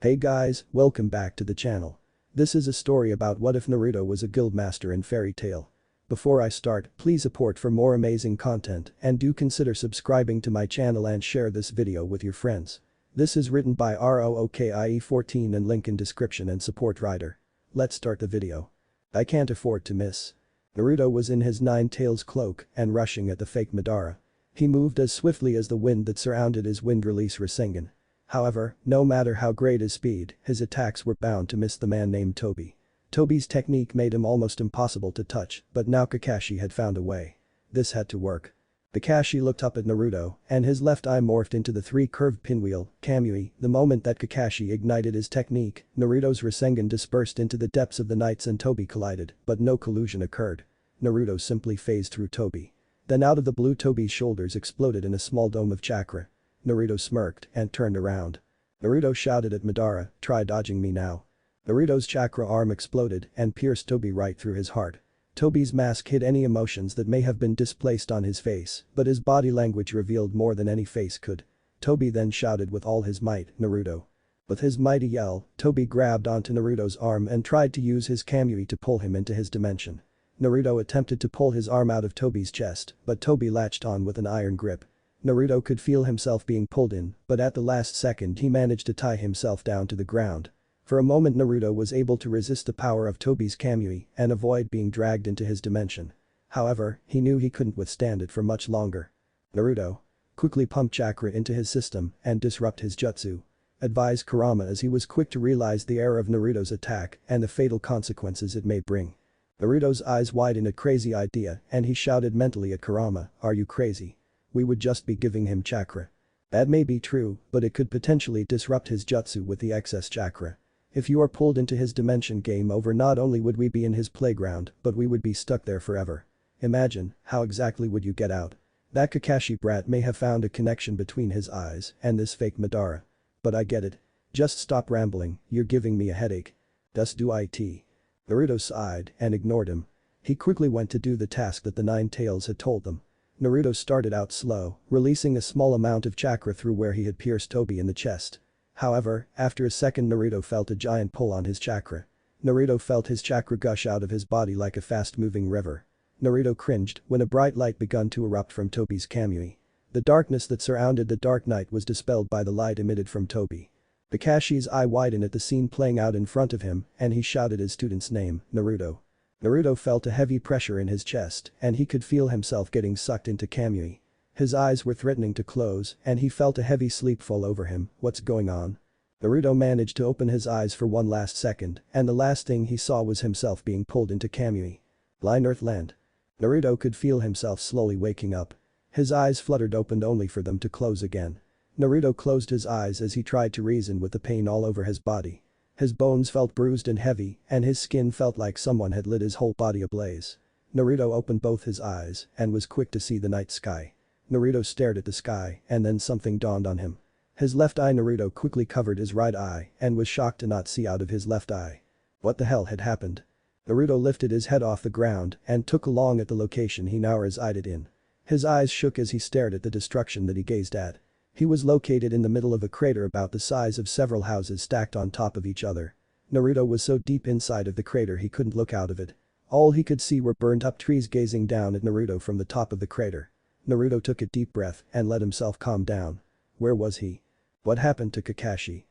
Hey guys, welcome back to the channel. This is a story about what if Naruto was a guildmaster in fairy tale. Before I start, please support for more amazing content and do consider subscribing to my channel and share this video with your friends. This is written by Rookie14 and link in description and support writer. Let's start the video. I can't afford to miss. Naruto was in his nine-tails cloak and rushing at the fake Madara. He moved as swiftly as the wind that surrounded his wind-release Rasengan. However, no matter how great his speed, his attacks were bound to miss the man named Toby. Toby's technique made him almost impossible to touch, but now Kakashi had found a way. This had to work. Kakashi looked up at Naruto, and his left eye morphed into the three-curved pinwheel, Kamui. The moment that Kakashi ignited his technique, Naruto's Rasengan dispersed into the depths of the nights and Toby collided, but no collision occurred. Naruto simply phased through Toby. Then out of the blue Toby's shoulders exploded in a small dome of chakra. Naruto smirked and turned around. Naruto shouted at Madara, "Try dodging me now." Naruto's chakra arm exploded and pierced Toby right through his heart. Toby's mask hid any emotions that may have been displaced on his face, but his body language revealed more than any face could. Toby then shouted with all his might, "Naruto." With his mighty yell, Toby grabbed onto Naruto's arm and tried to use his Kamui to pull him into his dimension. Naruto attempted to pull his arm out of Toby's chest, but Toby latched on with an iron grip. Naruto could feel himself being pulled in, but at the last second he managed to tie himself down to the ground. For a moment Naruto was able to resist the power of Toby's Kamui and avoid being dragged into his dimension. However, he knew he couldn't withstand it for much longer. Naruto. Quickly pump chakra into his system and disrupt his jutsu. Advised Kurama as he was quick to realize the error of Naruto's attack and the fatal consequences it may bring. Naruto's eyes widened at crazy idea and he shouted mentally at Kurama, "Are you crazy? We would just be giving him chakra." That may be true, but it could potentially disrupt his jutsu with the excess chakra. If you are pulled into his dimension, game over. Not only would we be in his playground, but we would be stuck there forever. Imagine, how exactly would you get out? That Kakashi brat may have found a connection between his eyes and this fake Madara. But I get it. Just stop rambling, you're giving me a headache. Das do it. Naruto sighed and ignored him. He quickly went to do the task that the Nine Tails had told them. Naruto started out slow, releasing a small amount of chakra through where he had pierced Toby in the chest. However, after a second Naruto felt a giant pull on his chakra. Naruto felt his chakra gush out of his body like a fast-moving river. Naruto cringed when a bright light began to erupt from Toby's Kamui. The darkness that surrounded the Dark Knight was dispelled by the light emitted from Toby. Kakashi's eye widened at the scene playing out in front of him and he shouted his student's name, Naruto. Naruto felt a heavy pressure in his chest and he could feel himself getting sucked into Kamui. His eyes were threatening to close and he felt a heavy sleep fall over him. What's going on? Naruto managed to open his eyes for one last second and the last thing he saw was himself being pulled into Kamui. Line Earthland. Naruto could feel himself slowly waking up. His eyes fluttered open only for them to close again. Naruto closed his eyes as he tried to reason with the pain all over his body. His bones felt bruised and heavy and his skin felt like someone had lit his whole body ablaze. Naruto opened both his eyes and was quick to see the night sky. Naruto stared at the sky and then something dawned on him. His left eye. Naruto quickly covered his right eye and was shocked to not see out of his left eye. What the hell had happened? Naruto lifted his head off the ground and took a look at the location he now resided in. His eyes shook as he stared at the destruction that he gazed at. He was located in the middle of a crater about the size of several houses stacked on top of each other. Naruto was so deep inside of the crater he couldn't look out of it. All he could see were burnt up trees gazing down at Naruto from the top of the crater. Naruto took a deep breath and let himself calm down. Where was he? What happened to Kakashi?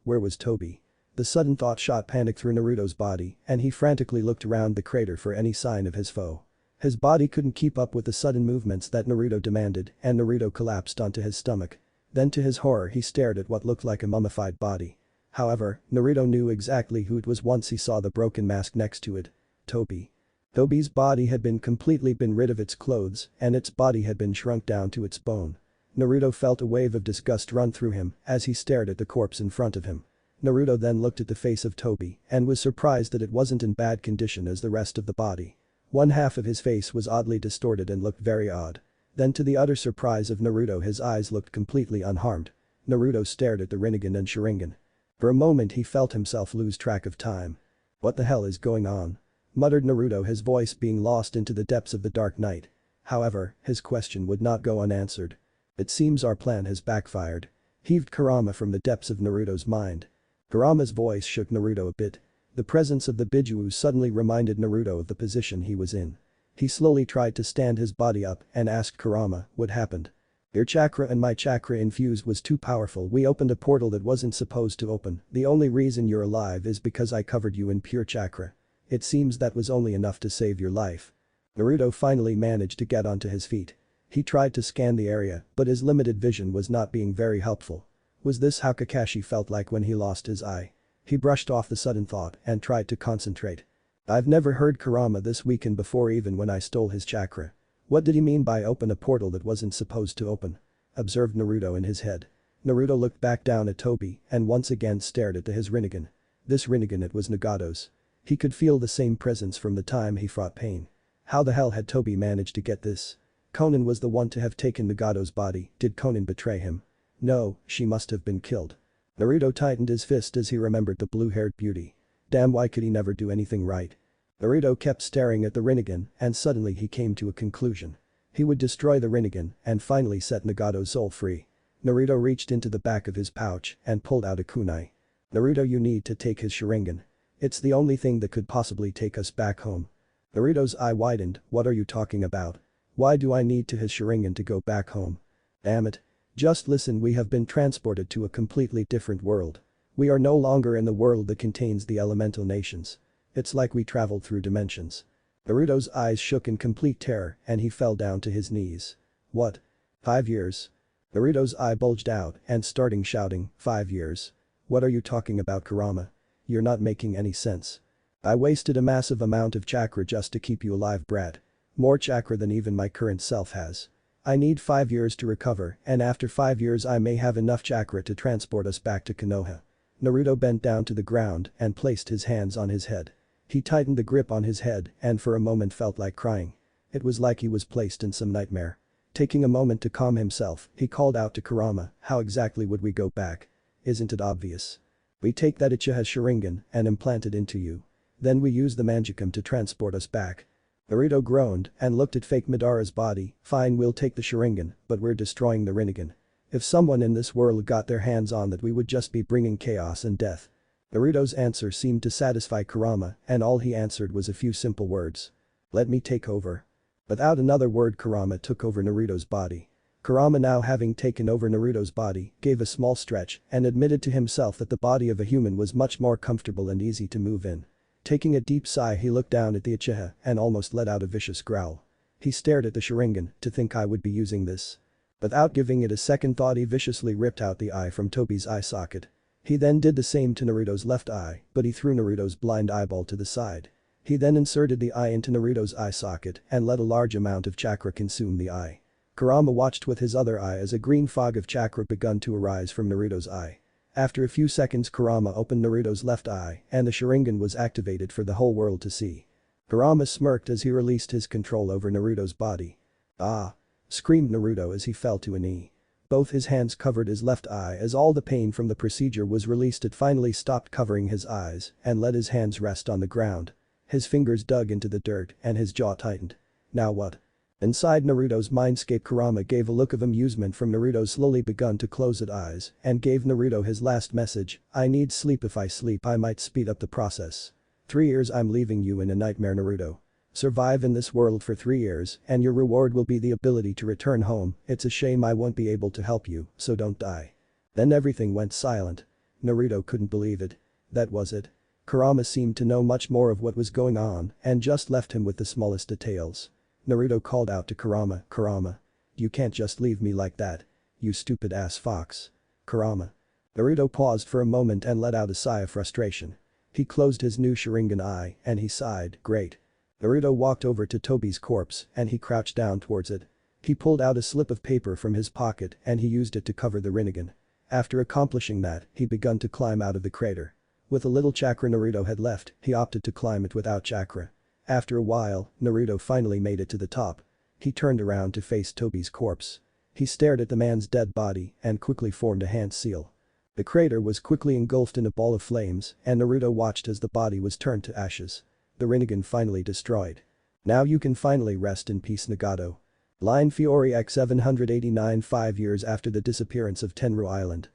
Where was Toby? The sudden thought shot panic through Naruto's body and he frantically looked around the crater for any sign of his foe. His body couldn't keep up with the sudden movements that Naruto demanded and Naruto collapsed onto his stomach. Then to his horror he stared at what looked like a mummified body. However, Naruto knew exactly who it was once he saw the broken mask next to it. Toby. Toby's body had completely been rid of its clothes and its body had been shrunk down to its bone. Naruto felt a wave of disgust run through him as he stared at the corpse in front of him. Naruto then looked at the face of Toby and was surprised that it wasn't in bad condition as the rest of the body. One half of his face was oddly distorted and looked very odd. Then to the utter surprise of Naruto his eyes looked completely unharmed. Naruto stared at the Rinnegan and Sharingan. For a moment he felt himself lose track of time. What the hell is going on? Muttered Naruto, his voice being lost into the depths of the Dark Night. However, his question would not go unanswered. It seems our plan has backfired. heaved Kurama from the depths of Naruto's mind. Kurama's voice shook Naruto a bit. The presence of the Biju suddenly reminded Naruto of the position he was in. He slowly tried to stand his body up and asked Kurama what happened. Your chakra and my chakra infused was too powerful. We opened a portal that wasn't supposed to open. The only reason you're alive is because I covered you in pure chakra. It seems that was only enough to save your life. Naruto finally managed to get onto his feet. He tried to scan the area, but his limited vision was not being very helpful. Was this how Kakashi felt like when he lost his eye? He brushed off the sudden thought and tried to concentrate. I've never heard Kurama this weakened before, even when I stole his chakra. What did he mean by open a portal that wasn't supposed to open? Observed Naruto in his head. Naruto looked back down at Tobi and once again stared at his Rinnegan. This Rinnegan, it was Nagato's. He could feel the same presence from the time he fought pain. How the hell had Tobi managed to get this? Konan was the one to have taken Nagato's body. Did Konan betray him? No, she must have been killed. Naruto tightened his fist as he remembered the blue-haired beauty. Damn, why could he never do anything right? Naruto kept staring at the Rinnegan and suddenly he came to a conclusion. He would destroy the Rinnegan and finally set Nagato's soul free. Naruto reached into the back of his pouch and pulled out a kunai. Naruto, you need to take his Sharingan. It's the only thing that could possibly take us back home. Naruto's eye widened. What are you talking about? Why do I need to his Sharingan to go back home? Damn it. Just listen, we have been transported to a completely different world. We are no longer in the world that contains the elemental nations. It's like we traveled through dimensions. Naruto's eyes shook in complete terror and he fell down to his knees. What? 5 years? Naruto's eye bulged out and starting shouting, 5 years? What are you talking about, Kurama? You're not making any sense. I wasted a massive amount of chakra just to keep you alive, brat. More chakra than even my current self has. I need 5 years to recover and after 5 years I may have enough chakra to transport us back to Konoha. Naruto bent down to the ground and placed his hands on his head. He tightened the grip on his head and for a moment felt like crying. It was like he was placed in some nightmare. Taking a moment to calm himself, he called out to Kurama, how exactly would we go back? Isn't it obvious? We take that Uchiha Sharingan and implant it into you. Then we use the Mangekyou to transport us back. Naruto groaned and looked at fake Madara's body. Fine, we'll take the Sharingan, but we're destroying the Rinnegan. If someone in this world got their hands on that, we would just be bringing chaos and death. Naruto's answer seemed to satisfy Kurama and all he answered was a few simple words. Let me take over. Without another word, Kurama took over Naruto's body. Kurama, now having taken over Naruto's body, gave a small stretch and admitted to himself that the body of a human was much more comfortable and easy to move in. Taking a deep sigh, he looked down at the Uchiha and almost let out a vicious growl. He stared at the Sharingan. To think I would be using this. Without giving it a second thought, he viciously ripped out the eye from Tobi's eye socket. He then did the same to Naruto's left eye, but he threw Naruto's blind eyeball to the side. He then inserted the eye into Naruto's eye socket and let a large amount of chakra consume the eye. Kurama watched with his other eye as a green fog of chakra begun to arise from Naruto's eye. After a few seconds, Kurama opened Naruto's left eye and the Sharingan was activated for the whole world to see. Kurama smirked as he released his control over Naruto's body. Ah! Screamed Naruto as he fell to a knee. Both his hands covered his left eye as all the pain from the procedure was released. It finally stopped covering his eyes and let his hands rest on the ground. His fingers dug into the dirt and his jaw tightened. Now what? Inside Naruto's mindscape, Kurama gave a look of amusement from Naruto's slowly begun to closed eyes and gave Naruto his last message. I need sleep. If I sleep, I might speed up the process. 3 years, I'm leaving you in a nightmare, Naruto. Survive in this world for 3 years and your reward will be the ability to return home. It's a shame I won't be able to help you, so don't die. Then everything went silent. Naruto couldn't believe it. That was it. Kurama seemed to know much more of what was going on and just left him with the smallest details. Naruto called out to Kurama, Kurama. You can't just leave me like that. You stupid ass fox. Kurama. Naruto paused for a moment and let out a sigh of frustration. He closed his new Sharingan eye and he sighed, great. Naruto walked over to Tobi's corpse and he crouched down towards it. He pulled out a slip of paper from his pocket and he used it to cover the Rinnegan. After accomplishing that, he begun to climb out of the crater. With a little chakra Naruto had left, he opted to climb it without chakra. After a while, Naruto finally made it to the top. He turned around to face Tobi's corpse. He stared at the man's dead body and quickly formed a hand seal. The crater was quickly engulfed in a ball of flames and Naruto watched as the body was turned to ashes. The Rinnegan finally destroyed. Now you can finally rest in peace, Nagato. Line Fiore X 789 5 years after the disappearance of Tenru Island.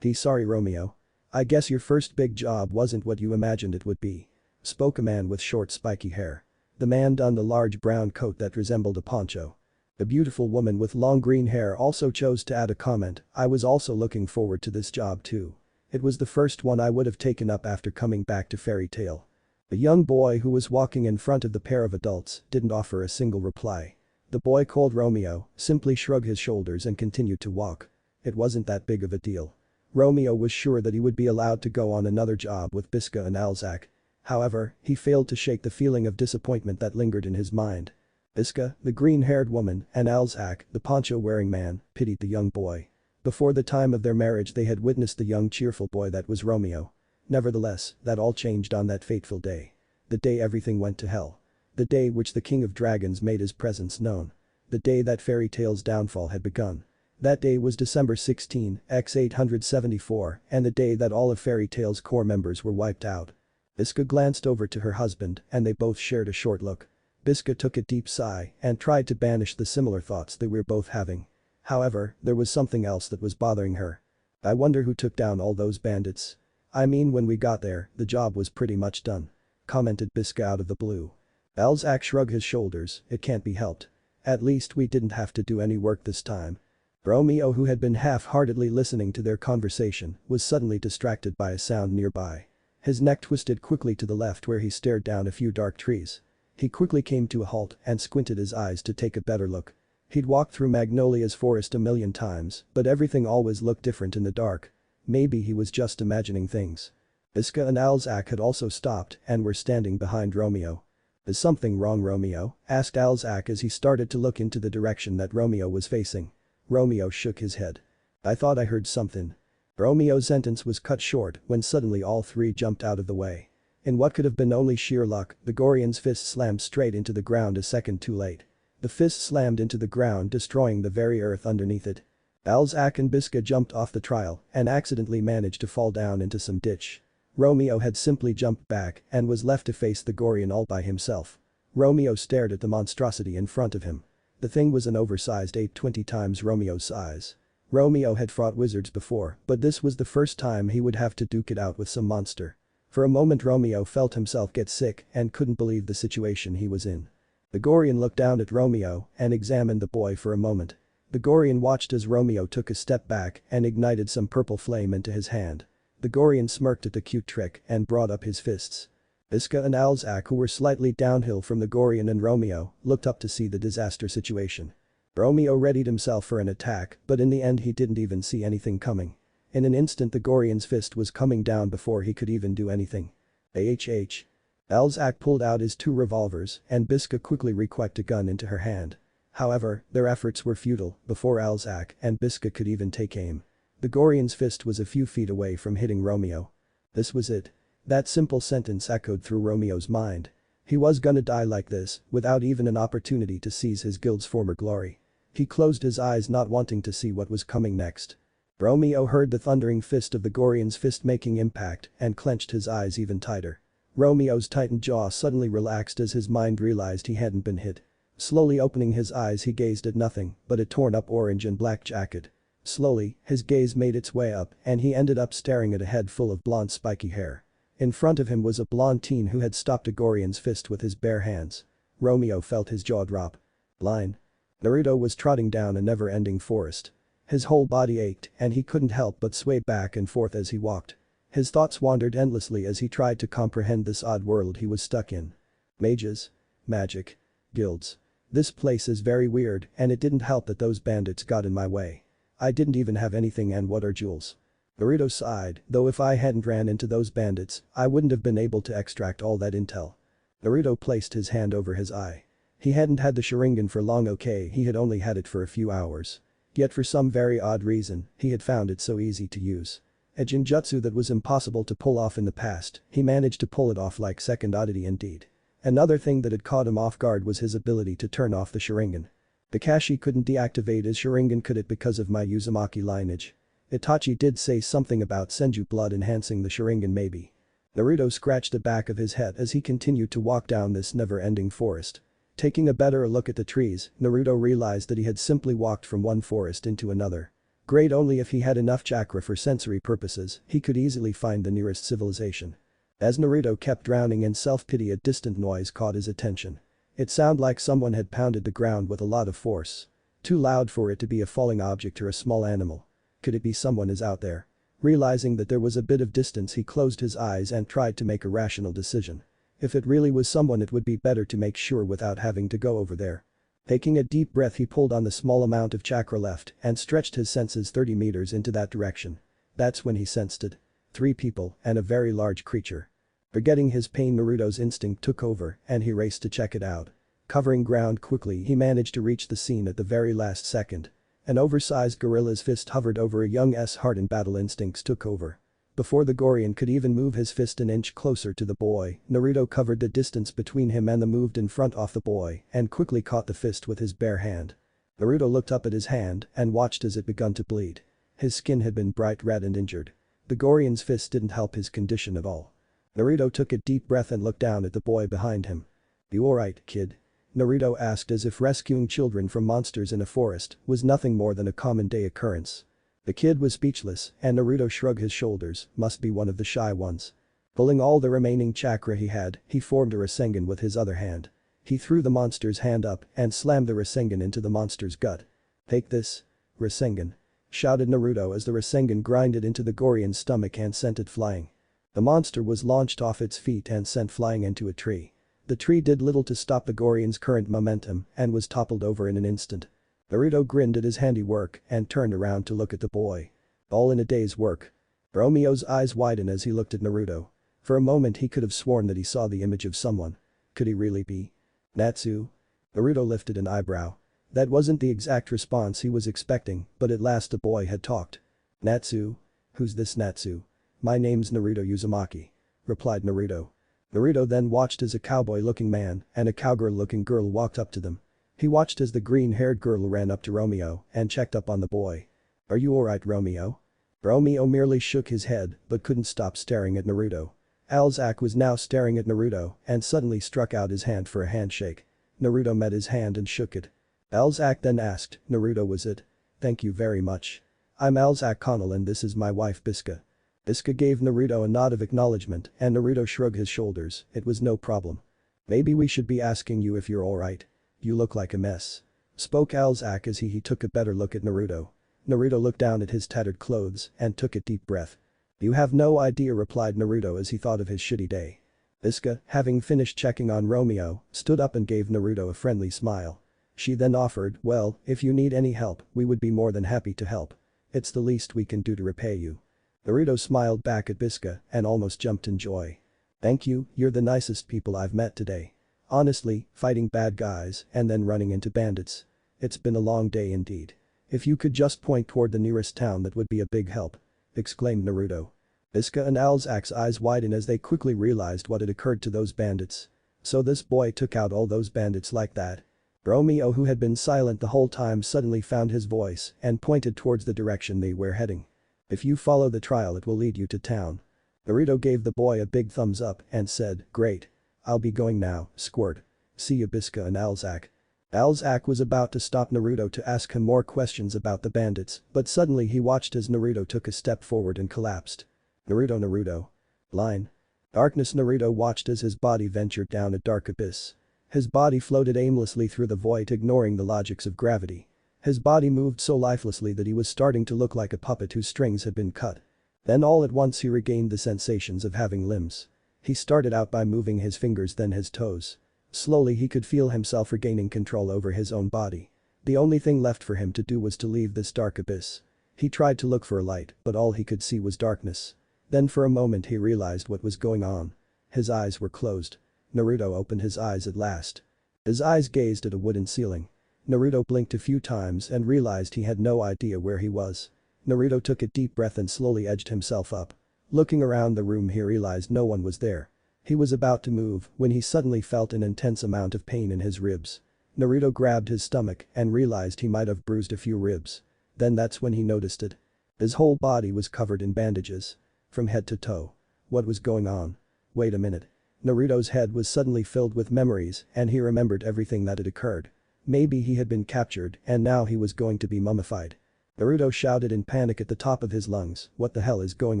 Sorry Romeo. I guess your first big job wasn't what you imagined it would be. Spoke a man with short spiky hair. The man donned a large brown coat that resembled a poncho. A beautiful woman with long green hair also chose to add a comment, I was also looking forward to this job too. It was the first one I would have taken up after coming back to Fairy Tale. The young boy who was walking in front of the pair of adults didn't offer a single reply. The boy called Romeo simply shrugged his shoulders and continued to walk. It wasn't that big of a deal. Romeo was sure that he would be allowed to go on another job with Biska and Alzak. However, he failed to shake the feeling of disappointment that lingered in his mind. Biska, the green-haired woman, and Alzak, the poncho-wearing man, pitied the young boy. Before the time of their marriage they had witnessed the young cheerful boy that was Romeo. Nevertheless, that all changed on that fateful day. The day everything went to hell. The day which the King of Dragons made his presence known. The day that Fairy Tale's downfall had begun. That day was December 16, X 874, and the day that all of Fairy Tale's core members were wiped out. Biska glanced over to her husband and they both shared a short look. Biska took a deep sigh and tried to banish the similar thoughts they were both having. However, there was something else that was bothering her. I wonder who took down all those bandits. I mean when we got there, the job was pretty much done. Commented Biska out of the blue. Alzak shrugged his shoulders, it can't be helped. At least we didn't have to do any work this time. Romeo, who had been half-heartedly listening to their conversation, was suddenly distracted by a sound nearby. His neck twisted quickly to the left where he stared down a few dark trees. He quickly came to a halt and squinted his eyes to take a better look. He'd walked through Magnolia's forest a million times, but everything always looked different in the dark. Maybe he was just imagining things. Biska and Alzak had also stopped and were standing behind Romeo. Is something wrong, Romeo? Asked Alzak as he started to look into the direction that Romeo was facing. Romeo shook his head. I thought I heard something. Romeo's sentence was cut short when suddenly all three jumped out of the way. In what could have been only sheer luck, the Gorian's fist slammed straight into the ground a second too late. The fist slammed into the ground, destroying the very earth underneath it. Alzak and Biska jumped off the trial and accidentally managed to fall down into some ditch. Romeo had simply jumped back and was left to face the Gorian all by himself. Romeo stared at the monstrosity in front of him. The thing was an oversized ape 20 times Romeo's size. Romeo had fought wizards before, but this was the first time he would have to duke it out with some monster. For a moment Romeo felt himself get sick and couldn't believe the situation he was in. The Gorian looked down at Romeo and examined the boy for a moment. The Gorian watched as Romeo took a step back and ignited some purple flame into his hand. The Gorian smirked at the cute trick and brought up his fists. Biska and Alzak, who were slightly downhill from the Gorian and Romeo, looked up to see the disaster situation. Romeo readied himself for an attack, but in the end he didn't even see anything coming. In an instant the Gorian's fist was coming down before he could even do anything. AHH. Alzak pulled out his two revolvers and Biska quickly recoiled a gun into her hand. However, their efforts were futile before Alzak and Biska could even take aim. The Gorian's fist was a few feet away from hitting Romeo. This was it. That simple sentence echoed through Romeo's mind. He was gonna die like this, without even an opportunity to seize his guild's former glory. He closed his eyes, not wanting to see what was coming next. Romeo heard the thundering fist of the Gorian's fist making impact and clenched his eyes even tighter. Romeo's tightened jaw suddenly relaxed as his mind realized he hadn't been hit. Slowly opening his eyes he gazed at nothing but a torn up orange and black jacket. Slowly, his gaze made its way up and he ended up staring at a head full of blonde spiky hair. In front of him was a blonde teen who had stopped a Gorian's fist with his bare hands. Romeo felt his jaw drop. Line. Naruto was trotting down a never-ending forest. His whole body ached and he couldn't help but sway back and forth as he walked. His thoughts wandered endlessly as he tried to comprehend this odd world he was stuck in. Mages. Magic. Guilds. This place is very weird and it didn't help that those bandits got in my way. I didn't even have anything, and what are jewels? Naruto sighed, though if I hadn't ran into those bandits, I wouldn't have been able to extract all that intel. Naruto placed his hand over his eye. He hadn't had the Sharingan for long, okay, he had only had it for a few hours. Yet for some very odd reason, he had found it so easy to use. A genjutsu that was impossible to pull off in the past, he managed to pull it off like second oddity indeed. Another thing that had caught him off guard was his ability to turn off the Sharingan. Kakashi couldn't deactivate his Sharingan, could it, because of my Uzumaki lineage? Itachi did say something about Senju blood enhancing the Sharingan, maybe. Naruto scratched the back of his head as he continued to walk down this never-ending forest. Taking a better look at the trees, Naruto realized that he had simply walked from one forest into another. Great, only if he had enough chakra for sensory purposes, he could easily find the nearest civilization. As Naruto kept drowning in self-pity, a distant noise caught his attention. It sounded like someone had pounded the ground with a lot of force. Too loud for it to be a falling object or a small animal. Could it be someone is out there? Realizing that there was a bit of distance, he closed his eyes and tried to make a rational decision. If it really was someone, it would be better to make sure without having to go over there. Taking a deep breath, he pulled on the small amount of chakra left and stretched his senses 30 meters into that direction. That's when he sensed it. 3 people and a very large creature. Forgetting his pain, Naruto's instinct took over and he raced to check it out. Covering ground quickly, he managed to reach the scene at the very last second. An oversized gorilla's fist hovered over a young's heart and battle instincts took over. Before the Gorian could even move his fist an inch closer to the boy, Naruto covered the distance between him and the moved in front of the boy and quickly caught the fist with his bare hand. Naruto looked up at his hand and watched as it begun to bleed. His skin had been bright red and injured. The Gorian's fist didn't help his condition at all. Naruto took a deep breath and looked down at the boy behind him. "You alright, kid?" Naruto asked, as if rescuing children from monsters in a forest was nothing more than a common day occurrence. The kid was speechless and Naruto shrugged his shoulders, must be one of the shy ones. Pulling all the remaining chakra he had, he formed a Rasengan with his other hand. He threw the monster's hand up and slammed the Rasengan into the monster's gut. "Take this, Rasengan," shouted Naruto as the Rasengan grinded into the Gorian's stomach and sent it flying. The monster was launched off its feet and sent flying into a tree. The tree did little to stop the Gorian's current momentum and was toppled over in an instant. Naruto grinned at his handiwork and turned around to look at the boy. All in a day's work. Romio's eyes widened as he looked at Naruto. For a moment he could have sworn that he saw the image of someone. Could he really be Natsu? Naruto lifted an eyebrow. That wasn't the exact response he was expecting, but at last the boy had talked. "Natsu? Who's this Natsu?" "My name's Naruto Uzumaki," replied Naruto. Naruto then watched as a cowboy-looking man and a cowgirl-looking girl walked up to them. He watched as the green-haired girl ran up to Romeo and checked up on the boy. "Are you alright, Romeo?" Romeo merely shook his head but couldn't stop staring at Naruto. Alzak was now staring at Naruto and suddenly struck out his hand for a handshake. Naruto met his hand and shook it. Alzak then asked, "Naruto, was it?" "Thank you very much. I'm Alzak Connell and this is my wife Biska." Biska gave Naruto a nod of acknowledgement and Naruto shrugged his shoulders, it was no problem. "Maybe we should be asking you if you're alright. You look like a mess," spoke Alzak as he took a better look at Naruto. Naruto looked down at his tattered clothes and took a deep breath. "You have no idea," replied Naruto as he thought of his shitty day. Biska, having finished checking on Romeo, stood up and gave Naruto a friendly smile. She then offered, "Well, if you need any help, we would be more than happy to help. It's the least we can do to repay you." Naruto smiled back at Biska and almost jumped in joy. "Thank you, you're the nicest people I've met today. Honestly, fighting bad guys and then running into bandits. It's been a long day indeed. If you could just point toward the nearest town, that would be a big help," exclaimed Naruto. Biska and Alzak's eyes widened as they quickly realized what had occurred to those bandits. So this boy took out all those bandits like that. Romeo, who had been silent the whole time, suddenly found his voice and pointed towards the direction they were heading. "If you follow the trail, it will lead you to town." Naruto gave the boy a big thumbs up and said, "Great. I'll be going now, squirt. See you, Biska and Alzak." Alzak was about to stop Naruto to ask him more questions about the bandits, but suddenly he watched as Naruto took a step forward and collapsed. Naruto. Line. Darkness. Naruto watched as his body ventured down a dark abyss. His body floated aimlessly through the void, ignoring the logics of gravity. His body moved so lifelessly that he was starting to look like a puppet whose strings had been cut. Then all at once he regained the sensations of having limbs. He started out by moving his fingers, then his toes. Slowly he could feel himself regaining control over his own body. The only thing left for him to do was to leave this dark abyss. He tried to look for a light, but all he could see was darkness. Then for a moment he realized what was going on. His eyes were closed. Naruto opened his eyes at last. His eyes gazed at a wooden ceiling. Naruto blinked a few times and realized he had no idea where he was. Naruto took a deep breath and slowly edged himself up. Looking around the room, he realized no one was there. He was about to move when he suddenly felt an intense amount of pain in his ribs. Naruto grabbed his stomach and realized he might have bruised a few ribs. Then that's when he noticed it. His whole body was covered in bandages. From head to toe. What was going on? Wait a minute. Naruto's head was suddenly filled with memories and he remembered everything that had occurred. Maybe he had been captured and now he was going to be mummified. Naruto shouted in panic at the top of his lungs, "What the hell is going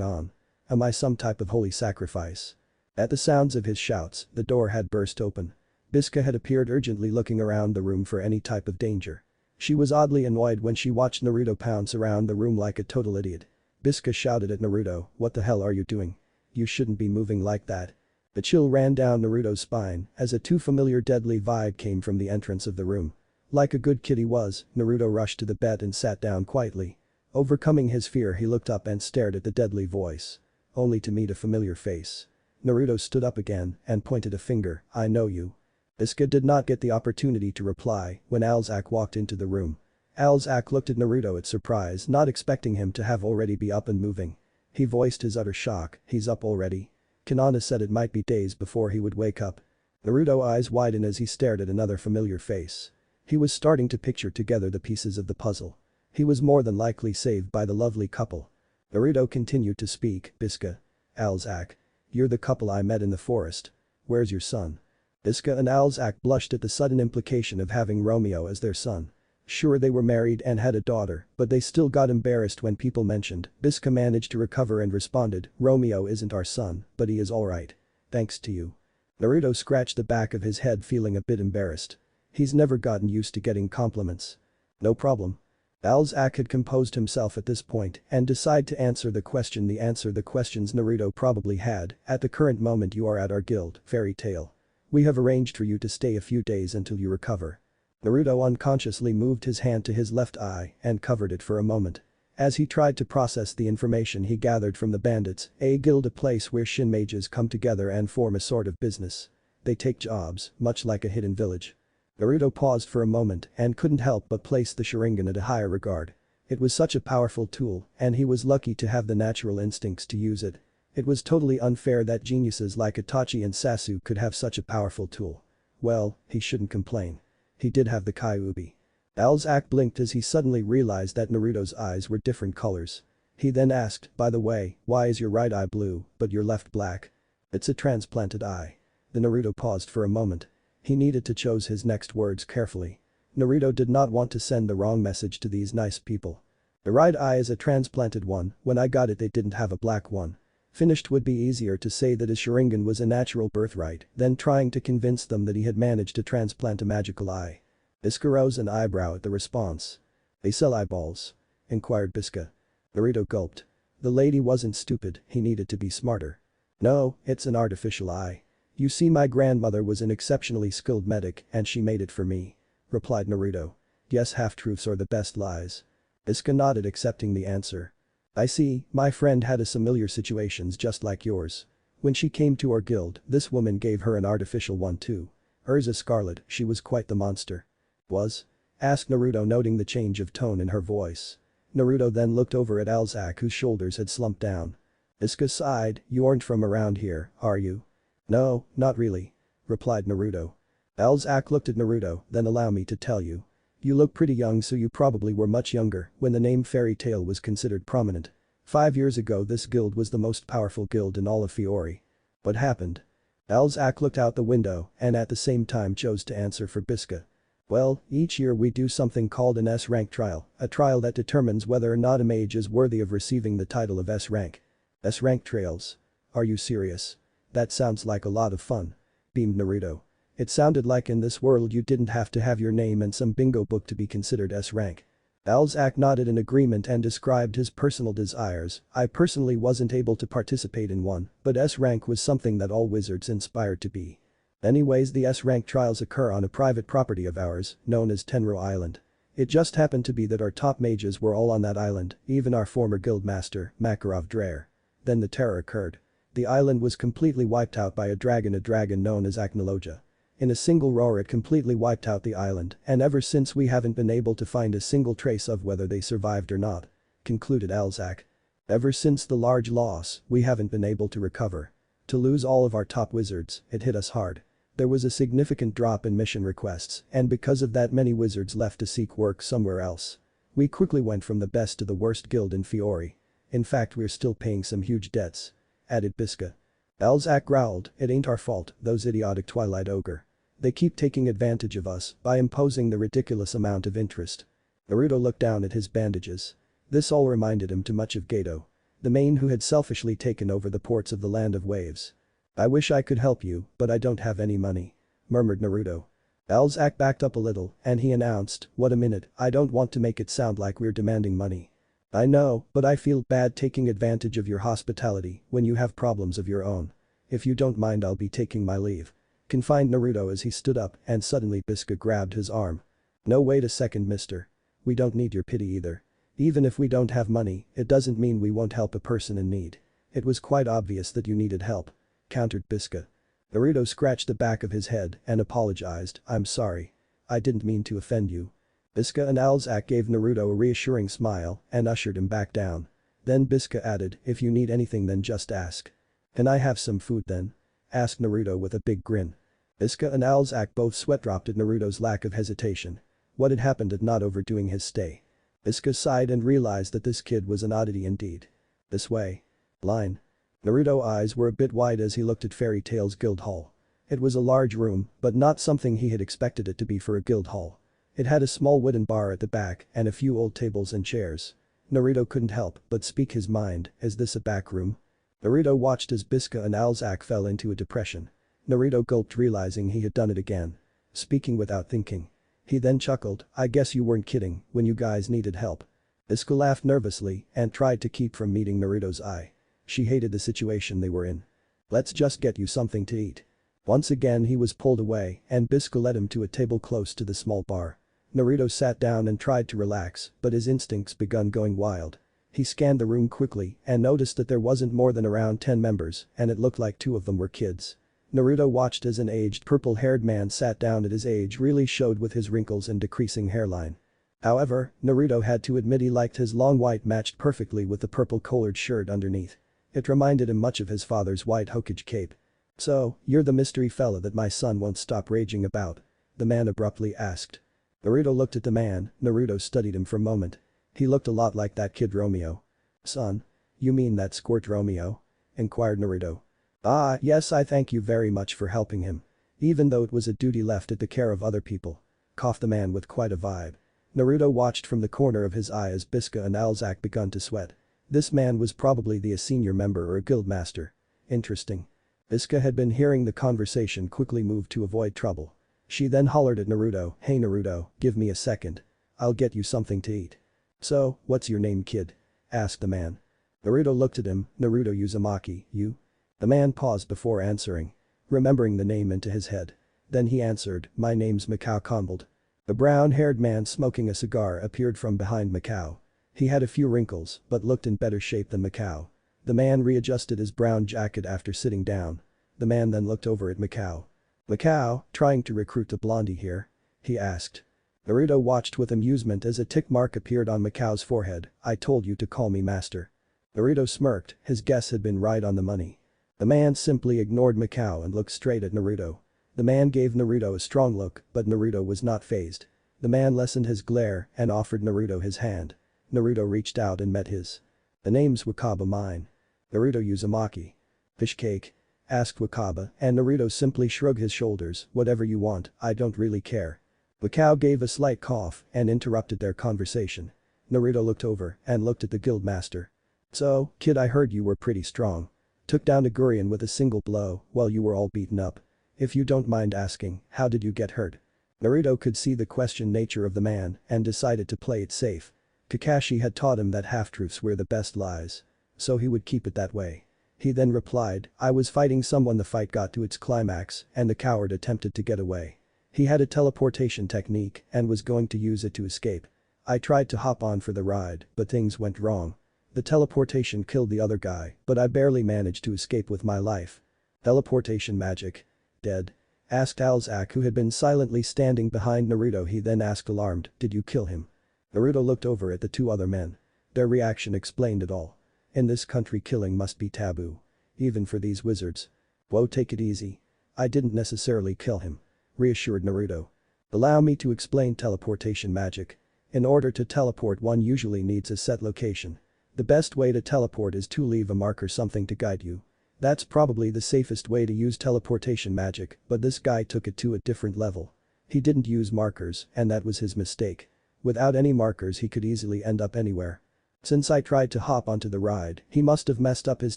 on? Am I some type of holy sacrifice?" At the sounds of his shouts, the door had burst open. Biska had appeared urgently looking around the room for any type of danger. She was oddly annoyed when she watched Naruto pounce around the room like a total idiot. Biska shouted at Naruto, "What the hell are you doing? You shouldn't be moving like that." A chill ran down Naruto's spine as a too familiar deadly vibe came from the entrance of the room. Like a good kid he was, Naruto rushed to the bed and sat down quietly. Overcoming his fear he looked up and stared at the deadly voice. Only to meet a familiar face. Naruto stood up again and pointed a finger, "I know you." Biska did not get the opportunity to reply when Alzak walked into the room. Alzak looked at Naruto at surprise, not expecting him to have already be up and moving. He voiced his utter shock, "He's up already?" Kanana said it might be days before he would wake up. Naruto's eyes widened as he stared at another familiar face. He was starting to picture together the pieces of the puzzle. He was more than likely saved by the lovely couple. Naruto continued to speak, "Biska. Alzak. You're the couple I met in the forest. Where's your son?" Biska and Alzak blushed at the sudden implication of having Romeo as their son. Sure, they were married and had a daughter, but they still got embarrassed when people mentioned. Biska managed to recover and responded, "Romeo isn't our son, but he is alright. Thanks to you." Naruto scratched the back of his head feeling a bit embarrassed. He's never gotten used to getting compliments. "No problem." Alzak had composed himself at this point and decided to answer the questions Naruto probably had. "At the current moment you are at our guild, Fairy Tail. We have arranged for you to stay a few days until you recover." Naruto unconsciously moved his hand to his left eye and covered it for a moment. As he tried to process the information he gathered from the bandits, a guild, a place where Shin mages come together and form a sort of business. They take jobs, much like a hidden village. Naruto paused for a moment and couldn't help but place the Sharingan at a higher regard. It was such a powerful tool and he was lucky to have the natural instincts to use it. It was totally unfair that geniuses like Itachi and Sasuke could have such a powerful tool. Well, he shouldn't complain. He did have the Kyuubi. Alzak blinked as he suddenly realized that Naruto's eyes were different colors. He then asked, "By the way, why is your right eye blue, but your left black?" "It's a transplanted eye." The Naruto paused for a moment. He needed to choose his next words carefully. Naruto did not want to send the wrong message to these nice people. "The right eye is a transplanted one, when I got it they didn't have a black one." Finished would be easier to say that his Sharingan was a natural birthright than trying to convince them that he had managed to transplant a magical eye. Biska rose an eyebrow at the response. "They sell eyeballs?" inquired Biska. Naruto gulped. The lady wasn't stupid, he needed to be smarter. "No, it's an artificial eye. You see, my grandmother was an exceptionally skilled medic and she made it for me," replied Naruto. "Yes, half-truths are the best lies." Biska nodded, accepting the answer. "I see, my friend had a similar situations just like yours. When she came to our guild, this woman gave her an artificial one too. Urza Scarlet, she was quite the monster." "Was?" asked Naruto, noting the change of tone in her voice. Naruto then looked over at Alzak, whose shoulders had slumped down. Biska sighed, "You aren't from around here, are you?" "No, not really," replied Naruto. Alzak looked at Naruto, "Then allow me to tell you. You look pretty young, so you probably were much younger when the name Fairy Tail was considered prominent. 5 years ago this guild was the most powerful guild in all of Fiori. What happened?" Alzak looked out the window and at the same time chose to answer for Biska. "Well, each year we do something called an S-rank trial, a trial that determines whether or not a mage is worthy of receiving the title of S-rank." "S-rank trials? Are you serious? That sounds like a lot of fun," beamed Naruto. "It sounded like in this world you didn't have to have your name in some bingo book to be considered S-rank." Alzak nodded in agreement and described his personal desires. "I personally wasn't able to participate in one, but S-rank was something that all wizards aspired to be. Anyways, the S-rank trials occur on a private property of ours, known as Tenro Island. It just happened to be that our top mages were all on that island, even our former guild master, Makarov Dreher. Then the terror occurred. The island was completely wiped out by a dragon known as Acnologia. In a single roar it completely wiped out the island, and ever since we haven't been able to find a single trace of whether they survived or not," concluded Alzak. "Ever since the large loss, we haven't been able to recover. To lose all of our top wizards, it hit us hard. There was a significant drop in mission requests, and because of that many wizards left to seek work somewhere else. We quickly went from the best to the worst guild in Fiori. In fact, we're still paying some huge debts," added Biska. Elzak growled, it ain't our fault, those idiotic Twilight Ogre. They keep taking advantage of us by imposing the ridiculous amount of interest. Naruto looked down at his bandages. This all reminded him too much of Gato. The main who had selfishly taken over the ports of the Land of Waves. I wish I could help you, but I don't have any money. Murmured Naruto. Elzak backed up a little and he announced, what a minute, I don't want to make it sound like we're demanding money. I know, but I feel bad taking advantage of your hospitality when you have problems of your own. If you don't mind I'll be taking my leave. Confined Naruto as he stood up and suddenly Bisca grabbed his arm. No wait a second mister. We don't need your pity either. Even if we don't have money, it doesn't mean we won't help a person in need. It was quite obvious that you needed help. Countered Bisca. Naruto scratched the back of his head and apologized, I'm sorry. I didn't mean to offend you. Bisca and Elzak gave Naruto a reassuring smile and ushered him back down. Then Bisca added, if you need anything then just ask. Can I have some food then? Asked Naruto with a big grin. Bisca and Elzak both sweat dropped at Naruto's lack of hesitation. What had happened at not overdoing his stay? Bisca sighed and realized that this kid was an oddity indeed. This way. Line. Naruto's eyes were a bit wide as he looked at Fairy Tail's guild hall. It was a large room, but not something he had expected it to be for a guild hall. It had a small wooden bar at the back and a few old tables and chairs. Naruto couldn't help but speak his mind, is this a back room? Naruto watched as Bisca and Elzak fell into a depression. Naruto gulped realizing he had done it again. Speaking without thinking. He then chuckled, I guess you weren't kidding when you guys needed help. Bisca laughed nervously and tried to keep from meeting Naruto's eye. She hated the situation they were in. Let's just get you something to eat. Once again he was pulled away and Bisca led him to a table close to the small bar. Naruto sat down and tried to relax, but his instincts begun going wild. He scanned the room quickly and noticed that there wasn't more than around 10 members and it looked like 2 of them were kids. Naruto watched as an aged purple-haired man sat down at his age really showed with his wrinkles and decreasing hairline. However, Naruto had to admit he liked his long white matched perfectly with the purple-collared shirt underneath. It reminded him much of his father's white Hokage cape. So, you're the mystery fella that my son won't stop raging about? The man abruptly asked. Naruto looked at the man, Naruto studied him for a moment. He looked a lot like that kid Romeo. Son? You mean that squirt Romeo? Inquired Naruto. Ah, yes I thank you very much for helping him. Even though it was a duty left at the care of other people. Coughed the man with quite a vibe. Naruto watched from the corner of his eye as Bisca and Elzak begun to sweat. This man was probably a senior member or a guild master. Interesting. Bisca had been hearing the conversation quickly moved to avoid trouble. She then hollered at Naruto, hey Naruto, give me a second. I'll get you something to eat. So, what's your name kid? Asked the man. Naruto looked at him, Naruto Uzumaki, you? The man paused before answering. Remembering the name into his head. Then he answered, my name's Mikao Konbold. The brown-haired man smoking a cigar appeared from behind Mikao. He had a few wrinkles, but looked in better shape than Mikao. The man readjusted his brown jacket after sitting down. The man then looked over at Mikao. Mikao, trying to recruit a blondie here? He asked. Naruto watched with amusement as a tick mark appeared on Mikao's forehead, I told you to call me master. Naruto smirked, his guess had been right on the money. The man simply ignored Mikao and looked straight at Naruto. The man gave Naruto a strong look, but Naruto was not fazed. The man lessened his glare and offered Naruto his hand. Naruto reached out and met his. The name's Wakaba mine. Naruto Uzumaki. Fish cake? Asked Wakaba and Naruto simply shrugged his shoulders, whatever you want, I don't really care. Wakao gave a slight cough and interrupted their conversation. Naruto looked over and looked at the guild master. So, kid I heard you were pretty strong. Took down a Gurian with a single blow while you were all beaten up. If you don't mind asking, how did you get hurt? Naruto could see the questioned nature of the man and decided to play it safe. Kakashi had taught him that half-truths were the best lies. So he would keep it that way. He then replied, I was fighting someone the fight got to its climax and the coward attempted to get away. He had a teleportation technique and was going to use it to escape. I tried to hop on for the ride, but things went wrong. The teleportation killed the other guy, but I barely managed to escape with my life. Teleportation magic. Dead? Asked Elzak who had been silently standing behind Naruto. He then asked alarmed, did you kill him? Naruto looked over at the 2 other men. Their reaction explained it all. In this country killing must be taboo. Even for these wizards. Whoa, take it easy. I didn't necessarily kill him. Reassured Naruto. Allow me to explain teleportation magic. In order to teleport one usually needs a set location. The best way to teleport is to leave a mark or something to guide you. That's probably the safest way to use teleportation magic, but this guy took it to a different level. He didn't use markers, and that was his mistake. Without any markers he could easily end up anywhere. Since I tried to hop onto the ride, he must have messed up his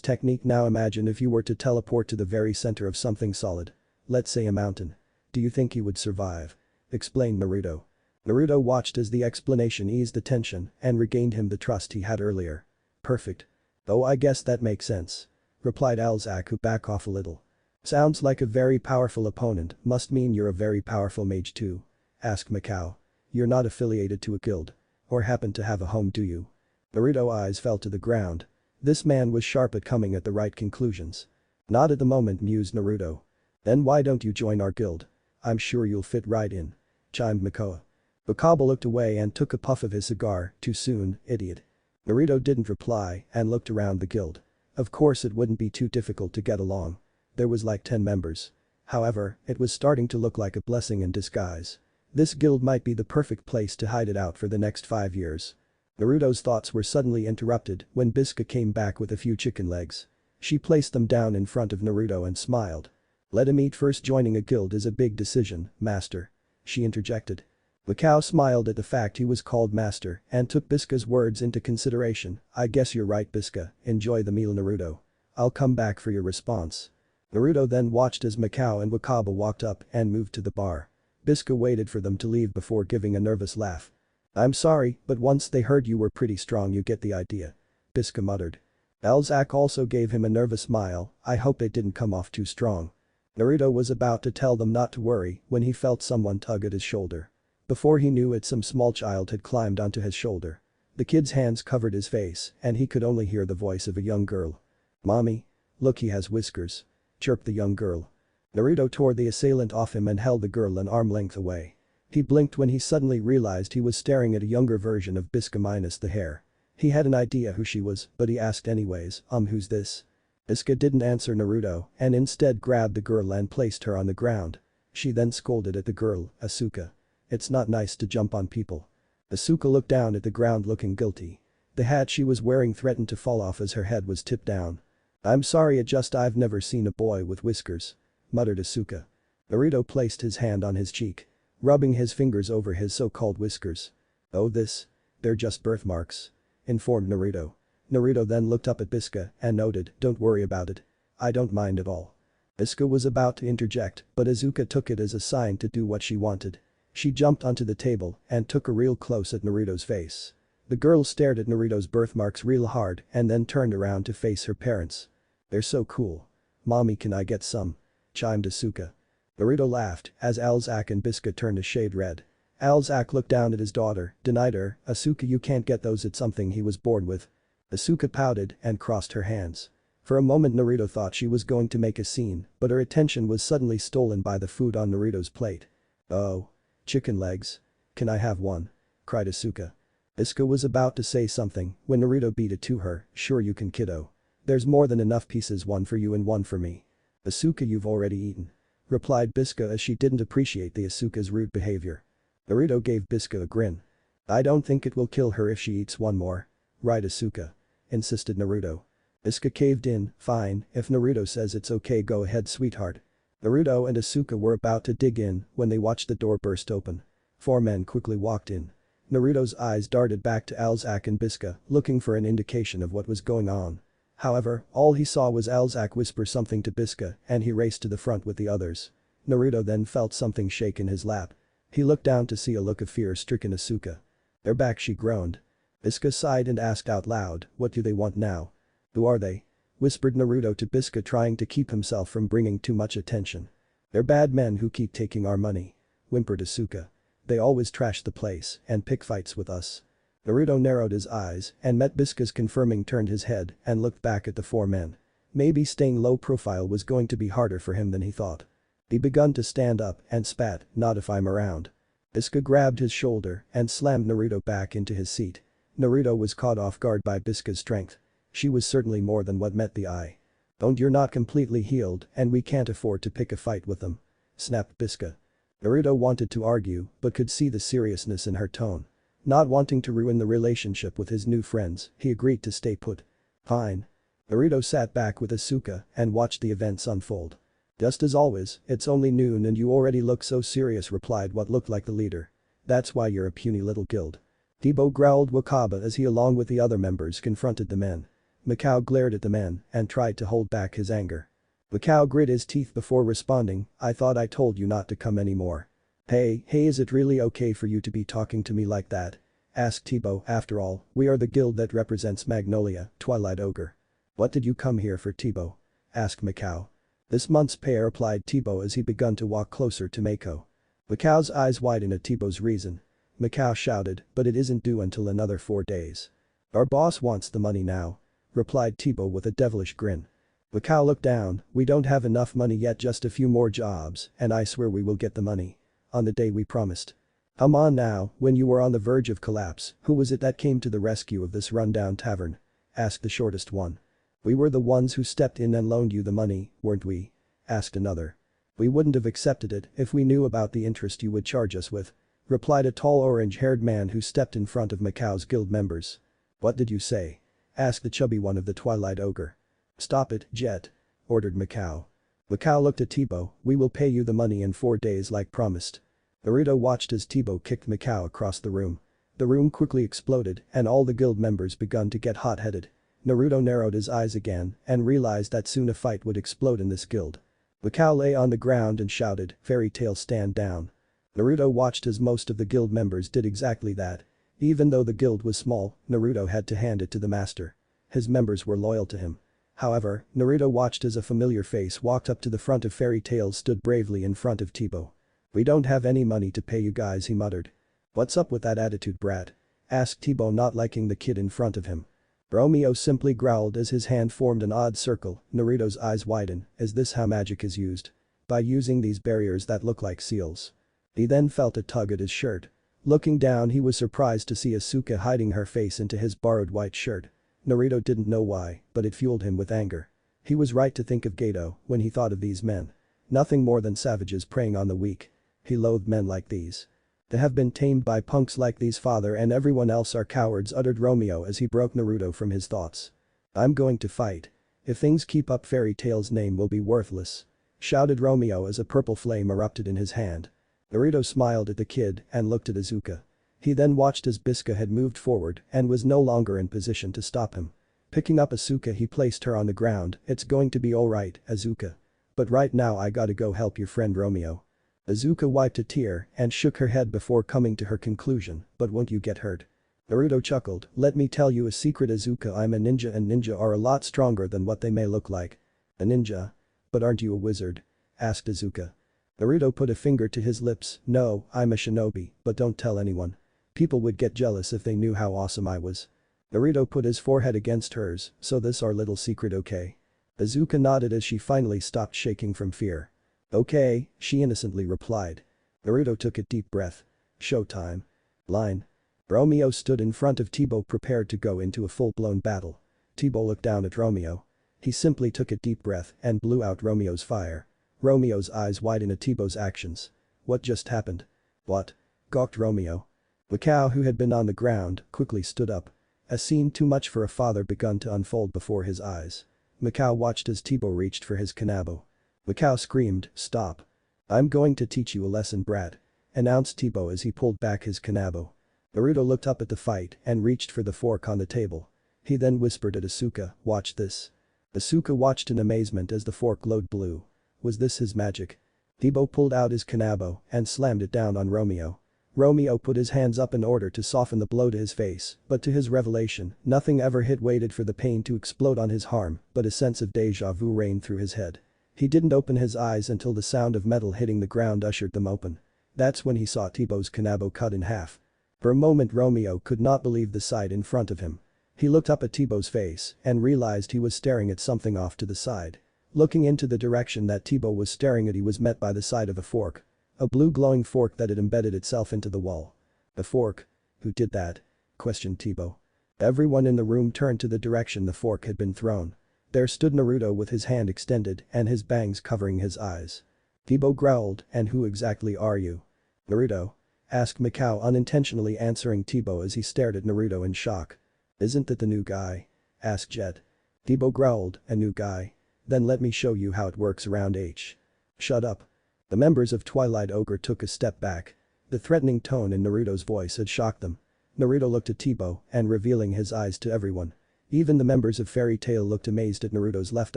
technique. Now imagine if you were to teleport to the very center of something solid. Let's say a mountain. Do you think he would survive? Explained Naruto. Naruto watched as the explanation eased the tension and regained him the trust he had earlier. Perfect. Oh, I guess that makes sense. Replied Alzak, who back off a little. Sounds like a very powerful opponent, must mean you're a very powerful mage too. Asked Mikao. You're not affiliated to a guild. Or happen to have a home, do you? Naruto's eyes fell to the ground. This man was sharp at coming at the right conclusions. Not at the moment, mused Naruto. Then why don't you join our guild? I'm sure you'll fit right in. Chimed Mikoa. Wakaba looked away and took a puff of his cigar. Too soon, idiot. Naruto didn't reply and looked around the guild. Of course it wouldn't be too difficult to get along. There was like 10 members. However, it was starting to look like a blessing in disguise. This guild might be the perfect place to hide it out for the next 5 years. Naruto's thoughts were suddenly interrupted when Bisca came back with a few chicken legs. She placed them down in front of Naruto and smiled. Let him eat first. Joining a guild is a big decision, master. She interjected. Mikao smiled at the fact he was called master and took Bisca's words into consideration. I guess you're right, Bisca, enjoy the meal, Naruto. I'll come back for your response. Naruto then watched as Mikao and Wakaba walked up and moved to the bar. Bisca waited for them to leave before giving a nervous laugh. I'm sorry, but once they heard you were pretty strong, you get the idea. Bisca muttered. Alzak also gave him a nervous smile. I hope it didn't come off too strong. Naruto was about to tell them not to worry when he felt someone tug at his shoulder. Before he knew it, some small child had climbed onto his shoulder. The kid's hands covered his face and he could only hear the voice of a young girl. Mommy. Look, he has whiskers. Chirped the young girl. Naruto tore the assailant off him and held the girl an arm length away. He blinked when he suddenly realized he was staring at a younger version of Bisca minus the hair. He had an idea who she was, but he asked anyways, who's this? Bisca didn't answer Naruto and instead grabbed the girl and placed her on the ground. She then scolded at the girl, Asuka. It's not nice to jump on people. Asuka looked down at the ground looking guilty. The hat she was wearing threatened to fall off as her head was tipped down. I'm sorry, I've never seen a boy with whiskers. Muttered Asuka. Naruto placed his hand on his cheek. Rubbing his fingers over his so-called whiskers. Oh, they're just birthmarks. Informed Naruto. Naruto then looked up at Bisca and noted, don't worry about it. I don't mind at all. Bisca was about to interject, but Asuka took it as a sign to do what she wanted. She jumped onto the table and took a real close at Naruto's face. The girl stared at Naruto's birthmarks real hard and then turned around to face her parents. They're so cool. Mommy, can I get some? Chimed Asuka. Naruto laughed as Alzak and Bisca turned a shade red. Alzak looked down at his daughter, denied her, Asuka, you can't get those, it's something he was born with. Asuka pouted and crossed her hands. For a moment Naruto thought she was going to make a scene, but her attention was suddenly stolen by the food on Naruto's plate. Oh. Chicken legs. Can I have one? Cried Asuka. Bisca was about to say something when Naruto beat it to her, sure you can, kiddo. There's more than enough pieces, one for you and one for me. Asuka, you've already eaten. Replied Bisca as she didn't appreciate the Asuka's rude behavior. Naruto gave Bisca a grin. I don't think it will kill her if she eats one more. Right, Asuka? Insisted Naruto. Bisca caved in, fine, if Naruto says it's okay, go ahead, sweetheart. Naruto and Asuka were about to dig in when they watched the door burst open. 4 men quickly walked in. Naruto's eyes darted back to Alzak and Bisca, looking for an indication of what was going on. However, all he saw was Alzak whisper something to Bisca and he raced to the front with the others. Naruto then felt something shake in his lap. He looked down to see a look of fear-stricken Asuka. They're back, she groaned. Bisca sighed and asked out loud, what do they want now? Who are they? Whispered Naruto to Bisca, trying to keep himself from bringing too much attention. They're bad men who keep taking our money. Whimpered Asuka. They always trash the place and pick fights with us. Naruto narrowed his eyes and met Bisca's confirming, turned his head and looked back at the 4 men. Maybe staying low profile was going to be harder for him than he thought. He begun to stand up and spat, not if I'm around. Bisca grabbed his shoulder and slammed Naruto back into his seat. Naruto was caught off guard by Bisca's strength. She was certainly more than what met the eye. Don't, you're not completely healed and we can't afford to pick a fight with them. Snapped Bisca. Naruto wanted to argue but could see the seriousness in her tone. Not wanting to ruin the relationship with his new friends, he agreed to stay put. Fine. Naruto sat back with Asuka and watched the events unfold. Just as always, it's only noon and you already look so serious, replied what looked like the leader. That's why you're a puny little guild. Tebow growled Wakaba as he along with the other members confronted the men. Mikao glared at the men and tried to hold back his anger. Mikao grit his teeth before responding, I thought I told you not to come anymore. Hey, is it really okay for you to be talking to me like that? Asked Tebow. After all, we are the guild that represents Magnolia, Twilight Ogre. What did you come here for, Tebow? Asked Mikao. This month's pay, replied Tebow as he begun to walk closer to Mako. Mikao's eyes widened at Tebow's reason. Mikao shouted, but it isn't due until another 4 days. Our boss wants the money now, replied Tebow with a devilish grin. Mikao looked down, we don't have enough money yet, just a few more jobs, and I swear we will get the money. On the day we promised. Come on now, when you were on the verge of collapse, who was it that came to the rescue of this rundown tavern? Asked the shortest one. We were the ones who stepped in and loaned you the money, weren't we? Asked another. We wouldn't have accepted it if we knew about the interest you would charge us with, replied a tall orange-haired man who stepped in front of Mikao's guild members. What did you say? Asked the chubby one of the Twilight Ogre. Stop it, Jet, ordered Mikao. Mikao looked at Tebow, we will pay you the money in 4 days like promised. Naruto watched as Tebow kicked Mikao across the room. The room quickly exploded and all the guild members begun to get hot-headed. Naruto narrowed his eyes again and realized that soon a fight would explode in this guild. Mikao lay on the ground and shouted, Fairy Tail, stand down. Naruto watched as most of the guild members did exactly that. Even though the guild was small, Naruto had to hand it to the master. His members were loyal to him. However, Naruto watched as a familiar face walked up to the front of Fairy Tail, stood bravely in front of Tebow. We don't have any money to pay you guys, he muttered. What's up with that attitude, brat? Asked Tebow, not liking the kid in front of him. Romeo simply growled as his hand formed an odd circle. Naruto's eyes widened. Is this how magic is used? By using these barriers that look like seals. He then felt a tug at his shirt. Looking down, he was surprised to see Asuka hiding her face into his borrowed white shirt. Naruto didn't know why, but it fueled him with anger. He was right to think of Gato when he thought of these men. Nothing more than savages preying on the weak. He loathed men like these. To have been tamed by punks like these, father and everyone else are cowards, uttered Romeo as he broke Naruto from his thoughts. I'm going to fight. If things keep up, Fairy Tail's name will be worthless, shouted Romeo as a purple flame erupted in his hand. Naruto smiled at the kid and looked at Asuka. He then watched as Bisca had moved forward and was no longer in position to stop him. Picking up Asuka, he placed her on the ground. It's going to be alright, Asuka. But right now I gotta go help your friend Romeo. Asuka wiped a tear and shook her head before coming to her conclusion, but won't you get hurt? Naruto chuckled, let me tell you a secret, Asuka, I'm a ninja and ninja are a lot stronger than what they may look like. A ninja? But aren't you a wizard? Asked Asuka. Naruto put a finger to his lips, no, I'm a shinobi, but don't tell anyone. People would get jealous if they knew how awesome I was. Naruto put his forehead against hers, so this our little secret, okay? Asuka nodded as she finally stopped shaking from fear. Okay, she innocently replied. Naruto took a deep breath. Showtime. Line. Romeo stood in front of Tebow prepared to go into a full-blown battle. Tebow looked down at Romeo. He simply took a deep breath and blew out Romeo's fire. Romeo's eyes widened at Tebow's actions. What just happened? What? Gawked Romeo. Mikao, who had been on the ground, quickly stood up. A scene too much for a father begun to unfold before his eyes. Mikao watched as Tebow reached for his kanabo. Mikao screamed, stop. I'm going to teach you a lesson, brat, announced Tebow as he pulled back his kanabo. Naruto looked up at the fight and reached for the fork on the table. He then whispered at Asuka, watch this. Asuka watched in amazement as the fork glowed blue. Was this his magic? Tebow pulled out his kanabo and slammed it down on Romeo. Romeo put his hands up in order to soften the blow to his face, but to his revelation, nothing ever hit. Waited for the pain to explode on his arm, but a sense of deja vu ran through his head. He didn't open his eyes until the sound of metal hitting the ground ushered them open. That's when he saw Tebow's kanabo cut in half. For a moment Romeo could not believe the sight in front of him. He looked up at Tebow's face and realized he was staring at something off to the side. Looking into the direction that Tebow was staring at, he was met by the side of a fork. A blue glowing fork that had embedded itself into the wall. A fork? Who did that? Questioned Tebow. Everyone in the room turned to the direction the fork had been thrown. There stood Naruto with his hand extended and his bangs covering his eyes. Tebow growled, and who exactly are you? Naruto? Asked Mikao, unintentionally answering Tebow as he stared at Naruto in shock. Isn't that the new guy? Asked Jet. Debo growled, a new guy. Then let me show you how it works around H. Shut up. The members of Twilight Ogre took a step back. The threatening tone in Naruto's voice had shocked them. Naruto looked at Tebow and revealing his eyes to everyone. Even the members of Fairy Tail looked amazed at Naruto's left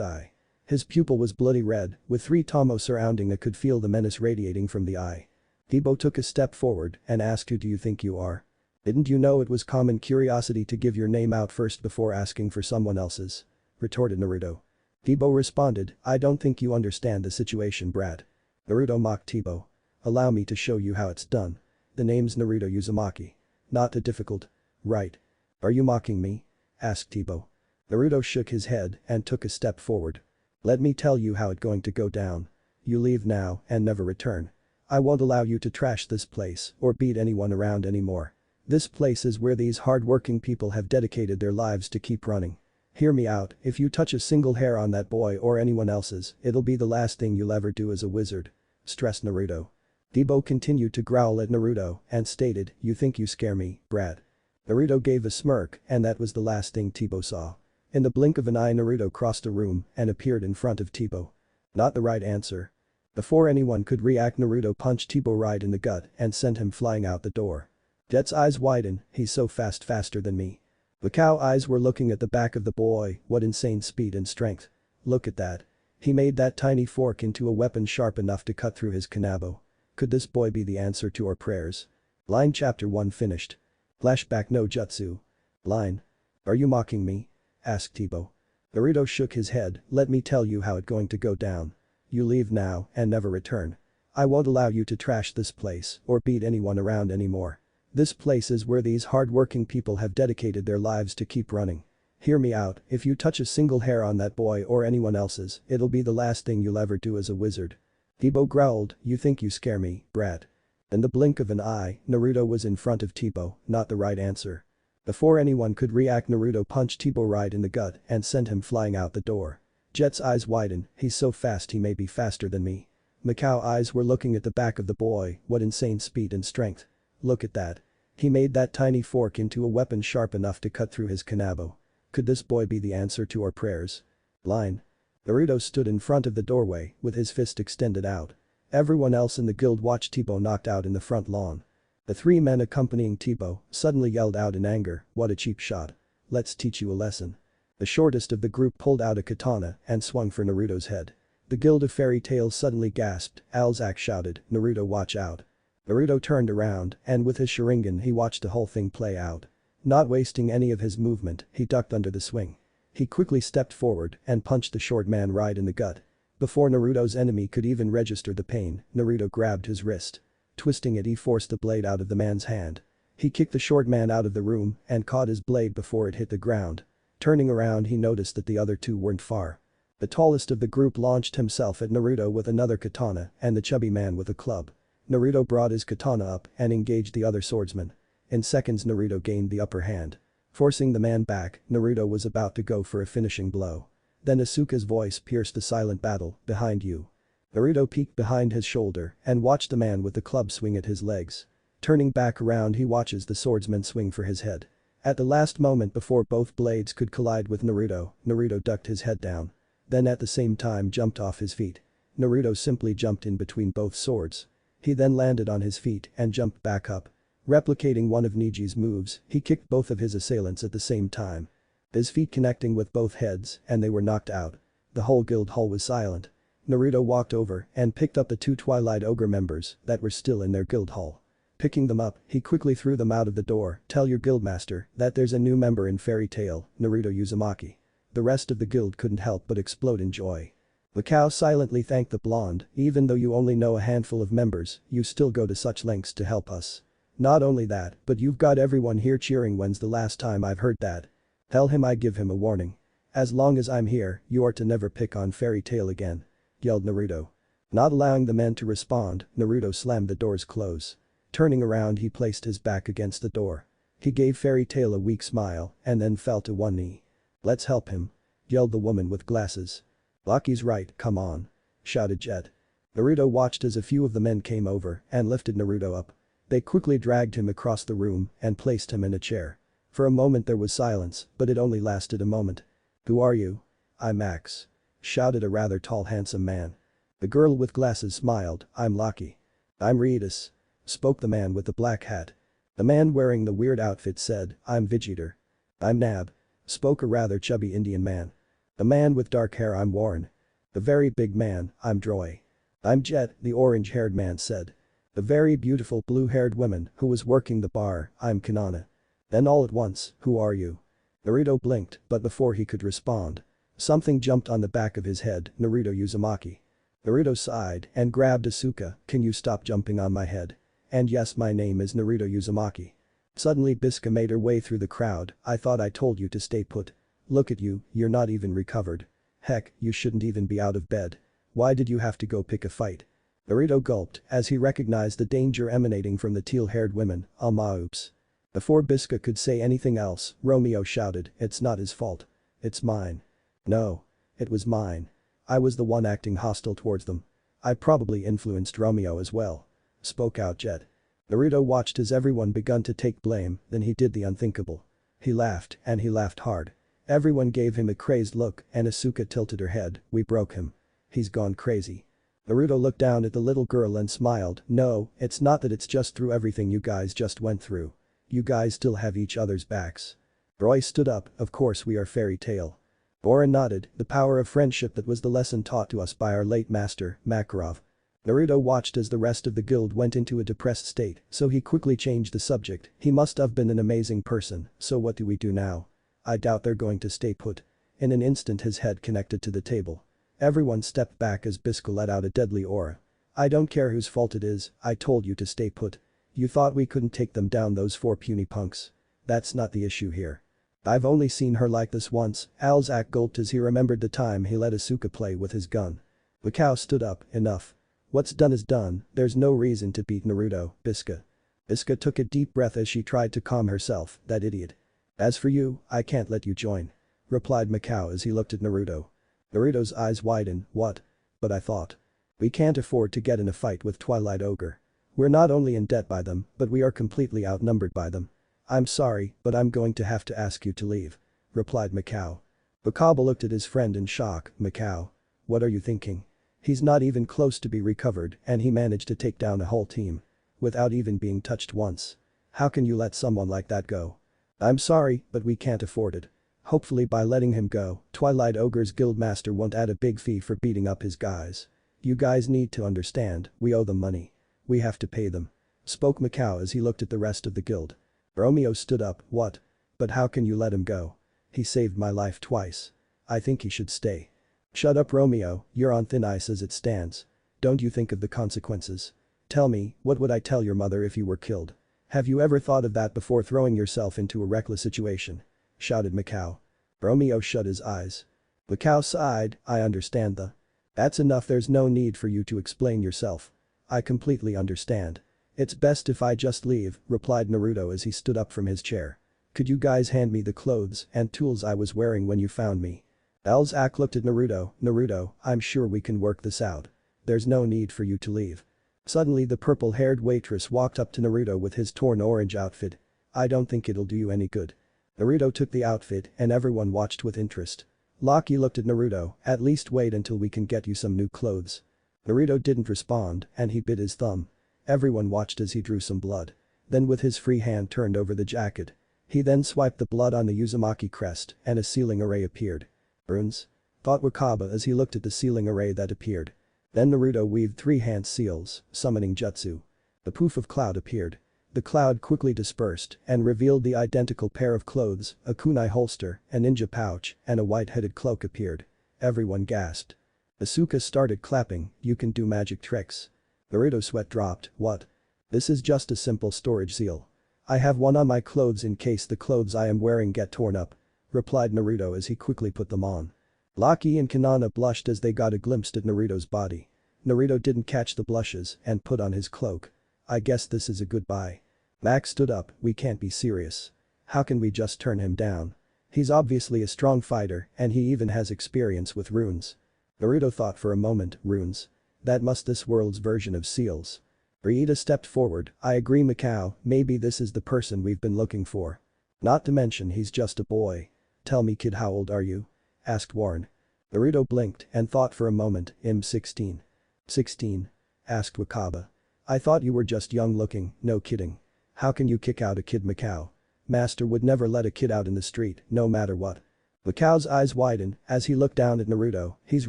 eye. His pupil was bloody red, with 3 tomo surrounding it could feel the menace radiating from the eye. Tebow took a step forward and asked, who do you think you are? Didn't you know it was common curiosity to give your name out first before asking for someone else's? Retorted Naruto. Tebow responded, I don't think you understand the situation, brat. Naruto mocked Tebow. Allow me to show you how it's done. The name's Naruto Uzumaki. Not that difficult. Right. Are you mocking me? Asked Tebow. Naruto shook his head and took a step forward. Let me tell you how it's going to go down. You leave now and never return. I won't allow you to trash this place or beat anyone around anymore. This place is where these hard-working people have dedicated their lives to keep running. Hear me out, if you touch a single hair on that boy or anyone else's, it'll be the last thing you'll ever do as a wizard. Stressed Naruto. Tebow continued to growl at Naruto and stated, you think you scare me, brat. Naruto gave a smirk and that was the last thing Tebow saw. In the blink of an eye Naruto crossed a room and appeared in front of Tebow. Not the right answer. Before anyone could react Naruto punched Tebow right in the gut and sent him flying out the door. Jet's eyes widened, he's so fast, faster than me. The cow eyes were looking at the back of the boy, what insane speed and strength. Look at that. He made that tiny fork into a weapon sharp enough to cut through his kanabo. Could this boy be the answer to our prayers? Line chapter 1 finished. Flashback no jutsu. Line. Are you mocking me? Asked Tebow. Naruto shook his head, let me tell you how it's going to go down. You leave now and never return. I won't allow you to trash this place or beat anyone around anymore. This place is where these hard-working people have dedicated their lives to keep running. Hear me out, if you touch a single hair on that boy or anyone else's, it'll be the last thing you'll ever do as a wizard. Tebow growled, you think you scare me, brat. In the blink of an eye, Naruto was in front of Tebow, not the right answer. Before anyone could react Naruto punched Tebow right in the gut and sent him flying out the door. Jet's eyes widened, he's so fast he may be faster than me. Macau eyes were looking at the back of the boy, what insane speed and strength. Look at that. He made that tiny fork into a weapon sharp enough to cut through his kanabo. Could this boy be the answer to our prayers? Line. Naruto stood in front of the doorway with his fist extended out. Everyone else in the guild watched Tebow knocked out in the front lawn. The 3 men accompanying Tebow suddenly yelled out in anger, what a cheap shot. Let's teach you a lesson. The shortest of the group pulled out a katana and swung for Naruto's head. The guild of Fairy Tail suddenly gasped, Alzak shouted, Naruto watch out. Naruto turned around and with his Sharingan he watched the whole thing play out. Not wasting any of his movement, he ducked under the swing. He quickly stepped forward and punched the short man right in the gut. Before Naruto's enemy could even register the pain, Naruto grabbed his wrist. Twisting it he forced the blade out of the man's hand. He kicked the short man out of the room and caught his blade before it hit the ground. Turning around he noticed that the other 2 weren't far. The tallest of the group launched himself at Naruto with another katana and the chubby man with a club. Naruto brought his katana up and engaged the other swordsman. In seconds Naruto gained the upper hand. Forcing the man back, Naruto was about to go for a finishing blow. Then Asuka's voice pierced the silent battle, behind you. Naruto peeked behind his shoulder and watched the man with the club swing at his legs. Turning back around he watches the swordsman swing for his head. At the last moment before both blades could collide with Naruto, Naruto ducked his head down. Then at the same time jumped off his feet. Naruto simply jumped in between both swords. He then landed on his feet and jumped back up. Replicating one of Niji's moves, he kicked both of his assailants at the same time. His feet connecting with both heads and they were knocked out. The whole guild hall was silent. Naruto walked over and picked up the 2 Twilight Ogre members that were still in their guild hall. Picking them up, he quickly threw them out of the door, tell your guildmaster that there's a new member in Fairy Tail, Naruto Uzumaki. The rest of the guild couldn't help but explode in joy. The cow silently thanked the blonde, even though you only know a handful of members, you still go to such lengths to help us. Not only that, but you've got everyone here cheering. When's the last time I've heard that? Tell him I give him a warning. As long as I'm here, you are to never pick on Fairy Tail again. Yelled Naruto. Not allowing the men to respond, Naruto slammed the doors close. Turning around he placed his back against the door. He gave Fairy Tail a weak smile and then fell to one knee. Let's help him. Yelled the woman with glasses. Lucky's right, come on. Shouted Jet. Naruto watched as a few of the men came over and lifted Naruto up. They quickly dragged him across the room and placed him in a chair. For a moment there was silence, but it only lasted a moment. "Who are you?" "I'm Max," shouted a rather tall handsome man. The girl with glasses smiled, "I'm Lucky." "I'm Ritas," spoke the man with the black hat. The man wearing the weird outfit said, "I'm Vegeta." "I'm Nab," spoke a rather chubby Indian man. The man with dark hair, "I'm Warren." The very big man, "I'm Droy." "I'm Jet," the orange-haired man said. The very beautiful blue-haired woman who was working the bar, "I'm Kanana." Then all at once, "Who are you?" Naruto blinked, but before he could respond, something jumped on the back of his head, Naruto Uzumaki. Naruto sighed and grabbed Asuka, "Can you stop jumping on my head? And yes, my name is Naruto Uzumaki." Suddenly Bisca made her way through the crowd, "I thought I told you to stay put. Look at you, you're not even recovered. Heck, you shouldn't even be out of bed. Why did you have to go pick a fight?" Naruto gulped as he recognized the danger emanating from the teal-haired women, oops. Before Bisca could say anything else, Romeo shouted, "It's not his fault. It's mine." "No. It was mine. I was the one acting hostile towards them. I probably influenced Romeo as well," spoke out Jet. Naruto watched as everyone begun to take blame, then he did the unthinkable. He laughed, and he laughed hard. Everyone gave him a crazed look and Asuka tilted her head, "We broke him. He's gone crazy." Naruto looked down at the little girl and smiled, "No, it's not that, it's just through everything you guys just went through. You guys still have each other's backs." Roy stood up, "Of course we are Fairy Tail." Boran nodded, "The power of friendship, that was the lesson taught to us by our late master, Makarov." Naruto watched as the rest of the guild went into a depressed state, so he quickly changed the subject, "He must have been an amazing person, so what do we do now? I doubt they're going to stay put." In an instant his head connected to the table. Everyone stepped back as Bisco let out a deadly aura. "I don't care whose fault it is, I told you to stay put. You thought we couldn't take them down, those 4 puny punks? That's not the issue here. I've only seen her like this once." Alzak gulped as he remembered the time he let Asuka play with his gun. Mikao stood up, "Enough. What's done is done, there's no reason to beat Naruto, Bisca." Bisca took a deep breath as she tried to calm herself, "That idiot. As for you, I can't let you join," replied Mikao as he looked at Naruto. Naruto's eyes widened, "What? But I thought. We can't afford to get in a fight with Twilight Ogre. We're not only in debt by them, but we are completely outnumbered by them. I'm sorry, but I'm going to have to ask you to leave," replied Mikao. Bakaba looked at his friend in shock, "Mikao? What are you thinking? He's not even close to be recovered and he managed to take down a whole team. Without even being touched once. How can you let someone like that go?" "I'm sorry, but we can't afford it. Hopefully by letting him go, Twilight Ogre's guildmaster won't add a big fee for beating up his guys. You guys need to understand, we owe them money. We have to pay them," spoke Mikao as he looked at the rest of the guild. Romeo stood up, "What? But how can you let him go? He saved my life twice. I think he should stay." "Shut up, Romeo, you're on thin ice as it stands. Don't you think of the consequences? Tell me, what would I tell your mother if you were killed? Have you ever thought of that before throwing yourself into a reckless situation?" shouted Mikao. Romeo shut his eyes. Mikao sighed, "I understand the. That's enough, there's no need for you to explain yourself. I completely understand. It's best if I just leave," replied Naruto as he stood up from his chair. "Could you guys hand me the clothes and tools I was wearing when you found me?" Elzak looked at Naruto, "Naruto, I'm sure we can work this out. There's no need for you to leave." Suddenly the purple-haired waitress walked up to Naruto with his torn orange outfit. "I don't think it'll do you any good." Naruto took the outfit and everyone watched with interest. Lucky looked at Naruto, "At least wait until we can get you some new clothes." Naruto didn't respond and he bit his thumb. Everyone watched as he drew some blood. Then with his free hand turned over the jacket. He then swiped the blood on the Uzumaki crest and a sealing array appeared. "Runes?" thought Wakaba as he looked at the sealing array that appeared. Then Naruto weaved 3 hand seals, summoning jutsu. The poof of cloud appeared. The cloud quickly dispersed and revealed the identical pair of clothes, a kunai holster, a ninja pouch, and a white-headed cloak appeared. Everyone gasped. Asuka started clapping, "You can do magic tricks." Naruto's sweat dropped, "What? This is just a simple storage seal. I have one on my clothes in case the clothes I am wearing get torn up," replied Naruto as he quickly put them on. Lucky and Kanana blushed as they got a glimpse at Naruto's body. Naruto didn't catch the blushes and put on his cloak. "I guess this is a goodbye." Max stood up, "We can't be serious. How can we just turn him down? He's obviously a strong fighter and he even has experience with runes." Naruto thought for a moment, runes? That must this world's version of seals. Riita stepped forward, "I agree, Mikao, maybe this is the person we've been looking for. Not to mention he's just a boy. Tell me, kid, how old are you?" asked Warren. Naruto blinked and thought for a moment. 16. 16? Asked Wakaba. I thought you were just young looking, no kidding. How can you kick out a kid? Macau. Master would never let a kid out in the street, no matter what. Macau's eyes widened as he looked down at Naruto. He's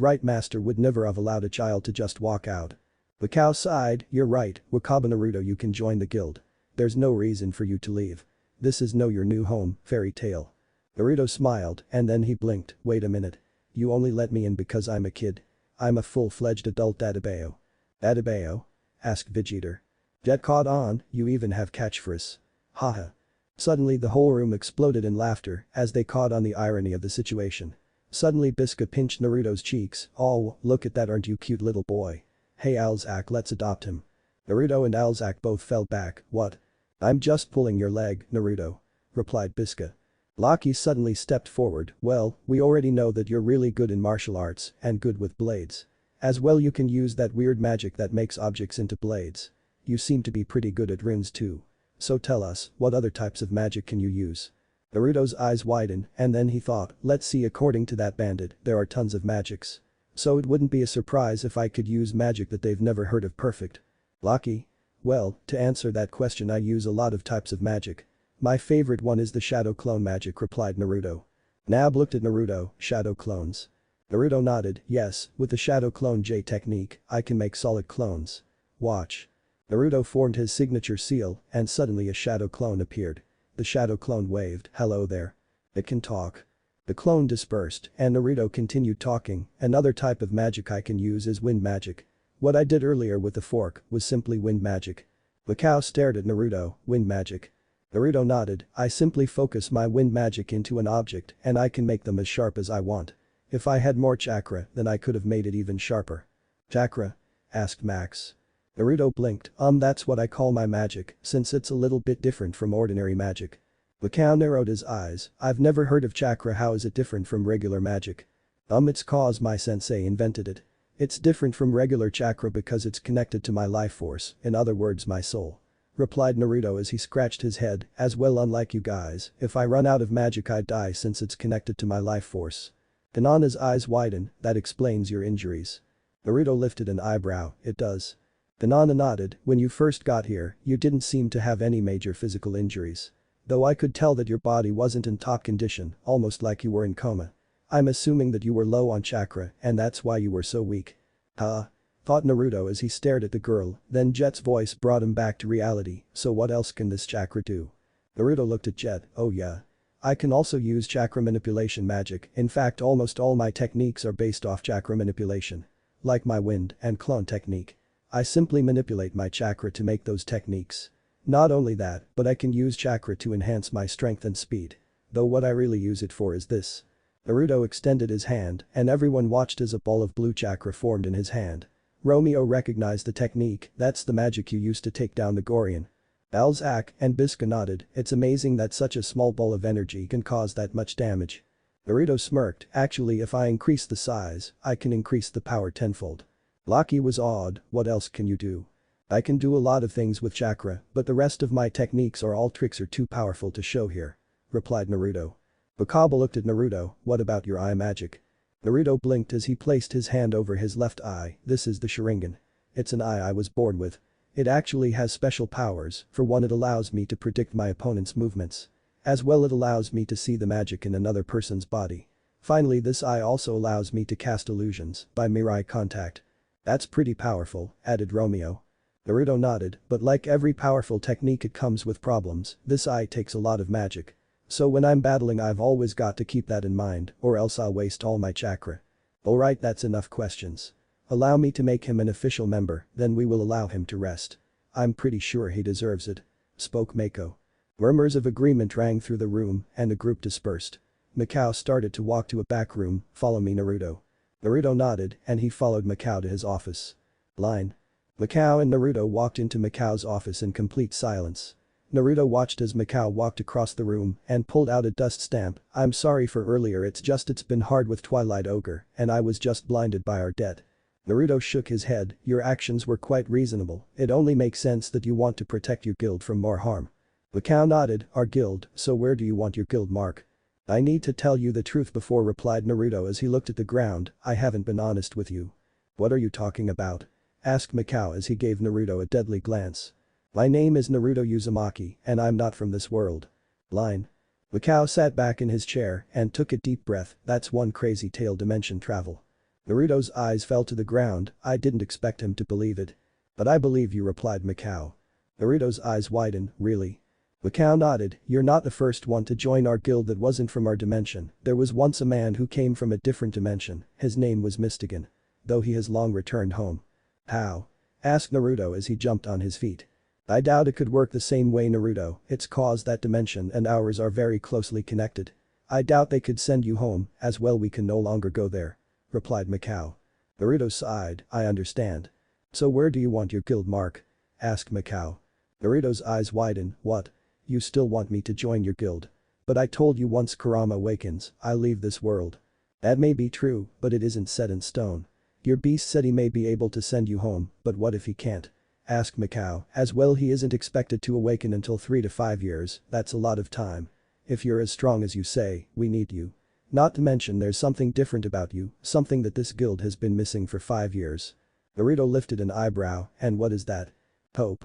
right, Master would never have allowed a child to just walk out. Macau sighed, you're right, Wakaba. Naruto, you can join the guild. There's no reason for you to leave. This is your new home, Fairy Tail. Naruto smiled and then he blinked, wait a minute. You only let me in because I'm a kid. I'm a full-fledged adult Adebayo. Adebayo? Asked Vegeta. Jet caught on, you even have catchphrase. Haha. Suddenly the whole room exploded in laughter as they caught on the irony of the situation. Suddenly Bisca pinched Naruto's cheeks, oh, look at that, aren't you cute little boy. Hey Alzak, let's adopt him. Naruto and Alzak both fell back, what? I'm just pulling your leg, Naruto. Replied Bisca. Loki suddenly stepped forward, well, we already know that you're really good in martial arts and good with blades. As well you can use that weird magic that makes objects into blades. You seem to be pretty good at runes too. So tell us, what other types of magic can you use? Naruto's eyes widened and then he thought, let's see, according to that bandit, there are tons of magics. So it wouldn't be a surprise if I could use magic that they've never heard of. Perfect. Loki? Well, to answer that question I use a lot of types of magic. My favorite one is the shadow clone magic, replied Naruto. Nab looked at Naruto, shadow clones. Naruto nodded, yes, with the shadow clone J technique, I can make solid clones. Watch. Naruto formed his signature seal and suddenly a shadow clone appeared. The shadow clone waved, hello there. It can talk. The clone dispersed and Naruto continued talking, another type of magic I can use is wind magic. What I did earlier with the fork was simply wind magic. Macau stared at Naruto, wind magic. Naruto nodded, I simply focus my wind magic into an object and I can make them as sharp as I want. If I had more chakra then I could have made it even sharper. Chakra? Asked Max. Naruto blinked, that's what I call my magic, since it's a little bit different from ordinary magic. Macau narrowed his eyes, I've never heard of chakra, how is it different from regular magic? It's cause my sensei invented it. It's different from regular chakra because it's connected to my life force, in other words my soul. Replied Naruto as he scratched his head, as well unlike you guys, if I run out of magic I'd die since it's connected to my life force. Hinata's eyes widened, that explains your injuries. Naruto lifted an eyebrow, it does. Hinata nodded, when you first got here, you didn't seem to have any major physical injuries. Though I could tell that your body wasn't in top condition, almost like you were in coma. I'm assuming that you were low on chakra and that's why you were so weak. Huh? Thought Naruto as he stared at the girl, then Jet's voice brought him back to reality, so what else can this chakra do? Naruto looked at Jet, oh yeah. I can also use chakra manipulation magic, in fact almost all my techniques are based off chakra manipulation. Like my wind and clone technique. I simply manipulate my chakra to make those techniques. Not only that, but I can use chakra to enhance my strength and speed. Though what I really use it for is this. Naruto extended his hand and everyone watched as a ball of blue chakra formed in his hand. Romeo recognized the technique, that's the magic you used to take down the Gorian. Alzak and Bisca nodded, it's amazing that such a small ball of energy can cause that much damage. Naruto smirked, actually if I increase the size, I can increase the power tenfold. Loki was awed, what else can you do? I can do a lot of things with chakra, but the rest of my techniques or all tricks are too powerful to show here. Replied Naruto. Wakaba looked at Naruto, what about your eye magic? Naruto blinked as he placed his hand over his left eye, this is the Sharingan. It's an eye I was born with. It actually has special powers, for one it allows me to predict my opponent's movements. As well it allows me to see the magic in another person's body. Finally this eye also allows me to cast illusions, by mere eye contact. That's pretty powerful, added Romeo. Naruto nodded, but like every powerful technique it comes with problems, this eye takes a lot of magic. So when I'm battling I've always got to keep that in mind or else I'll waste all my chakra. Alright, that's enough questions. Allow me to make him an official member, then we will allow him to rest. I'm pretty sure he deserves it. Spoke Mako. Murmurs of agreement rang through the room and the group dispersed. Macau started to walk to a back room, follow me Naruto. Naruto nodded and he followed Macau to his office. Line. Macau and Naruto walked into Macau's office in complete silence. Naruto watched as Macau walked across the room and pulled out a dust stamp, I'm sorry for earlier, it's been hard with Twilight Ogre and I was just blinded by our debt. Naruto shook his head, your actions were quite reasonable, it only makes sense that you want to protect your guild from more harm. Macau nodded, our guild, so where do you want your guild, Mark? I need to tell you the truth before, replied Naruto as he looked at the ground. I haven't been honest with you. What are you talking about? Asked Mikao as he gave Naruto a deadly glance. My name is Naruto Uzumaki and I'm not from this world. Line. Mikao sat back in his chair and took a deep breath. That's one crazy tale dimension travel. Naruto's eyes fell to the ground. I didn't expect him to believe it. But I believe you, replied Mikao. Naruto's eyes widened. Really? Mikao nodded. You're not the first one to join our guild that wasn't from our dimension. There was once a man who came from a different dimension. His name was Mystigan. Though he has long returned home. How? Asked Naruto as he jumped on his feet. I doubt it could work the same way, Naruto. It's cause that dimension and ours are very closely connected. I doubt they could send you home, as well we can no longer go there. Replied Mikao. Naruto sighed. I understand. So where do you want your guild, Mark? Asked Mikao. Naruto's eyes widened. What? You still want me to join your guild? But I told you once Kurama awakens, I'll leave this world. That may be true, but it isn't set in stone. Your beast said he may be able to send you home, but what if he can't? Asked Mikao. As well, he isn't expected to awaken until 3 to 5 years, that's a lot of time. If you're as strong as you say, we need you. Not to mention there's something different about you, something that this guild has been missing for 5 years. Naruto lifted an eyebrow, and what is that? Hope.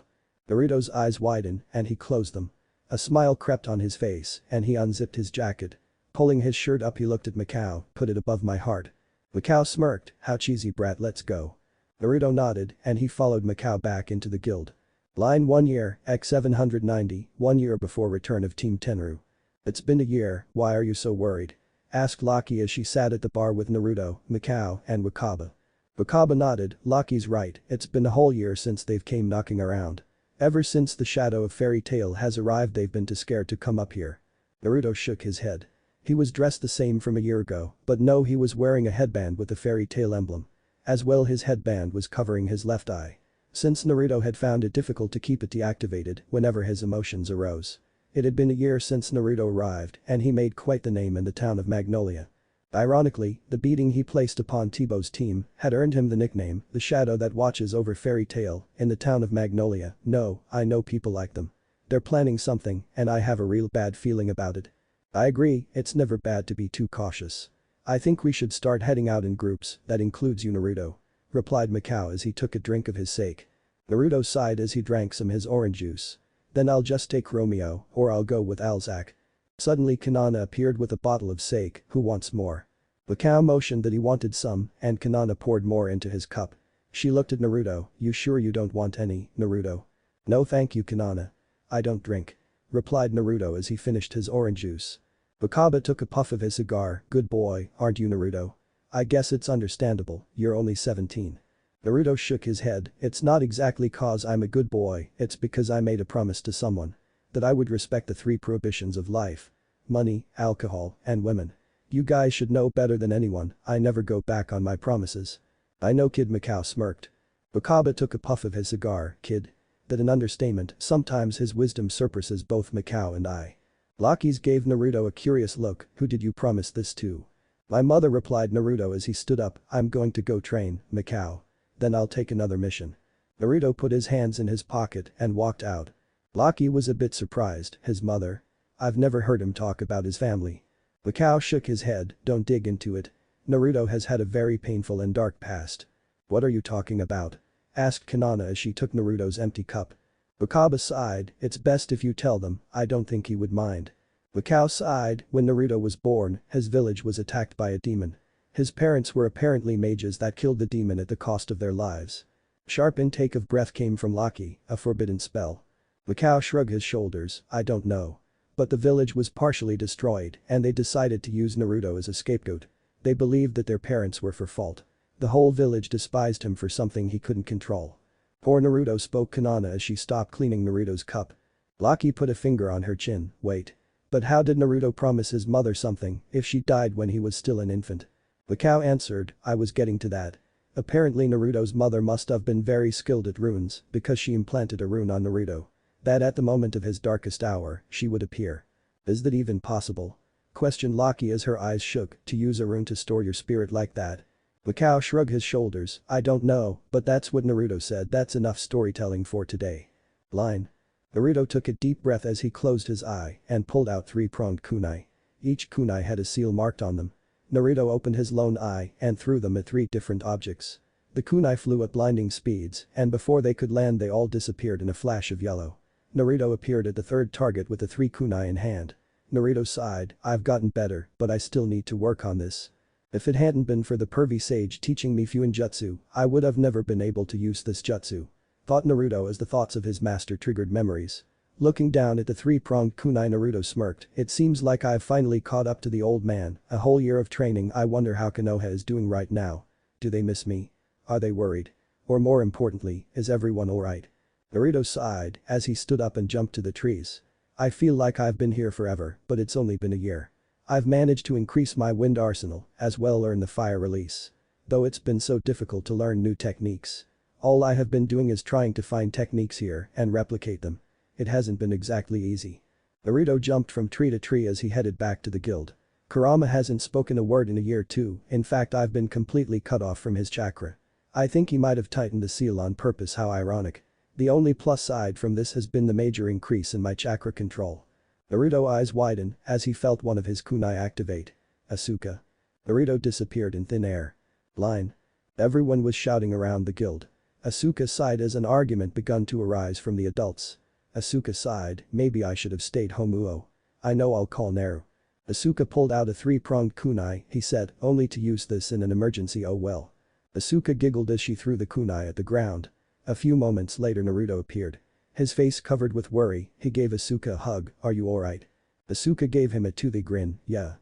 Naruto's eyes widened, and he closed them. A smile crept on his face, and he unzipped his jacket. Pulling his shirt up, he looked at Mikao. Put it above my heart. Mikao smirked. How cheesy, brat, let's go. Naruto nodded, and he followed Mikao back into the guild. Line 1 year, X 790, 1 year before return of Team Tenru. It's been a year, why are you so worried? Asked Laki as she sat at the bar with Naruto, Mikao, and Wakaba. Wakaba nodded. Laki's right, it's been a whole year since they've came knocking around. Ever since the shadow of Fairy Tail has arrived they've been too scared to come up here. Naruto shook his head. He was dressed the same from a year ago, but no, he was wearing a headband with the Fairy Tail emblem. As well, his headband was covering his left eye. Since Naruto had found it difficult to keep it deactivated whenever his emotions arose. It had been a year since Naruto arrived and he made quite the name in the town of Magnolia. Ironically, the beating he placed upon Tebow's team had earned him the nickname, the shadow that watches over Fairy Tail, in the town of Magnolia. No, I know people like them. They're planning something and I have a real bad feeling about it. I agree, it's never bad to be too cautious. I think we should start heading out in groups, that includes you, Naruto. Replied Mikao as he took a drink of his sake. Naruto sighed as he drank some his orange juice. Then I'll just take Romeo, or I'll go with Alzak. Suddenly Kanana appeared with a bottle of sake. Who wants more? Mikao motioned that he wanted some, and Kanana poured more into his cup. She looked at Naruto. You sure you don't want any, Naruto? No thank you, Kanana. I don't drink. Replied Naruto as he finished his orange juice. Wakaba took a puff of his cigar. Good boy, aren't you, Naruto? I guess it's understandable, you're only 17. Naruto shook his head. It's not exactly cause I'm a good boy, it's because I made a promise to someone. That I would respect the 3 prohibitions of life. Money, alcohol, and women. You guys should know better than anyone, I never go back on my promises. I know, kid, Mikao smirked. Wakaba took a puff of his cigar. Kid? That an understatement, sometimes his wisdom surpasses both Mikao and I. Laki's gave Naruto a curious look. Who did you promise this to? My mother, replied Naruto as he stood up. I'm going to go train, Mikao. Then I'll take another mission. Naruto put his hands in his pocket and walked out. Laki was a bit surprised. His mother? I've never heard him talk about his family. Mikao shook his head. Don't dig into it. Naruto has had a very painful and dark past. What are you talking about? Asked Kanana as she took Naruto's empty cup. Wakaba sighed. It's best if you tell them, I don't think he would mind. Mikao sighed. When Naruto was born, his village was attacked by a demon. His parents were apparently mages that killed the demon at the cost of their lives. Sharp intake of breath came from Laki, a forbidden spell. Mikao shrugged his shoulders. I don't know. But the village was partially destroyed and they decided to use Naruto as a scapegoat. They believed that their parents were for fault. The whole village despised him for something he couldn't control. Poor Naruto, spoke Kanana as she stopped cleaning Naruto's cup. Laki put a finger on her chin. Wait. But how did Naruto promise his mother something if she died when he was still an infant? Mikao answered. I was getting to that. Apparently Naruto's mother must have been very skilled at runes because she implanted a rune on Naruto. That at the moment of his darkest hour, she would appear. Is that even possible? Questioned Laki as her eyes shook. To use a rune to store your spirit like that? Mikao shrugged his shoulders. I don't know, but that's what Naruto said. That's enough storytelling for today. Line. Naruto took a deep breath as he closed his eye and pulled out 3-pronged kunai. each kunai had a seal marked on them. Naruto opened his lone eye and threw them at 3 different objects. The kunai flew at blinding speeds, and before they could land they all disappeared in a flash of yellow. Naruto appeared at the third target with the 3 kunai in hand. Naruto sighed, I've gotten better, but I still need to work on this. If it hadn't been for the pervy sage teaching me Fuinjutsu, I would have never been able to use this jutsu. Thought Naruto as the thoughts of his master triggered memories. Looking down at the 3-pronged kunai, Naruto smirked, it seems like I've finally caught up to the old man, a whole year of training. I wonder how Konoha is doing right now. Do they miss me? Are they worried? Or more importantly, is everyone alright? Naruto sighed as he stood up and jumped to the trees. I feel like I've been here forever, but it's only been a year. I've managed to increase my wind arsenal, as well learn the fire release. Though it's been so difficult to learn new techniques. All I have been doing is trying to find techniques here and replicate them. It hasn't been exactly easy. Naruto jumped from tree to tree as he headed back to the guild. Kurama hasn't spoken a word in a year too, in fact I've been completely cut off from his chakra. I think he might have tightened the seal on purpose, how ironic. The only plus side from this has been the major increase in my chakra control. Naruto's eyes widened as he felt one of his kunai activate. Asuka. Naruto disappeared in thin air. Line. Everyone was shouting around the guild. Asuka sighed as an argument begun to arise from the adults. Asuka sighed, maybe I should have stayed home. Uo. I know, I'll call Naru. Asuka pulled out a 3-pronged kunai, he said, only to use this in an emergency. Oh well. Asuka giggled as she threw the kunai at the ground. A few moments later Naruto appeared. His face covered with worry, he gave Asuka a hug, are you alright? Asuka gave him a toothy grin, yeah.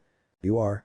You are?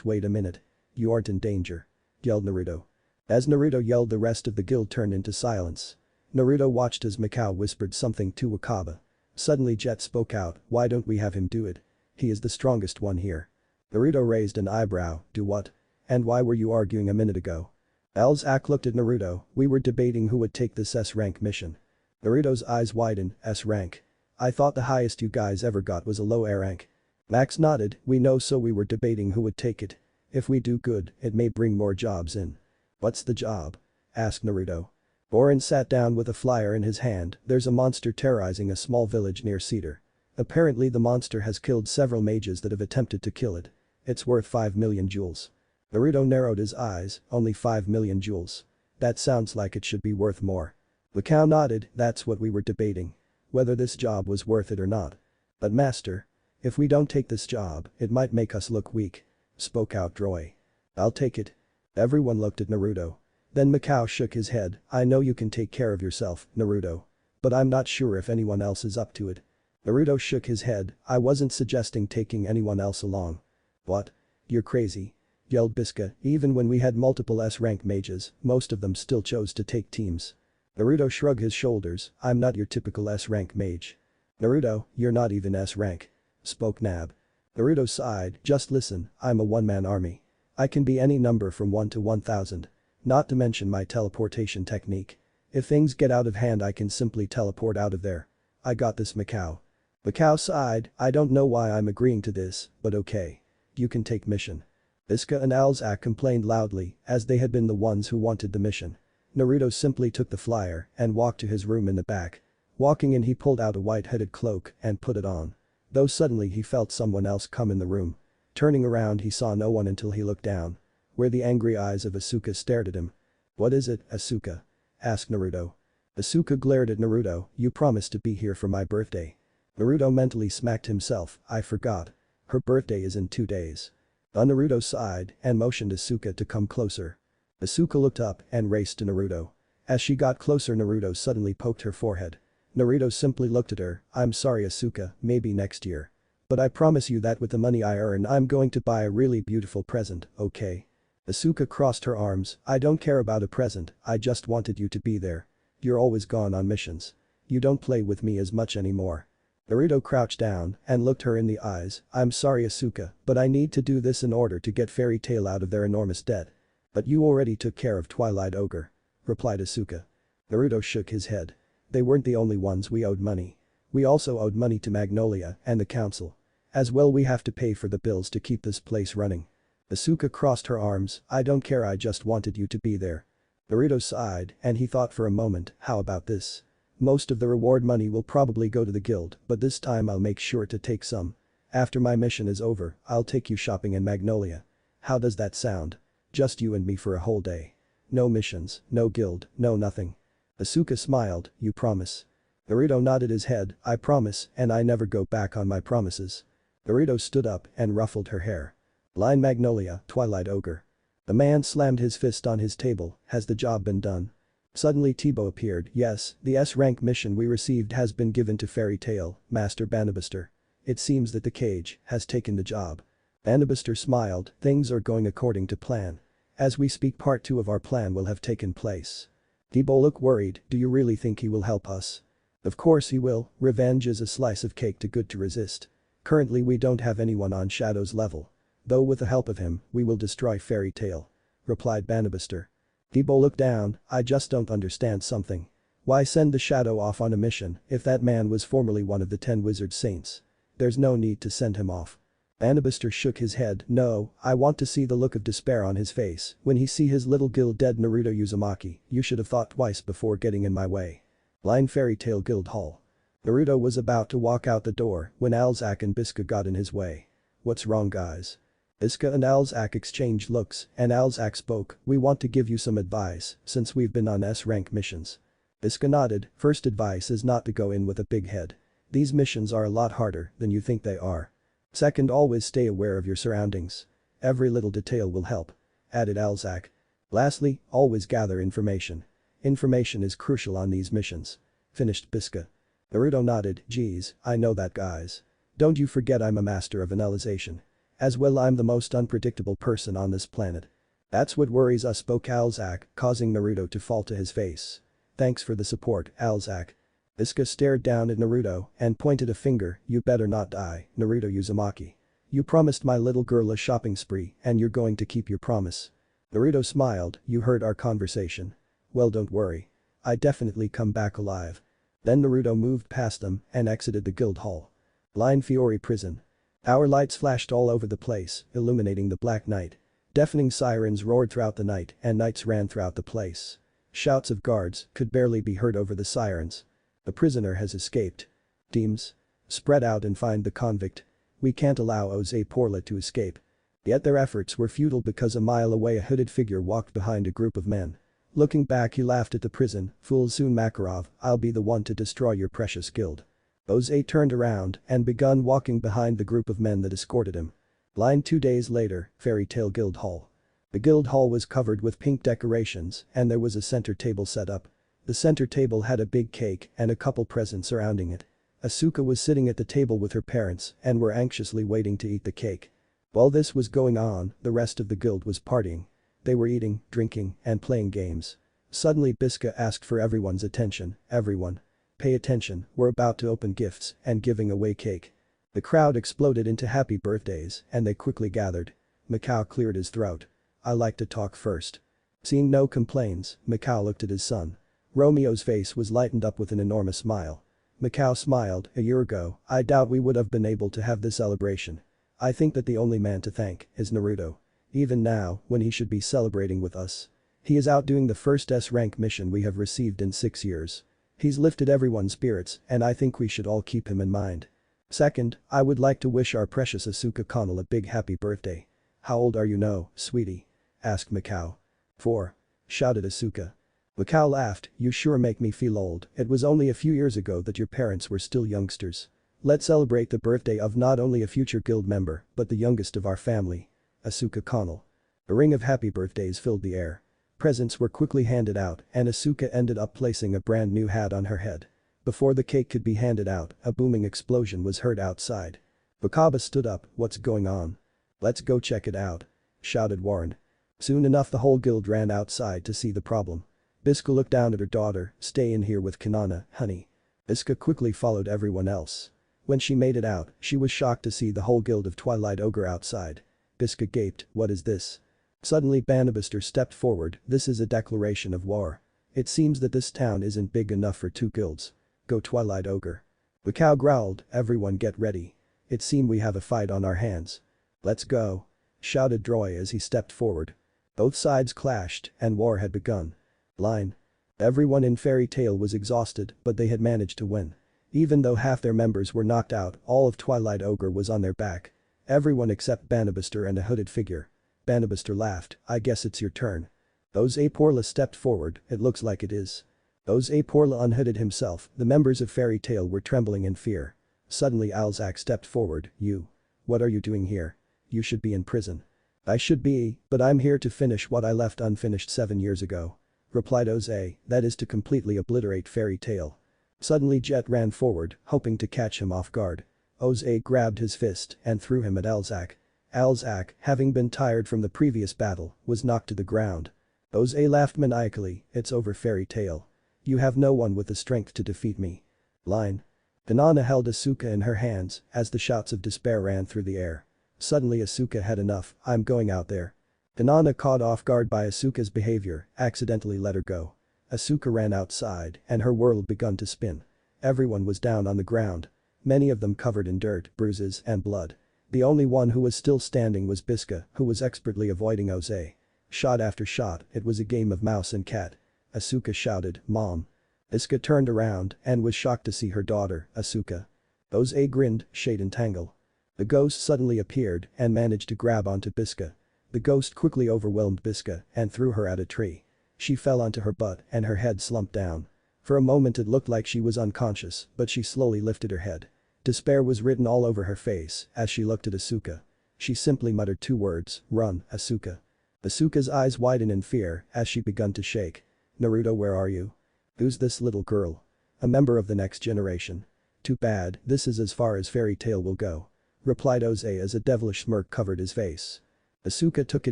Wait a minute. You aren't in danger. Yelled Naruto. As Naruto yelled, the rest of the guild turned into silence. Naruto watched as Mikao whispered something to Wakaba. Suddenly Jet spoke out, why don't we have him do it? He is the strongest one here. Naruto raised an eyebrow, do what? And why were you arguing a minute ago? Elzak looked at Naruto, we were debating who would take this S-rank mission. Naruto's eyes widened, S-rank. I thought the highest you guys ever got was a low A rank. Max nodded, we know, so we were debating who would take it. If we do good, it may bring more jobs in. What's the job? Asked Naruto. Borin sat down with a flyer in his hand, there's a monster terrorizing a small village near Cedar. Apparently the monster has killed several mages that have attempted to kill it. It's worth 5 million jewels. Naruto narrowed his eyes, only 5 million jewels. That sounds like it should be worth more. Mikao nodded, that's what we were debating. Whether this job was worth it or not. But master. If we don't take this job, it might make us look weak. Spoke out Roy. I'll take it. Everyone looked at Naruto. Then Mikao shook his head, I know you can take care of yourself, Naruto. But I'm not sure if anyone else is up to it. Naruto shook his head, I wasn't suggesting taking anyone else along. What? You're crazy. Yelled Biska, even when we had multiple S-rank mages, most of them still chose to take teams. Naruto shrugged his shoulders, I'm not your typical S-rank mage. Naruto, you're not even S-rank. Spoke Nab. Naruto sighed, just listen, I'm a one-man army. I can be any number from 1 to 1000. Not to mention my teleportation technique. If things get out of hand I can simply teleport out of there. I got this, Mikao. Mikao sighed, I don't know why I'm agreeing to this, but okay. You can take mission. Biska and Alzak complained loudly, as they had been the ones who wanted the mission. Naruto simply took the flyer and walked to his room in the back. Walking in, he pulled out a white-hooded cloak and put it on. Though suddenly he felt someone else come in the room. Turning around he saw no one until he looked down. Where the angry eyes of Asuka stared at him. What is it, Asuka? Asked Naruto. Asuka glared at Naruto, you promised to be here for my birthday. Naruto mentally smacked himself, I forgot. Her birthday is in 2 days. Naruto sighed and motioned Asuka to come closer. Asuka looked up and raced to Naruto. As she got closer, Naruto suddenly poked her forehead. Naruto simply looked at her, I'm sorry Asuka, maybe next year. But I promise you that with the money I earn I'm going to buy a really beautiful present, okay? Asuka crossed her arms, I don't care about a present, I just wanted you to be there. You're always gone on missions. You don't play with me as much anymore. Naruto crouched down and looked her in the eyes, I'm sorry Asuka, but I need to do this in order to get Fairy Tail out of their enormous debt. But you already took care of Twilight Ogre. Replied Asuka. Naruto shook his head. They weren't the only ones we owed money. We also owed money to Magnolia and the council. As well, we have to pay for the bills to keep this place running. Asuka crossed her arms, I don't care, I just wanted you to be there. Naruto sighed and he thought for a moment, how about this? Most of the reward money will probably go to the guild, but this time I'll make sure to take some. After my mission is over, I'll take you shopping in Magnolia. How does that sound? Just you and me for a whole day. No missions, no guild, no nothing." Asuka smiled, "You promise?" Naruto nodded his head, "I promise, and I never go back on my promises." Naruto stood up and ruffled her hair. "Line Magnolia, Twilight Ogre." The man slammed his fist on his table, "Has the job been done?" Suddenly Tebow appeared, "Yes, the S-rank mission we received has been given to Fairy Tail, Master Banabaster. It seems that the cage has taken the job." Banabaster smiled, "Things are going according to plan. As we speak, part 2 of our plan will have taken place." Tebow looked worried, "Do you really think he will help us?" "Of course he will, revenge is a slice of cake too good to resist. Currently we don't have anyone on Shadow's level. Though with the help of him, we will destroy Fairy Tail," replied Banabaster. Tebow looked down, "I just don't understand something. Why send the Shadow off on a mission if that man was formerly one of the 10 wizard saints? There's no need to send him off." Banabaster shook his head, "No, I want to see the look of despair on his face when he see his little guild dead. Naruto Uzumaki, you should have thought twice before getting in my way." Line Fairy Tail Guild Hall. Naruto was about to walk out the door when Alzak and Biska got in his way. "What's wrong, guys?" Biska and Alzak exchanged looks and Alzak spoke, "We want to give you some advice since we've been on S-rank missions." Biska nodded, "First advice is not to go in with a big head. These missions are a lot harder than you think they are. Second, always stay aware of your surroundings. Every little detail will help," added Alzak. "Lastly, always gather information. Information is crucial on these missions," finished Biska. Naruto nodded, "Geez, I know that, guys. Don't you forget I'm a master of analyzation. As well, I'm the most unpredictable person on this planet." "That's what worries us," spoke Alzak, causing Naruto to fall to his face. "Thanks for the support, Alzak." Biska stared down at Naruto and pointed a finger, "You better not die, Naruto Uzumaki. You promised my little girl a shopping spree and you're going to keep your promise." Naruto smiled, "You heard our conversation. Well, don't worry. I definitely come back alive." Then Naruto moved past them and exited the guild hall. Line Fiori Prison. Our lights flashed all over the place, illuminating the black night. Deafening sirens roared throughout the night and knights ran throughout the place. Shouts of guards could barely be heard over the sirens. "The prisoner has escaped. Teams, spread out and find the convict. We can't allow Oze Porla to escape." Yet their efforts were futile because a mile away a hooded figure walked behind a group of men. Looking back, he laughed at the prison, "Fool, soon Makarov, I'll be the one to destroy your precious guild." Oze turned around and begun walking behind the group of men that escorted him. Line 2 days later, Fairy Tail Guild Hall. The guild hall was covered with pink decorations and there was a center table set up. The center table had a big cake and a couple presents surrounding it. Asuka was sitting at the table with her parents and were anxiously waiting to eat the cake. While this was going on, the rest of the guild was partying. They were eating, drinking, and playing games. Suddenly Biska asked for everyone's attention, "Everyone. Pay attention, we're about to open gifts and giving away cake." The crowd exploded into happy birthdays and they quickly gathered. Mikao cleared his throat. "I like to talk first." Seeing no complaints, Mikao looked at his son. Romeo's face was lightened up with an enormous smile. Mikao smiled, "A year ago, I doubt we would have been able to have this celebration. I think that the only man to thank is Naruto. Even now, when he should be celebrating with us. He is out doing the first S-rank mission we have received in 6 years. He's lifted everyone's spirits and I think we should all keep him in mind. Second, I would like to wish our precious Asuka Connell a big happy birthday." "How old are you now, sweetie?" asked Mikao. 4. Shouted Asuka. Mikao laughed, "You sure make me feel old. It was only a few years ago that your parents were still youngsters. Let's celebrate the birthday of not only a future guild member but the youngest of our family. Asuka Connell." A ring of happy birthdays filled the air. Presents were quickly handed out and Asuka ended up placing a brand new hat on her head. Before the cake could be handed out, a booming explosion was heard outside. Wakaba stood up, "What's going on?" "Let's go check it out," shouted Warren. Soon enough the whole guild ran outside to see the problem. Biska looked down at her daughter, "Stay in here with Kanana, honey." Biska quickly followed everyone else. When she made it out, she was shocked to see the whole guild of Twilight Ogre outside. Biska gaped, "What is this?" Suddenly Banabaster stepped forward, "This is a declaration of war. It seems that this town isn't big enough for 2 guilds. Go Twilight Ogre." The cow growled, "Everyone get ready. It seems we have a fight on our hands." "Let's go," shouted Droy as he stepped forward. Both sides clashed and war had begun. Line. Everyone in Fairy Tail was exhausted but they had managed to win. Even though half their members were knocked out, all of Twilight Ogre was on their back. Everyone except Bannister and a hooded figure. Bannister laughed, I guess it's your turn. Ozeporla stepped forward, it looks like it is. Ozeporla unhooded himself, the members of Fairy Tail were trembling in fear. Suddenly Alzak stepped forward, you. What are you doing here? You should be in prison. I should be, but I'm here to finish what I left unfinished 7 years ago. Replied Oze, that is to completely obliterate Fairy Tail. Suddenly Jet ran forward, hoping to catch him off guard. Oze grabbed his fist and threw him at Alzak. Alzak, having been tired from the previous battle, was knocked to the ground. Oze laughed maniacally, it's over Fairy Tail. You have no one with the strength to defeat me. Line. Hinata held Asuka in her hands as the shouts of despair ran through the air. Suddenly Asuka had enough, I'm going out there. Hinata, caught off guard by Asuka's behavior, accidentally let her go. Asuka ran outside and her world begun to spin. Everyone was down on the ground. Many of them covered in dirt, bruises and blood. The only one who was still standing was Biska, who was expertly avoiding Oze. Shot after shot, it was a game of mouse and cat. Asuka shouted, Mom. Biska turned around and was shocked to see her daughter, Asuka. Oze grinned, shade and tangle. The ghost suddenly appeared and managed to grab onto Biska. The ghost quickly overwhelmed Biska and threw her at a tree. She fell onto her butt and her head slumped down. For a moment it looked like she was unconscious, but she slowly lifted her head. Despair was written all over her face as she looked at Asuka. She simply muttered 2 words, run, Asuka. Asuka's eyes widened in fear as she begun to shake. Naruto, where are you? Who's this little girl? A member of the next generation. Too bad, this is as far as Fairy Tail will go. Replied Oze as a devilish smirk covered his face. Asuka took a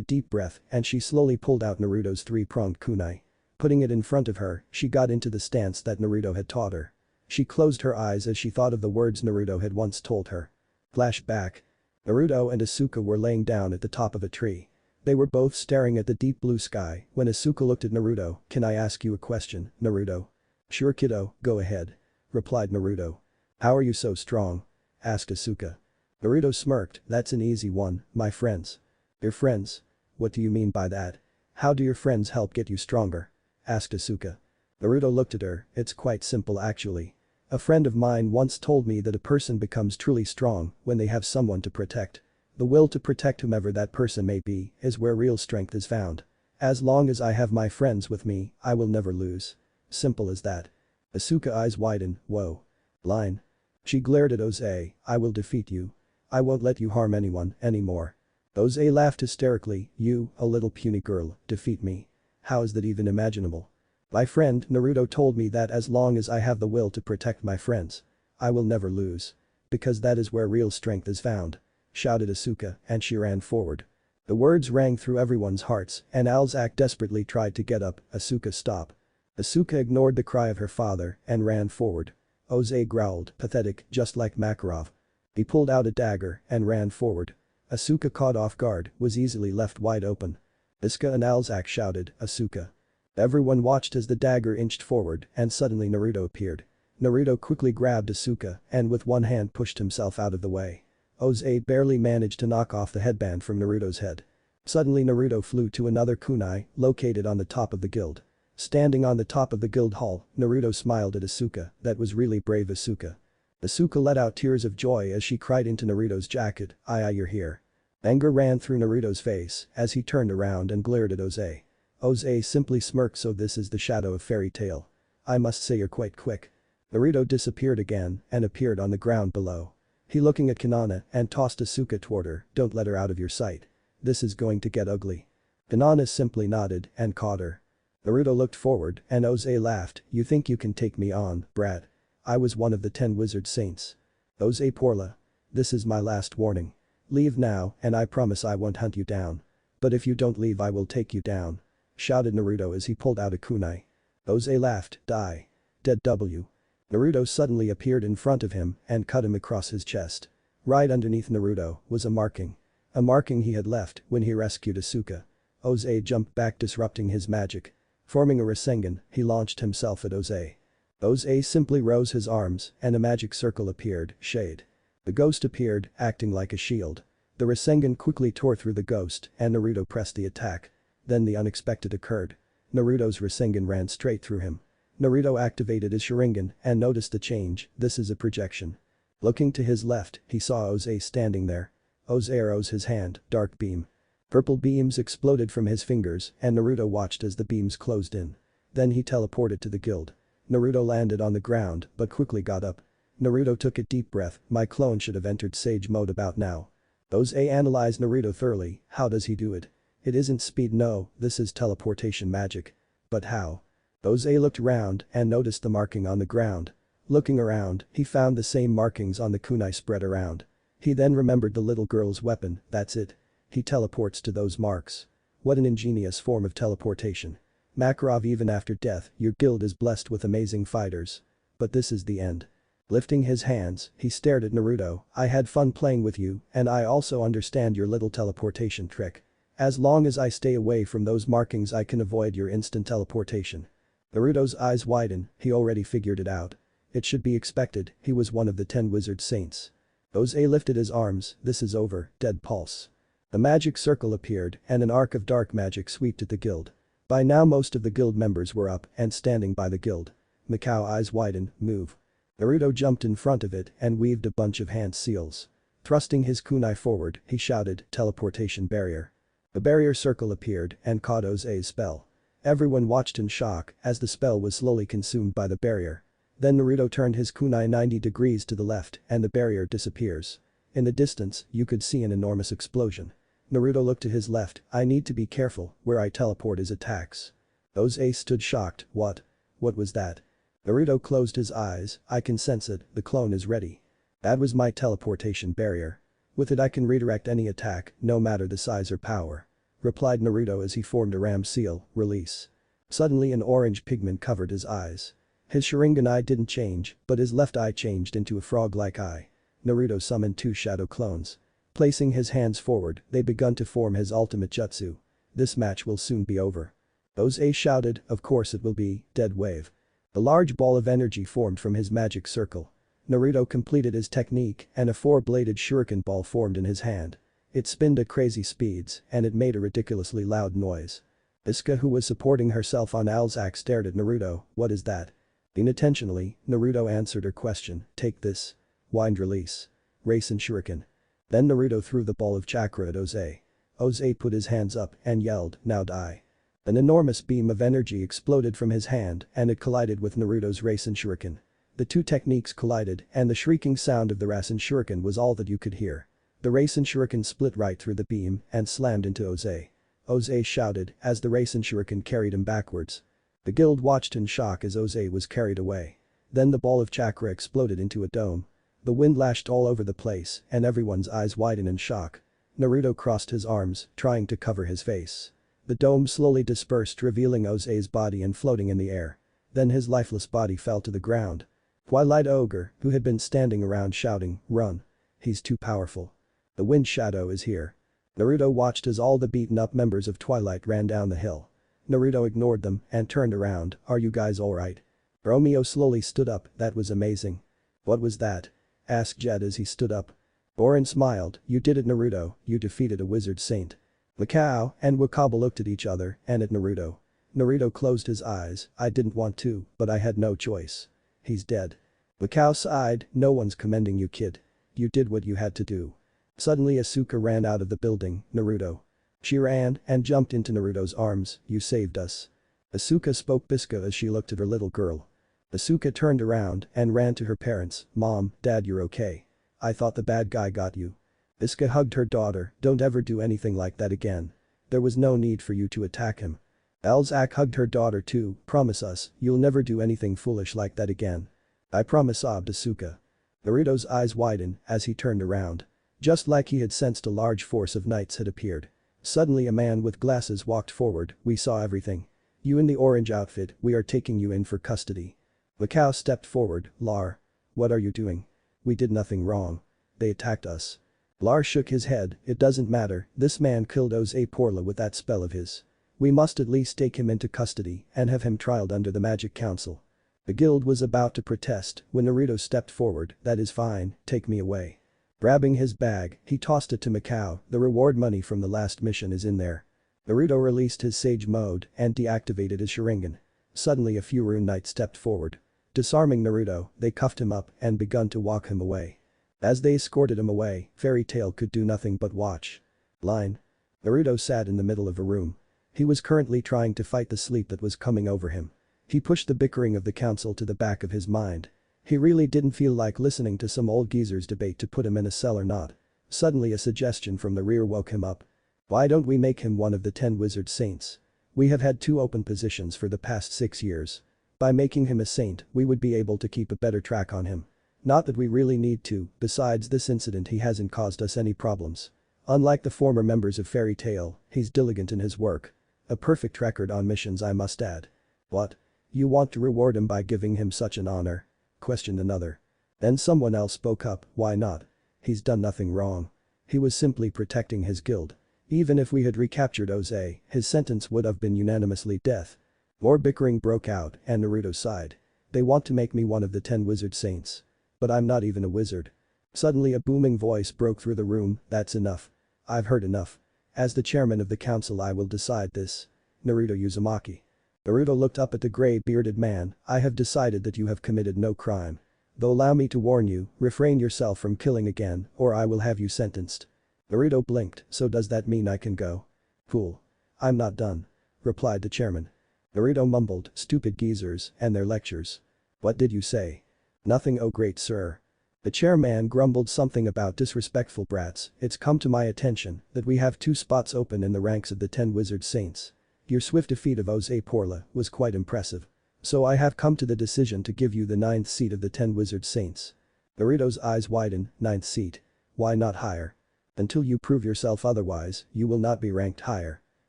deep breath and she slowly pulled out Naruto's 3-pronged kunai. Putting it in front of her, she got into the stance that Naruto had taught her. She closed her eyes as she thought of the words Naruto had once told her. Flashback. Naruto and Asuka were laying down at the top of a tree. They were both staring at the deep blue sky when Asuka looked at Naruto, can I ask you a question, Naruto? Sure kiddo, go ahead. Replied Naruto. How are you so strong? Asked Asuka. Naruto smirked, that's an easy one, my friends. Your friends? What do you mean by that? How do your friends help get you stronger? Asked Asuka. Naruto looked at her, it's quite simple actually. A friend of mine once told me that a person becomes truly strong when they have someone to protect. The will to protect whomever that person may be is where real strength is found. As long as I have my friends with me, I will never lose. Simple as that. Asuka eyes widened, whoa. Line. She glared at Oze, I will defeat you. I won't let you harm anyone anymore. Oze laughed hysterically, you, a little puny girl, defeat me. How is that even imaginable? My friend Naruto told me that as long as I have the will to protect my friends, I will never lose. Because that is where real strength is found. Shouted Asuka and she ran forward. The words rang through everyone's hearts and Alzak desperately tried to get up, Asuka stop. Asuka ignored the cry of her father and ran forward. Oze growled, pathetic, just like Makarov. He pulled out a dagger and ran forward. Asuka, caught off guard, was easily left wide open. Biska and Alzak shouted, Asuka. Everyone watched as the dagger inched forward and suddenly Naruto appeared. Naruto quickly grabbed Asuka and with one hand pushed himself out of the way. Oze barely managed to knock off the headband from Naruto's head. Suddenly Naruto flew to another kunai located on the top of the guild. Standing on the top of the guild hall, Naruto smiled at Asuka, that was really brave Asuka. Asuka let out tears of joy as she cried into Naruto's jacket, you're here. Anger ran through Naruto's face as he turned around and glared at Oze. Oze simply smirked, so this is the shadow of Fairy Tail. I must say you're quite quick. Naruto disappeared again and appeared on the ground below. He looking at Kanana and tossed Asuka toward her, don't let her out of your sight. This is going to get ugly. Kanana simply nodded and caught her. Naruto looked forward and Oze laughed, you think you can take me on, brat? I was one of the 10 wizard saints. Ozeporla. This is my last warning. Leave now and I promise I won't hunt you down. But if you don't leave I will take you down. Shouted Naruto as he pulled out a kunai. Oze laughed, die. Dead W. Naruto suddenly appeared in front of him and cut him across his chest. Right underneath Naruto was a marking. A marking he had left when he rescued Asuka. Oze jumped back, disrupting his magic. Forming a Rasengan, he launched himself at Oze. Oze simply rose his arms and a magic circle appeared, shade. The ghost appeared, acting like a shield. The Rasengan quickly tore through the ghost and Naruto pressed the attack. Then the unexpected occurred. Naruto's Rasengan ran straight through him. Naruto activated his Sharingan and noticed the change, this is a projection. Looking to his left, he saw Oze standing there. Oze arrows his hand, dark beam. Purple beams exploded from his fingers and Naruto watched as the beams closed in. Then he teleported to the guild. Naruto landed on the ground but quickly got up. Naruto took a deep breath, my clone should have entered sage mode about now. Oze analyzed Naruto thoroughly, how does he do it? It isn't speed, no, this is teleportation magic. But how? Oze looked around and noticed the marking on the ground. Looking around, he found the same markings on the kunai spread around. He then remembered the little girl's weapon, that's it. He teleports to those marks. What an ingenious form of teleportation. Makarov, even after death, your guild is blessed with amazing fighters. But this is the end. Lifting his hands, he stared at Naruto, I had fun playing with you and I also understand your little teleportation trick. As long as I stay away from those markings I can avoid your instant teleportation. Naruto's eyes widen, he already figured it out. It should be expected, he was one of the 10 wizard saints. Oze lifted his arms, this is over, dead pulse. The magic circle appeared and an arc of dark magic swept at the guild. By now most of the guild members were up and standing by the guild. Mikao eyes widen, move. Naruto jumped in front of it and weaved a bunch of hand seals. Thrusting his kunai forward, he shouted, teleportation barrier. A barrier circle appeared and caught Oze's spell. Everyone watched in shock as the spell was slowly consumed by the barrier. Then Naruto turned his kunai 90 degrees to the left and the barrier disappears. In the distance, you could see an enormous explosion. Naruto looked to his left, I need to be careful where I teleport his attacks. Oze stood shocked, what? What was that? Naruto closed his eyes, I can sense it, the clone is ready. That was my teleportation barrier. With it I can redirect any attack, no matter the size or power. Replied Naruto as he formed a ram seal, release. Suddenly an orange pigment covered his eyes. His Sharingan eye didn't change, but his left eye changed into a frog-like eye. Naruto summoned 2 shadow clones. Placing his hands forward, they begun to form his ultimate jutsu. This match will soon be over. Oze shouted, of course it will be, dead wave. A large ball of energy formed from his magic circle. Naruto completed his technique and a 4-bladed shuriken ball formed in his hand. It spinned at crazy speeds and it made a ridiculously loud noise. Asuka, who was supporting herself on Owl's axe, stared at Naruto, what is that? Unintentionally, Naruto answered her question, take this. Wind release. Race and shuriken. Then Naruto threw the ball of chakra at Oze. Oze put his hands up and yelled, now die. An enormous beam of energy exploded from his hand and it collided with Naruto's Rasen Shuriken. The 2 techniques collided and the shrieking sound of the Rasen Shuriken was all that you could hear. The Rasen Shuriken split right through the beam and slammed into Oze. Oze shouted as the Rasen Shuriken carried him backwards. The guild watched in shock as Oze was carried away. Then the ball of chakra exploded into a dome. The wind lashed all over the place and everyone's eyes widened in shock. Naruto crossed his arms, trying to cover his face. The dome slowly dispersed, revealing Oze's body and floating in the air. Then his lifeless body fell to the ground. Twilight Ogre, who had been standing around shouting, run. He's too powerful. The wind shadow is here. Naruto watched as all the beaten up members of Twilight ran down the hill. Naruto ignored them and turned around, are you guys alright? Romeo slowly stood up, that was amazing. What was that? Asked Jed as he stood up. Borin smiled, you did it Naruto, you defeated a wizard saint. Mikao and Wakaba looked at each other and at Naruto. Naruto closed his eyes, I didn't want to, but I had no choice. He's dead. Mikao sighed, no one's commending you kid. You did what you had to do. Suddenly Asuka ran out of the building, Naruto. She ran and jumped into Naruto's arms, you saved us. Asuka spoke Bisca as she looked at her little girl. Asuka turned around and ran to her parents, Mom, Dad, you're okay. I thought the bad guy got you. Bisca hugged her daughter, don't ever do anything like that again. There was no need for you to attack him. Elzak hugged her daughter too, promise us, you'll never do anything foolish like that again. I promise, sobbed Asuka. Naruto's eyes widened as he turned around. Just like he had sensed, a large force of knights had appeared. Suddenly a man with glasses walked forward, we saw everything. You in the orange outfit, we are taking you in for custody. Mikao stepped forward, Lar. What are you doing? We did nothing wrong. They attacked us. Lar shook his head, it doesn't matter, this man killed Oze Porla with that spell of his. We must at least take him into custody and have him trialed under the Magic Council. The guild was about to protest when Naruto stepped forward, that is fine, take me away. Grabbing his bag, he tossed it to Mikao, the reward money from the last mission is in there. Naruto released his Sage mode and deactivated his Sharingan. Suddenly a few rune knights stepped forward. Disarming Naruto, they cuffed him up and begun to walk him away. As they escorted him away, Fairy Tail could do nothing but watch. Line. Naruto sat in the middle of a room. He was currently trying to fight the sleep that was coming over him. He pushed the bickering of the council to the back of his mind. He really didn't feel like listening to some old geezer's debate to put him in a cell or not. Suddenly a suggestion from the rear woke him up. Why don't we make him one of the 10 wizard saints? We have had 2 open positions for the past 6 years. By making him a saint, we would be able to keep a better track on him. Not that we really need to, besides this incident he hasn't caused us any problems. Unlike the former members of Fairy Tail, he's diligent in his work. A perfect record on missions I must add. What? You want to reward him by giving him such an honor? Questioned another. Then someone else spoke up, why not? He's done nothing wrong. He was simply protecting his guild. Even if we had recaptured Oze, his sentence would have been unanimously death. More bickering broke out and Naruto sighed. They want to make me one of the 10 wizard saints. But I'm not even a wizard. Suddenly a booming voice broke through the room, that's enough. I've heard enough. As the chairman of the council I will decide this. Naruto Uzumaki. Naruto looked up at the gray-bearded man, I have decided that you have committed no crime. Though allow me to warn you, refrain yourself from killing again or I will have you sentenced. Naruto blinked, so does that mean I can go? Fool. I'm not done. Replied the chairman. Naruto mumbled, stupid geezers and their lectures. What did you say? Nothing, oh great sir. The chairman grumbled something about disrespectful brats, it's come to my attention that we have 2 spots open in the ranks of the 10 wizard saints. Your swift defeat of Oze Porla was quite impressive. So I have come to the decision to give you the 9th seat of the 10 wizard saints. Naruto's eyes widened, 9th seat. Why not higher? Until you prove yourself otherwise, you will not be ranked higher.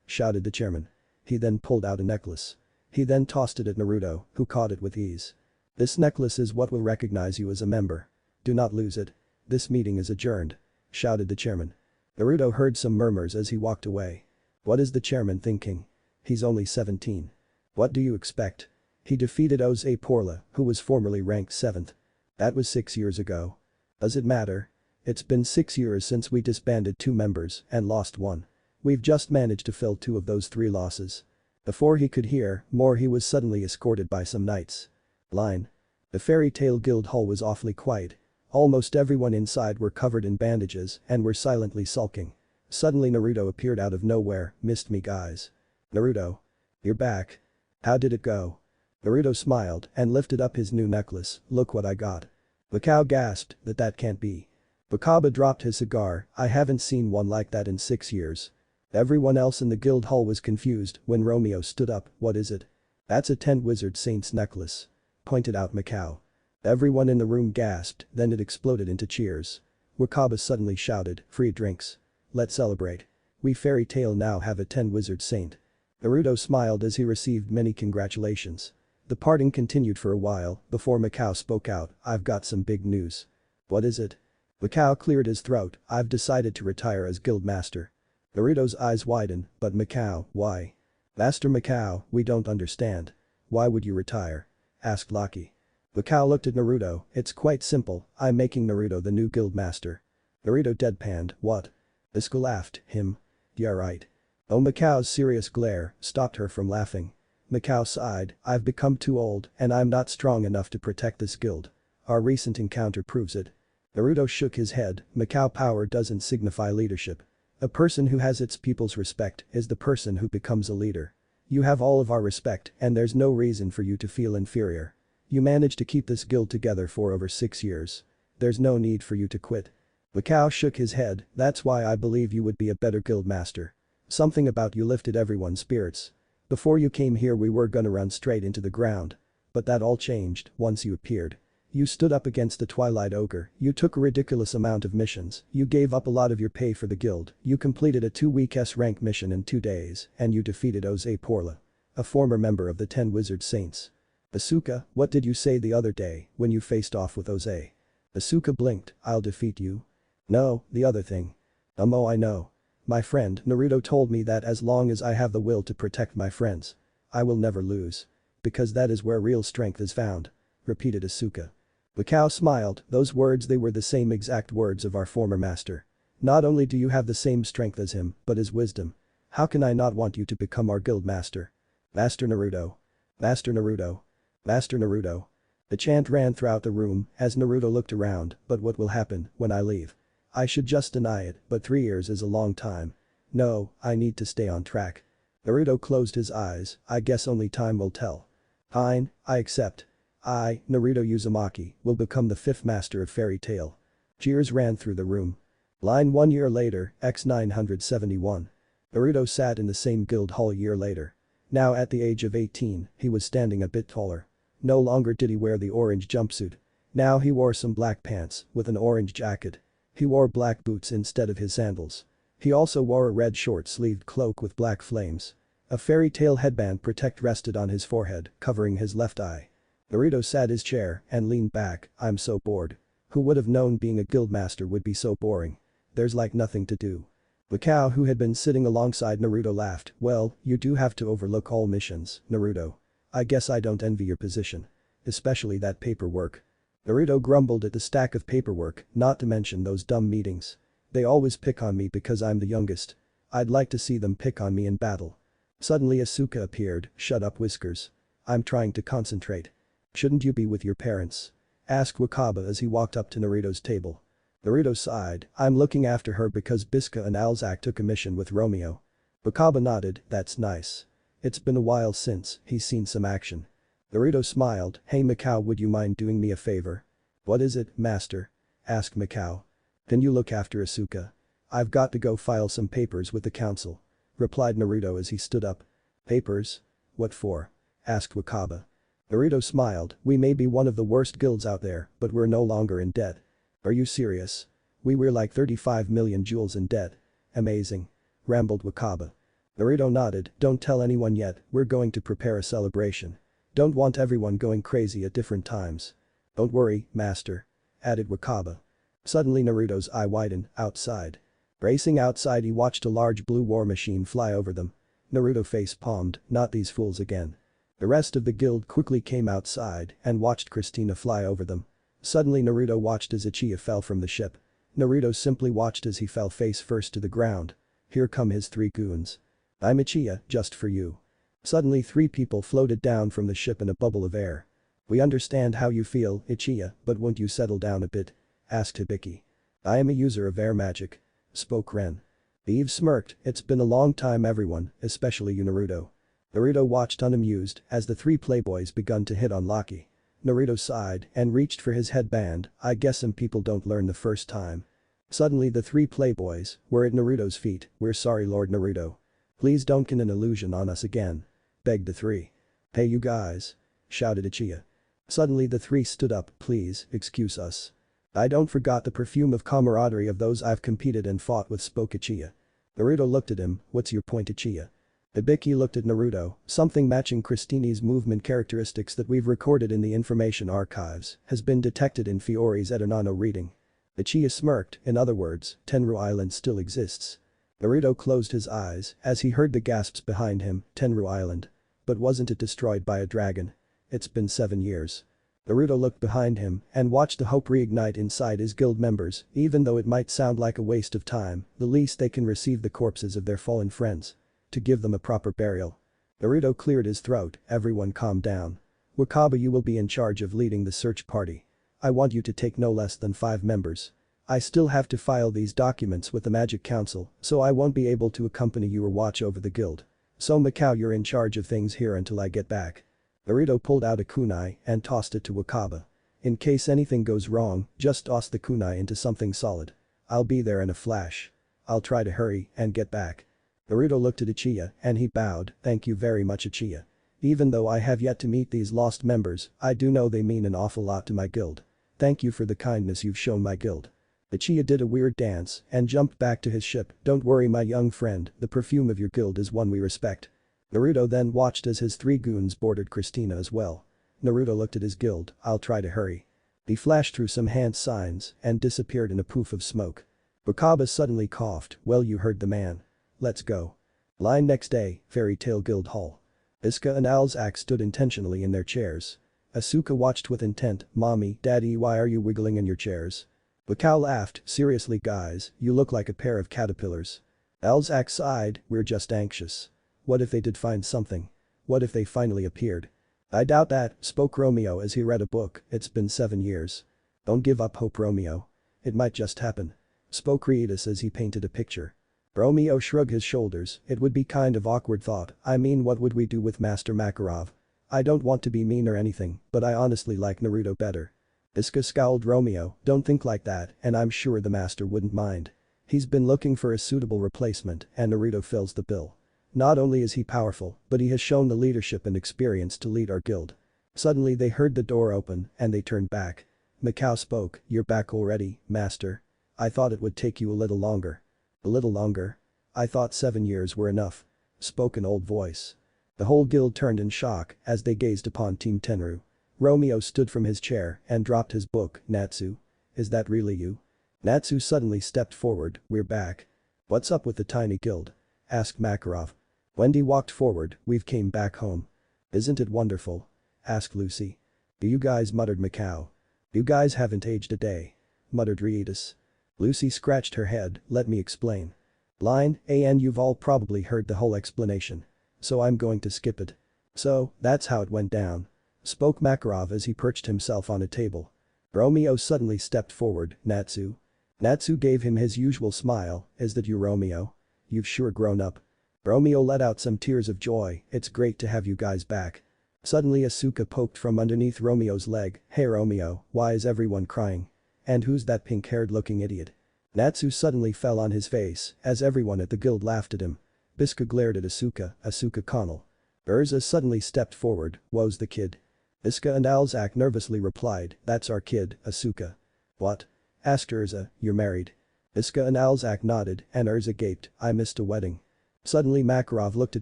Shouted the chairman. He then pulled out a necklace. He then tossed it at Naruto, who caught it with ease. This necklace is what will recognize you as a member. Do not lose it. This meeting is adjourned. Shouted the chairman. Naruto heard some murmurs as he walked away. What is the chairman thinking? He's only 17. What do you expect? He defeated Oze Porla, who was formerly ranked 7th. That was 6 years ago. Does it matter? It's been 6 years since we disbanded 2 members and lost 1. We've just managed to fill 2 of those 3 losses. Before he could hear more he was suddenly escorted by some knights. Line. The Fairy Tail Guild hall was awfully quiet. Almost everyone inside were covered in bandages and were silently sulking. Suddenly Naruto appeared out of nowhere, missed me guys. Naruto. You're back. How did it go? Naruto smiled and lifted up his new necklace, look what I got. Mikao gasped, that can't be. Wakaba dropped his cigar, I haven't seen one like that in 6 years. Everyone else in the guild hall was confused when Romeo stood up, what is it? That's a 10 wizard saints necklace. Pointed out Mikao. Everyone in the room gasped, then it exploded into cheers. Wakaba suddenly shouted, free drinks. Let's celebrate. We Fairy Tail now have a 10 wizard saint. Naruto smiled as he received many congratulations. The parting continued for a while before Mikao spoke out, I've got some big news. What is it? Mikao cleared his throat, I've decided to retire as guild master. Naruto's eyes widened, but Mikao, why? Master Mikao, we don't understand. Why would you retire? Asked Laki. Mikao looked at Naruto, it's quite simple, I'm making Naruto the new guild master. Naruto deadpanned, what? Isuka laughed, him? Yeah right. Oh Mikao's serious glare stopped her from laughing. Mikao sighed, I've become too old and I'm not strong enough to protect this guild. Our recent encounter proves it. Naruto shook his head, Mikao power doesn't signify leadership. A person who has its people's respect is the person who becomes a leader. You have all of our respect and there's no reason for you to feel inferior. You managed to keep this guild together for over 6 years. There's no need for you to quit. Mikao shook his head, that's why I believe you would be a better guild master. Something about you lifted everyone's spirits. Before you came here we were gonna run straight into the ground. But that all changed once you appeared. You stood up against the Twilight Ogre, you took a ridiculous amount of missions, you gave up a lot of your pay for the guild, you completed a 2-week S-rank mission in 2 days, and you defeated Oze Porla. A former member of the 10 Wizard Saints. Asuka, what did you say the other day when you faced off with Oze? Asuka blinked, I'll defeat you. No, the other thing. Oh I know. My friend Naruto told me that as long as I have the will to protect my friends, I will never lose. Because that is where real strength is found. Repeated Asuka. Mikao smiled, those words they were the same exact words of our former master. Not only do you have the same strength as him, but his wisdom. How can I not want you to become our guild master? Master Naruto. Master Naruto. Master Naruto. The chant ran throughout the room as Naruto looked around, but what will happen when I leave? I should just deny it, but 3 years is a long time. No, I need to stay on track. Naruto closed his eyes, I guess only time will tell. Fine, I accept. I, Naruto Uzumaki, will become the 5th master of Fairy Tail. Cheers ran through the room. Line 1 year later, X971. Naruto sat in the same guild hall a year later. Now at the age of 18, he was standing a bit taller. No longer did he wear the orange jumpsuit. Now he wore some black pants with an orange jacket. He wore black boots instead of his sandals. He also wore a red short-sleeved cloak with black flames. A fairy tale headband rested on his forehead, covering his left eye. Naruto sat his chair and leaned back, I'm so bored. Who would have known being a guildmaster would be so boring? There's like nothing to do. Mikao, who had been sitting alongside Naruto, laughed, well, you do have to overlook all missions, Naruto. I guess I don't envy your position. Especially that paperwork. Naruto grumbled at the stack of paperwork, not to mention those dumb meetings. They always pick on me because I'm the youngest. I'd like to see them pick on me in battle. Suddenly Asuka appeared, shut up Whiskers. I'm trying to concentrate. Shouldn't you be with your parents? Asked Wakaba as he walked up to Naruto's table. Naruto sighed, I'm looking after her because Bisca and Alzak took a mission with Romeo. Wakaba nodded, that's nice. It's been a while since he's seen some action. Naruto smiled, hey Mikao, would you mind doing me a favor? What is it, master? Asked Mikao. Can you look after Asuka? I've got to go file some papers with the council. Replied Naruto as he stood up. Papers? What for? Asked Wakaba. Naruto smiled, we may be one of the worst guilds out there, but we're no longer in debt. Are you serious? We were like 35 million jewels in debt. Amazing. Rambled Wakaba. Naruto nodded, don't tell anyone yet, we're going to prepare a celebration. Don't want everyone going crazy at different times. Don't worry, master. Added Wakaba. Suddenly Naruto's eye widened, outside. Racing outside he watched a large blue war machine fly over them. Naruto face-palmed, not these fools again. The rest of the guild quickly came outside and watched Christina fly over them. Suddenly Naruto watched as Uchiha fell from the ship. Naruto simply watched as he fell face first to the ground. Here come his 3 goons. I'm Uchiha, just for you. Suddenly 3 people floated down from the ship in a bubble of air. We understand how you feel, Uchiha, but won't you settle down a bit? Asked Hibiki. I am a user of air magic. Spoke Ren. Eve smirked, it's been a long time everyone, especially you Naruto. Naruto watched unamused as the 3 playboys begun to hit on Lucky. Naruto sighed and reached for his headband, I guess some people don't learn the first time. Suddenly the 3 playboys were at Naruto's feet, we're sorry Lord Naruto. Please don't get an illusion on us again. Begged the 3. Hey you guys. Shouted Uchiha. Suddenly the 3 stood up, please, excuse us. I don't forgot the perfume of camaraderie of those I've competed and fought with, spoke Uchiha. Naruto looked at him, what's your point Uchiha? Hibiki looked at Naruto, something matching Christini's movement characteristics that we've recorded in the information archives has been detected in Fiori's Etonano reading. Uchiha smirked, in other words, Tenru Island still exists. Naruto closed his eyes as he heard the gasps behind him, Tenru Island. But wasn't it destroyed by a dragon? It's been 7 years. Naruto looked behind him and watched the hope reignite inside his guild members, even though it might sound like a waste of time, the least they can receive the corpses of their fallen friends. To give them a proper burial. Naruto cleared his throat, everyone calm down. Wakaba, you will be in charge of leading the search party. I want you to take no less than 5 members. I still have to file these documents with the Magic Council, so I won't be able to accompany you or watch over the guild. So Mikao, you're in charge of things here until I get back. Naruto pulled out a kunai and tossed it to Wakaba. In case anything goes wrong, just toss the kunai into something solid. I'll be there in a flash. I'll try to hurry and get back. Naruto looked at Uchiha and he bowed, thank you very much Uchiha. Even though I have yet to meet these lost members, I do know they mean an awful lot to my guild. Thank you for the kindness you've shown my guild. Uchiha did a weird dance and jumped back to his ship, don't worry my young friend, the perfume of your guild is one we respect. Naruto then watched as his 3 goons boarded Christina as well. Naruto looked at his guild, I'll try to hurry. He flashed through some hand signs and disappeared in a poof of smoke. Wakaba suddenly coughed, well you heard the man. Let's go. Line next day, Fairy Tail Guild Hall. Iska and Alzak stood intentionally in their chairs. Asuka watched with intent, mommy, daddy why are you wiggling in your chairs? Wakao laughed, seriously guys, you look like a pair of caterpillars. Alzak sighed, we're just anxious. What if they did find something? What if they finally appeared? I doubt that, spoke Romeo as he read a book, it's been 7 years. Don't give up hope, Romeo. It might just happen. Spoke Riitas as he painted a picture. Romeo shrugged his shoulders, it would be kind of awkward thought, I mean what would we do with Master Makarov? I don't want to be mean or anything, but I honestly like Naruto better. Iska scowled. Romeo, don't think like that, and I'm sure the master wouldn't mind. He's been looking for a suitable replacement and Naruto fills the bill. Not only is he powerful, but he has shown the leadership and experience to lead our guild. Suddenly they heard the door open and they turned back. Mikao spoke, you're back already, master. I thought it would take you a little longer. A little longer? I thought 7 years were enough. Spoke an old voice. The whole guild turned in shock as they gazed upon Team Tenru. Romeo stood from his chair and dropped his book. Natsu? Is that really you? Natsu suddenly stepped forward, we're back. What's up with the tiny guild? Asked Makarov. Wendy walked forward, we've came back home. Isn't it wonderful? Asked Lucy. You guys, muttered Mikao. You guys haven't aged a day. Muttered Riitas. Lucy scratched her head, let me explain. Line, and you've all probably heard the whole explanation. So I'm going to skip it. So, that's how it went down. Spoke Makarov as he perched himself on a table. Romeo suddenly stepped forward, Natsu. Natsu gave him his usual smile, is that you, Romeo? You've sure grown up. Romeo let out some tears of joy, it's great to have you guys back. Suddenly Asuka poked from underneath Romeo's leg, hey Romeo, why is everyone crying? And who's that pink-haired looking idiot? Natsu suddenly fell on his face as everyone at the guild laughed at him. Biska glared at Asuka Connell. Urza suddenly stepped forward, woe's the kid? Iska and Alzak nervously replied, that's our kid, Asuka. What? Asked Urza, you're married? Iska and Alzak nodded and Urza gaped, I missed a wedding. Suddenly Makarov looked at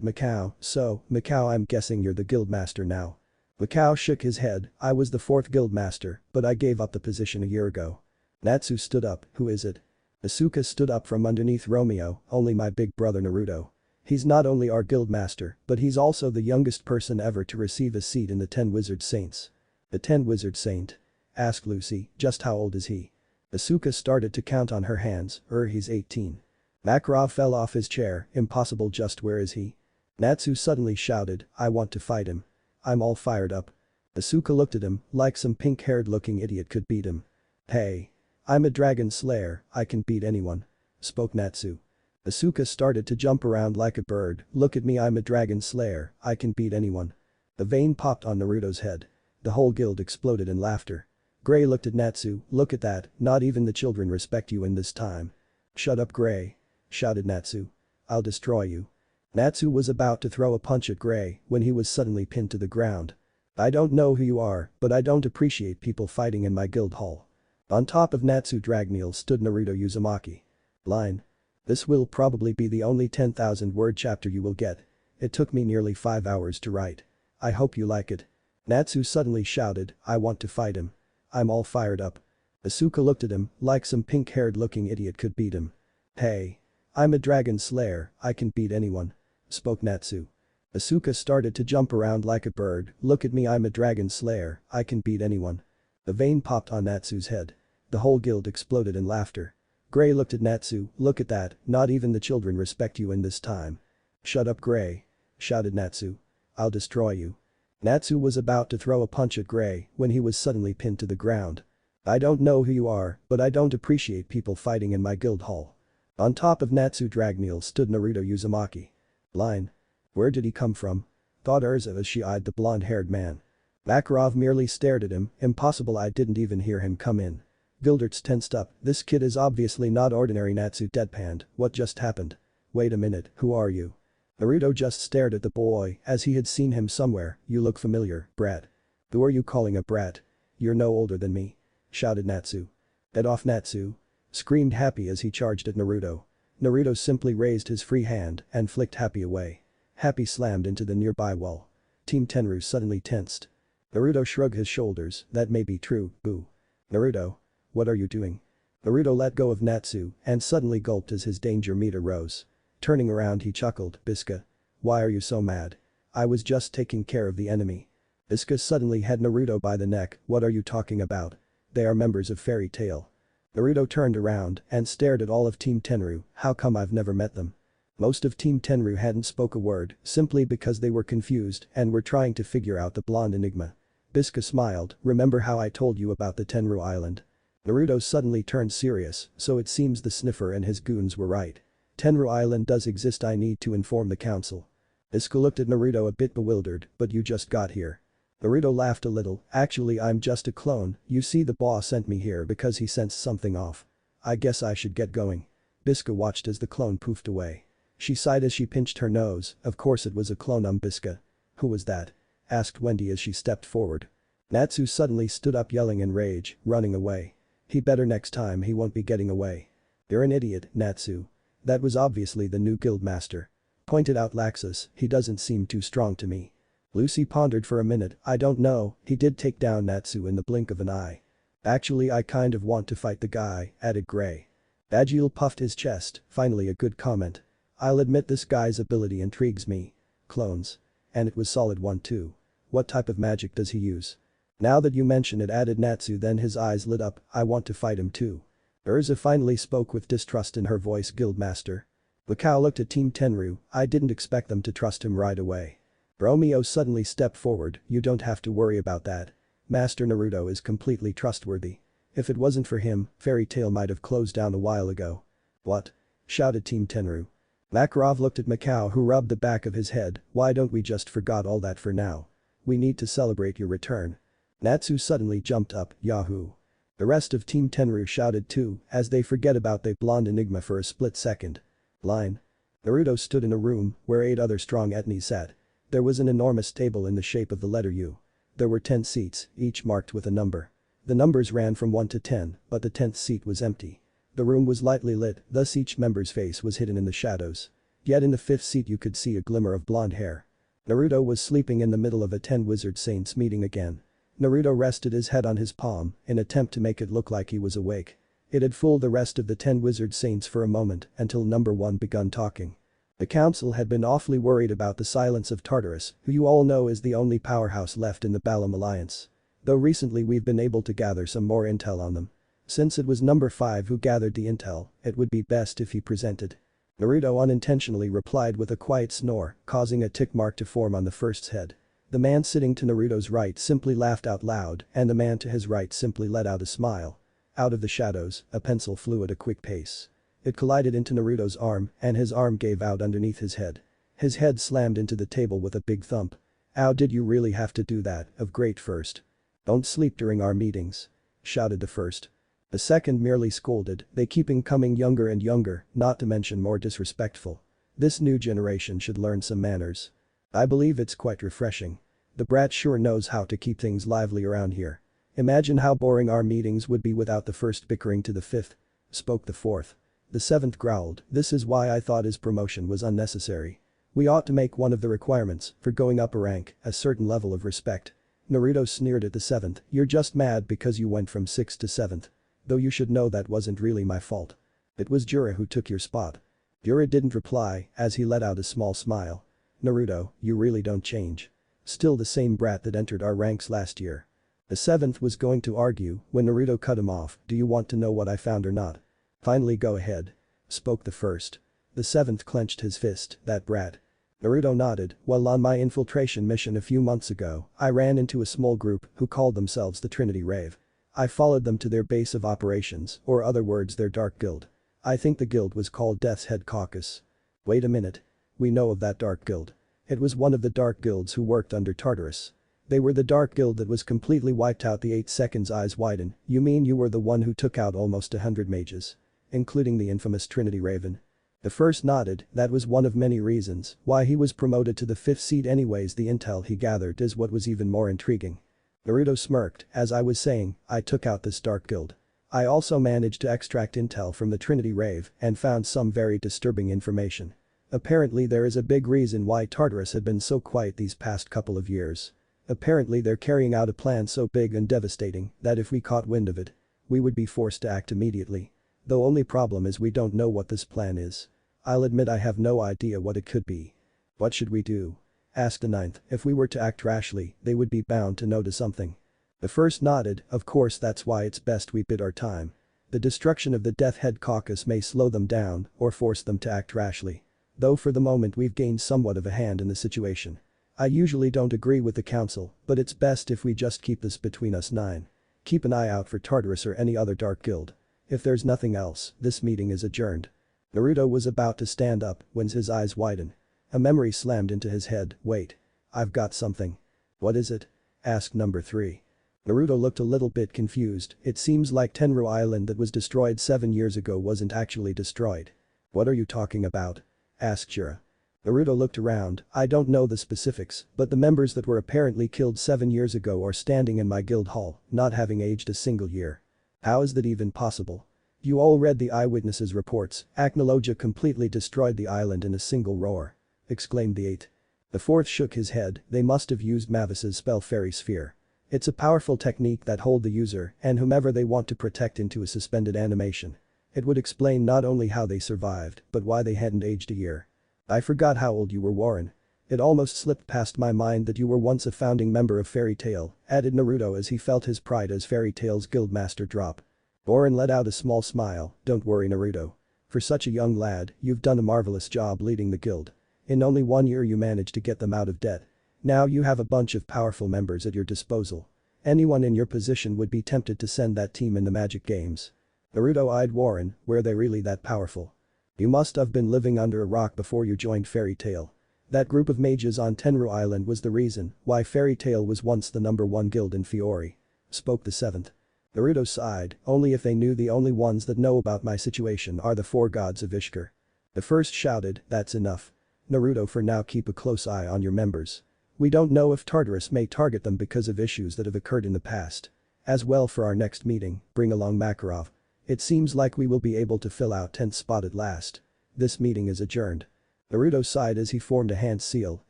Mikao, so, Mikao I'm guessing you're the guildmaster now. Mikao shook his head, I was the 4th guildmaster, but I gave up the position a year ago. Natsu stood up, who is it? Asuka stood up from underneath Romeo, only my big brother Naruto. He's not only our guildmaster, but he's also the youngest person ever to receive a seat in the 10 Wizard Saints. The 10 Wizard Saint? Asked Lucy, just how old is he? Asuka started to count on her hands, he's 18. Makarov fell off his chair, impossible, just where is he? Natsu suddenly shouted, I want to fight him. I'm all fired up. Asuka looked at him, like some pink-haired looking idiot could beat him. Hey. I'm a dragon slayer, I can beat anyone. Spoke Natsu. Asuka started to jump around like a bird, look at me, I'm a dragon slayer, I can beat anyone. The vein popped on Naruto's head. The whole guild exploded in laughter. Gray looked at Natsu, look at that, not even the children respect you in this time. Shut up, Gray. Shouted Natsu. I'll destroy you. Natsu was about to throw a punch at Gray when he was suddenly pinned to the ground. I don't know who you are, but I don't appreciate people fighting in my guild hall. On top of Natsu Dragneel stood Naruto Uzumaki. Line. This will probably be the only 10,000 word chapter you will get. It took me nearly 5 hours to write. I hope you like it. Natsu suddenly shouted, I want to fight him. I'm all fired up. Asuka looked at him, like some pink-haired looking idiot could beat him. Hey. I'm a dragon slayer, I can beat anyone. Spoke Natsu. Asuka started to jump around like a bird, look at me, I'm a dragon slayer, I can beat anyone. The vein popped on Natsu's head. The whole guild exploded in laughter. Gray looked at Natsu, look at that, not even the children respect you in this time. Shut up, Gray. Shouted Natsu. I'll destroy you. Natsu was about to throw a punch at Gray when he was suddenly pinned to the ground. I don't know who you are, but I don't appreciate people fighting in my guild hall. On top of Natsu Dragneel stood Naruto Uzumaki. Line. Where did he come from? Thought Urza as she eyed the blonde-haired man. Makarov merely stared at him, impossible, I didn't even hear him come in. Gilderts tensed up, this kid is obviously not ordinary. Natsu deadpanned, what just happened? Wait a minute, who are you? Naruto just stared at the boy as he had seen him somewhere, you look familiar, brat. Who are you calling a brat? You're no older than me. Shouted Natsu. Get off, Natsu. Screamed Happy as he charged at Naruto. Naruto simply raised his free hand and flicked Happy away. Happy slammed into the nearby wall. Team Tenru suddenly tensed. Naruto shrugged his shoulders, that may be true, boo. Naruto. What are you doing? Naruto let go of Natsu and suddenly gulped as his danger meter rose. Turning around he chuckled, Biska. Why are you so mad? I was just taking care of the enemy. Biska suddenly had Naruto by the neck, what are you talking about? They are members of Fairy Tail. Naruto turned around and stared at all of Team Tenru, how come I've never met them? Most of Team Tenru hadn't spoke a word simply because they were confused and were trying to figure out the blonde enigma. Bisca smiled, remember how I told you about the Tenru Island? Naruto suddenly turned serious, so it seems the sniffer and his goons were right. Tenru Island does exist, I need to inform the council. Bisca looked at Naruto a bit bewildered, but you just got here. Naruto laughed a little, actually I'm just a clone, you see the boss sent me here because he sensed something off. I guess I should get going. Bisca watched as the clone poofed away. She sighed as she pinched her nose, of course it was a clone. Bisca. Who was that? Asked Wendy as she stepped forward. Natsu suddenly stood up yelling in rage, running away. He better next time he won't be getting away. You're an idiot, Natsu. That was obviously the new guild master. Pointed out Laxus, he doesn't seem too strong to me. Lucy pondered for a minute, I don't know, he did take down Natsu in the blink of an eye. Actually I kind of want to fight the guy, added Gray. Bajil puffed his chest, finally a good comment. I'll admit this guy's ability intrigues me. Clones. And it was solid one too. What type of magic does he use? Now that you mention it, added Natsu, then his eyes lit up, I want to fight him too. Urza finally spoke with distrust in her voice, Guildmaster. Lucao looked at Team Tenru, I didn't expect them to trust him right away. Romeo suddenly stepped forward, you don't have to worry about that. Master Naruto is completely trustworthy. If it wasn't for him, Fairy Tail might have closed down a while ago. What? Shouted Team Tenru. Makarov looked at Mikao, who rubbed the back of his head, why don't we just forget all that for now? We need to celebrate your return. Natsu suddenly jumped up, Yahoo! The rest of Team Tenru shouted too, as they forget about the blonde enigma for a split second. Line. Naruto stood in a room where 8 other strong ethnies sat. There was an enormous table in the shape of the letter U. There were 10 seats, each marked with a number. The numbers ran from 1 to 10, but the 10th seat was empty. The room was lightly lit, thus each member's face was hidden in the shadows. Yet in the 5th seat you could see a glimmer of blonde hair. Naruto was sleeping in the middle of a 10 wizard saints meeting again. Naruto rested his head on his palm in an attempt to make it look like he was awake. It had fooled the rest of the 10 wizard saints for a moment until number 1 begun talking. The council had been awfully worried about the silence of Tartarus, who you all know is the only powerhouse left in the Balam Alliance. Though recently we've been able to gather some more intel on them. Since it was number 5 who gathered the intel, it would be best if he presented. Naruto unintentionally replied with a quiet snore, causing a tick mark to form on the first's head. The man sitting to Naruto's right simply laughed out loud, and the man to his right simply let out a smile. Out of the shadows, a pencil flew at a quick pace. It collided into Naruto's arm, and his arm gave out underneath his head. His head slammed into the table with a big thump. Ow, did you really have to do that, of great first? Don't sleep during our meetings. Shouted the first. The second merely scolded, they keeping coming younger and younger, not to mention more disrespectful. This new generation should learn some manners. I believe it's quite refreshing. The brat sure knows how to keep things lively around here. Imagine how boring our meetings would be without the first bickering to the 5th. Spoke the 4th. The 7th growled, this is why I thought his promotion was unnecessary. We ought to make one of the requirements for going up a rank a certain level of respect. Naruto sneered at the 7th, you're just mad because you went from 6th to 7th. Though you should know that wasn't really my fault. It was Jura who took your spot. Jura didn't reply as he let out a small smile. Naruto, you really don't change. Still the same brat that entered our ranks last year. The 7th was going to argue when Naruto cut him off, do you want to know what I found or not? Finally go ahead. Spoke the 1st. The 7th clenched his fist, that brat. Naruto nodded, well on my infiltration mission a few months ago, I ran into a small group who called themselves the Trinity Rave. I followed them to their base of operations, or other words their dark guild. I think the guild was called Death's Head Caucus. Wait a minute. We know of that dark guild. It was one of the dark guilds who worked under Tartarus. They were the dark guild that was completely wiped out. The 8 seconds eyes widen, you mean you were the one who took out almost 100 mages? Including the infamous Trinity Raven. The first nodded, that was one of many reasons why he was promoted to the 5th seat anyways. The intel he gathered is what was even more intriguing. Naruto smirked, as I was saying, I took out this dark guild. I also managed to extract intel from the Trinity Rave and found some very disturbing information. Apparently there is a big reason why Tartarus had been so quiet these past couple of years. Apparently they're carrying out a plan so big and devastating that if we caught wind of it, we would be forced to act immediately. The only problem is we don't know what this plan is. I'll admit I have no idea what it could be. What should we do? Asked the 9th, if we were to act rashly, they would be bound to notice something. The first nodded, of course that's why it's best we bid our time. The destruction of the Death Head Caucus may slow them down or force them to act rashly. Though for the moment we've gained somewhat of a hand in the situation. I usually don't agree with the council, but it's best if we just keep this between us 9. Keep an eye out for Tartarus or any other dark guild. If there's nothing else, this meeting is adjourned. Naruto was about to stand up when his eyes widened. A memory slammed into his head. Wait. I've got something. What is it? Asked number 3. Naruto looked a little bit confused. It seems like Tenru Island that was destroyed 7 years ago wasn't actually destroyed. What are you talking about? Asked Shira. Naruto looked around. I don't know the specifics, but the members that were apparently killed 7 years ago are standing in my guild hall, not having aged a single year. How is that even possible? You all read the eyewitnesses' reports. Acnologia completely destroyed the island in a single roar. Exclaimed the 8. The 4th shook his head. They must have used Mavis's spell Fairy Sphere. It's a powerful technique that hold the user and whomever they want to protect into a suspended animation. It would explain not only how they survived, but why they hadn't aged a year. I forgot how old you were, Warren. It almost slipped past my mind that you were once a founding member of Fairy Tail, added Naruto as he felt his pride as Fairy Tail's guildmaster drop. Warren let out a small smile. Don't worry, Naruto. For such a young lad, you've done a marvelous job leading the guild. In only 1 year you managed to get them out of debt. Now you have a bunch of powerful members at your disposal. Anyone in your position would be tempted to send that team in the Magic Games. Naruto eyed Warren. Were they really that powerful? You must have been living under a rock before you joined Fairy Tail. That group of mages on Tenru Island was the reason why Fairy Tail was once the #1 guild in Fiori. Spoke the 7th. Naruto sighed. Only if they knew the only ones that know about my situation are the 4 gods of Ishkur. The 1st shouted, that's enough. Naruto, for now keep a close eye on your members. We don't know if Tartarus may target them because of issues that have occurred in the past. As well, for our next meeting, bring along Makarov. It seems like we will be able to fill out 10th spot at last. This meeting is adjourned. Naruto sighed as he formed a hand seal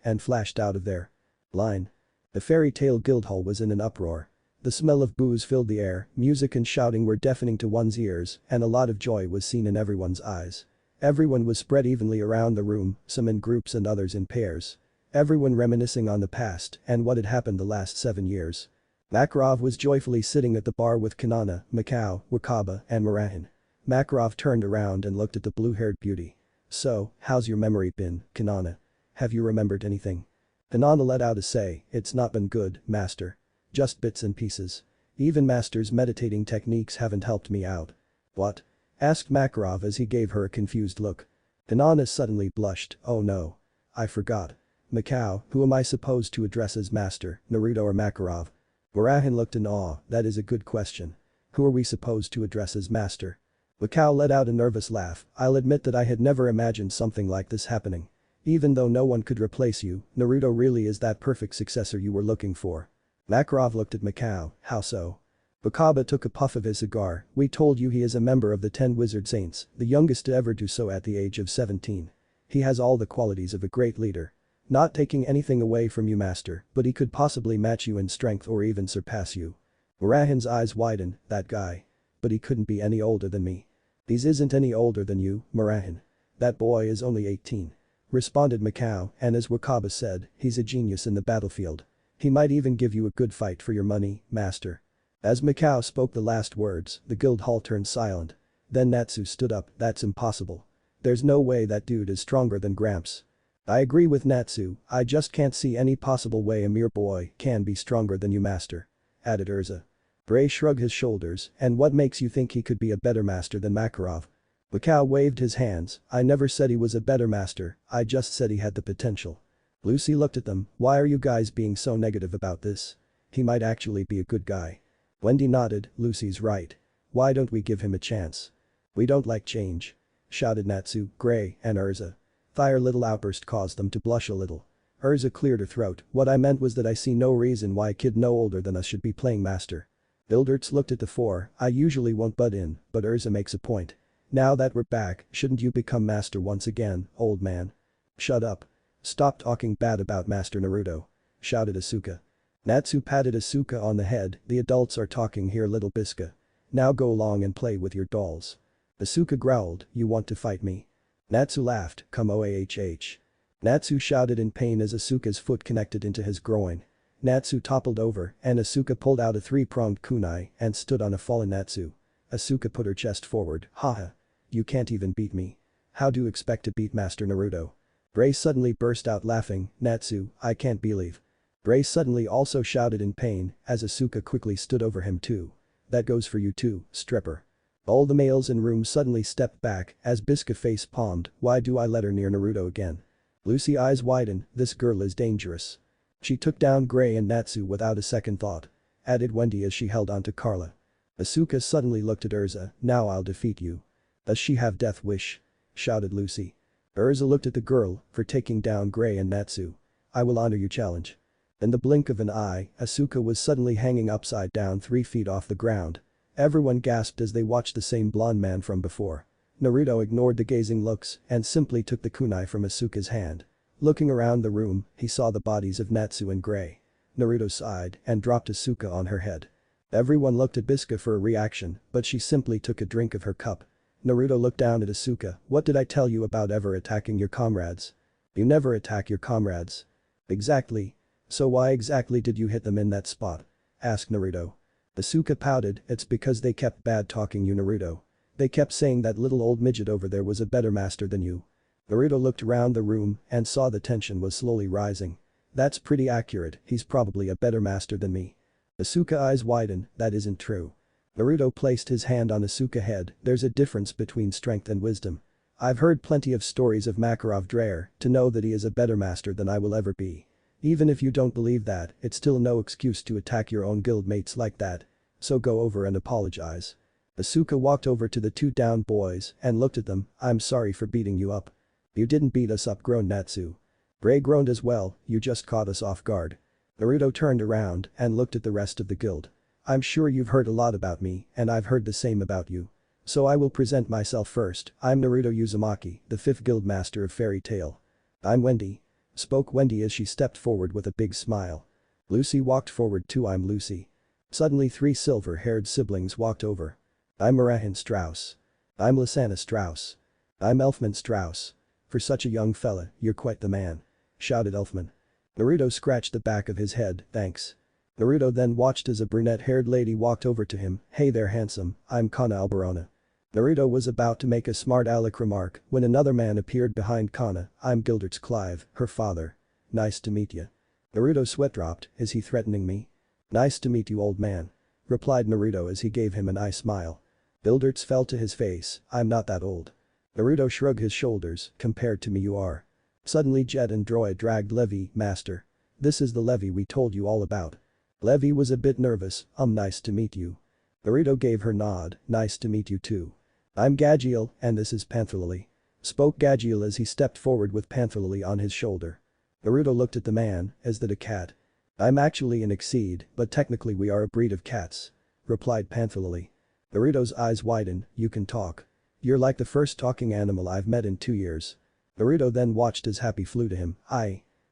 and flashed out of there. Line. The Fairy Tail guild hall was in an uproar. The smell of booze filled the air, music and shouting were deafening to one's ears, and a lot of joy was seen in everyone's eyes. Everyone was spread evenly around the room, some in groups and others in pairs. Everyone reminiscing on the past and what had happened the last 7 years. Makarov was joyfully sitting at the bar with Kanana, Mikao, Wakaba, and Murahin. Makarov turned around and looked at the blue-haired beauty. So, how's your memory been, Kanana? Have you remembered anything? Kanana let out a say, it's not been good, master. Just bits and pieces. Even master's meditating techniques haven't helped me out. What? Asked Makarov as he gave her a confused look. Kanana suddenly blushed, oh no. I forgot. Mikao, who am I supposed to address as master, Naruto or Makarov? Murahin looked in awe, that is a good question. Who are we supposed to address as master? Mikao let out a nervous laugh. I'll admit that I had never imagined something like this happening. Even though no one could replace you, Naruto really is that perfect successor you were looking for. Makarov looked at Mikao, how so? Wakaba took a puff of his cigar. We told you he is a member of the 10 Wizard Saints, the youngest to ever do so at the age of 17. He has all the qualities of a great leader. Not taking anything away from you, master, but he could possibly match you in strength or even surpass you. Murahin's eyes widened, that guy. But he couldn't be any older than me. He isn't any older than you, Murahin. That boy is only 18. Responded Mikao, and as Wakaba said, he's a genius in the battlefield. He might even give you a good fight for your money, master. As Mikao spoke the last words, the guild hall turned silent. Then Natsu stood up, that's impossible. There's no way that dude is stronger than Gramps. I agree with Natsu, I just can't see any possible way a mere boy can be stronger than you, master. Added Urza. Bray shrugged his shoulders, and what makes you think he could be a better master than Makarov? Mikao waved his hands, I never said he was a better master, I just said he had the potential. Lucy looked at them, why are you guys being so negative about this? He might actually be a good guy. Wendy nodded, Lucy's right. Why don't we give him a chance? We don't like change. Shouted Natsu, Gray, and Urza. Their little outburst caused them to blush a little. Urza cleared her throat, what I meant was that I see no reason why a kid no older than us should be playing master. Bilderts looked at the 4, I usually won't butt in, but Urza makes a point. Now that we're back, shouldn't you become master once again, old man? Shut up. Stop talking bad about Master Naruto. Shouted Asuka. Natsu patted Asuka on the head, the adults are talking here, little Bisca. Now go along and play with your dolls. Asuka growled, you want to fight me? Natsu laughed, come OAHH. Natsu shouted in pain as Asuka's foot connected into his groin. Natsu toppled over and Asuka pulled out a 3-pronged kunai and stood on a fallen Natsu. Asuka put her chest forward, haha. You can't even beat me. How do you expect to beat Master Naruto? Gray suddenly burst out laughing, Natsu, I can't believe. Gray suddenly also shouted in pain as Asuka quickly stood over him too. That goes for you too, stripper. All the males in room suddenly stepped back as Bisca face palmed, why do I let her near Naruto again? Lucy eyes widen, this girl is dangerous. She took down Gray and Natsu without a second thought. Added Wendy as she held onto Carla. Asuka suddenly looked at Urza, now I'll defeat you. Does she have death wish? Shouted Lucy. Urza looked at the girl for taking down Gray and Natsu. I will honor your challenge. In the blink of an eye, Asuka was suddenly hanging upside down 3 feet off the ground. Everyone gasped as they watched the same blonde man from before. Naruto ignored the gazing looks and simply took the kunai from Asuka's hand. Looking around the room, he saw the bodies of Natsu and Gray. Naruto sighed and dropped Asuka on her head. Everyone looked at Bisca for a reaction, but she simply took a drink of her cup. Naruto looked down at Asuka, what did I tell you about ever attacking your comrades? You never attack your comrades. Exactly. So why exactly did you hit them in that spot? Asked Naruto. Asuka pouted, it's because they kept bad talking you Naruto. They kept saying that little old midget over there was a better master than you. Naruto looked around the room and saw the tension was slowly rising. That's pretty accurate, he's probably a better master than me. Asuka eyes widen, that isn't true. Naruto placed his hand on Asuka's head, there's a difference between strength and wisdom. I've heard plenty of stories of Makarov Dreyer to know that he is a better master than I will ever be. Even if you don't believe that, it's still no excuse to attack your own guildmates like that. So go over and apologize. Asuka walked over to the 2 down boys and looked at them, I'm sorry for beating you up. You didn't beat us up groaned Natsu. Gray groaned as well, you just caught us off guard. Naruto turned around and looked at the rest of the guild. I'm sure you've heard a lot about me and I've heard the same about you. So I will present myself first, I'm Naruto Uzumaki, the 5th guild master of Fairy Tail. I'm Wendy. Spoke Wendy as she stepped forward with a big smile. Lucy walked forward too I'm Lucy. Suddenly 3 silver-haired siblings walked over. I'm Marahan Strauss. I'm Lysana Strauss. I'm Elfman Strauss. For such a young fella, you're quite the man. Shouted Elfman. Naruto scratched the back of his head, thanks. Naruto then watched as a brunette-haired lady walked over to him, hey there handsome, I'm Kana Alberona. Naruto was about to make a smart aleck remark when another man appeared behind Kana, I'm Gildert's Clive, her father. Nice to meet you. Naruto sweat dropped, is he threatening me? Nice to meet you old man. Replied Naruto as he gave him an eye smile. Gildert's fell to his face, I'm not that old. Naruto shrugged his shoulders, compared to me you are. Suddenly Jet and Droid dragged Levi, master. This is the Levi we told you all about. Levi was a bit nervous, nice to meet you. Naruto gave her nod, nice to meet you too. I'm Gadgiel and this is Pantherlily. Spoke Gadgiel as he stepped forward with Pantherlily on his shoulder. Naruto looked at the man, is that a cat? I'm actually an Exceed, but technically we are a breed of cats. Replied Pantherlily. Naruto's eyes widened, you can talk. You're like the first talking animal I've met in 2 years. Naruto then watched as Happy flew to him,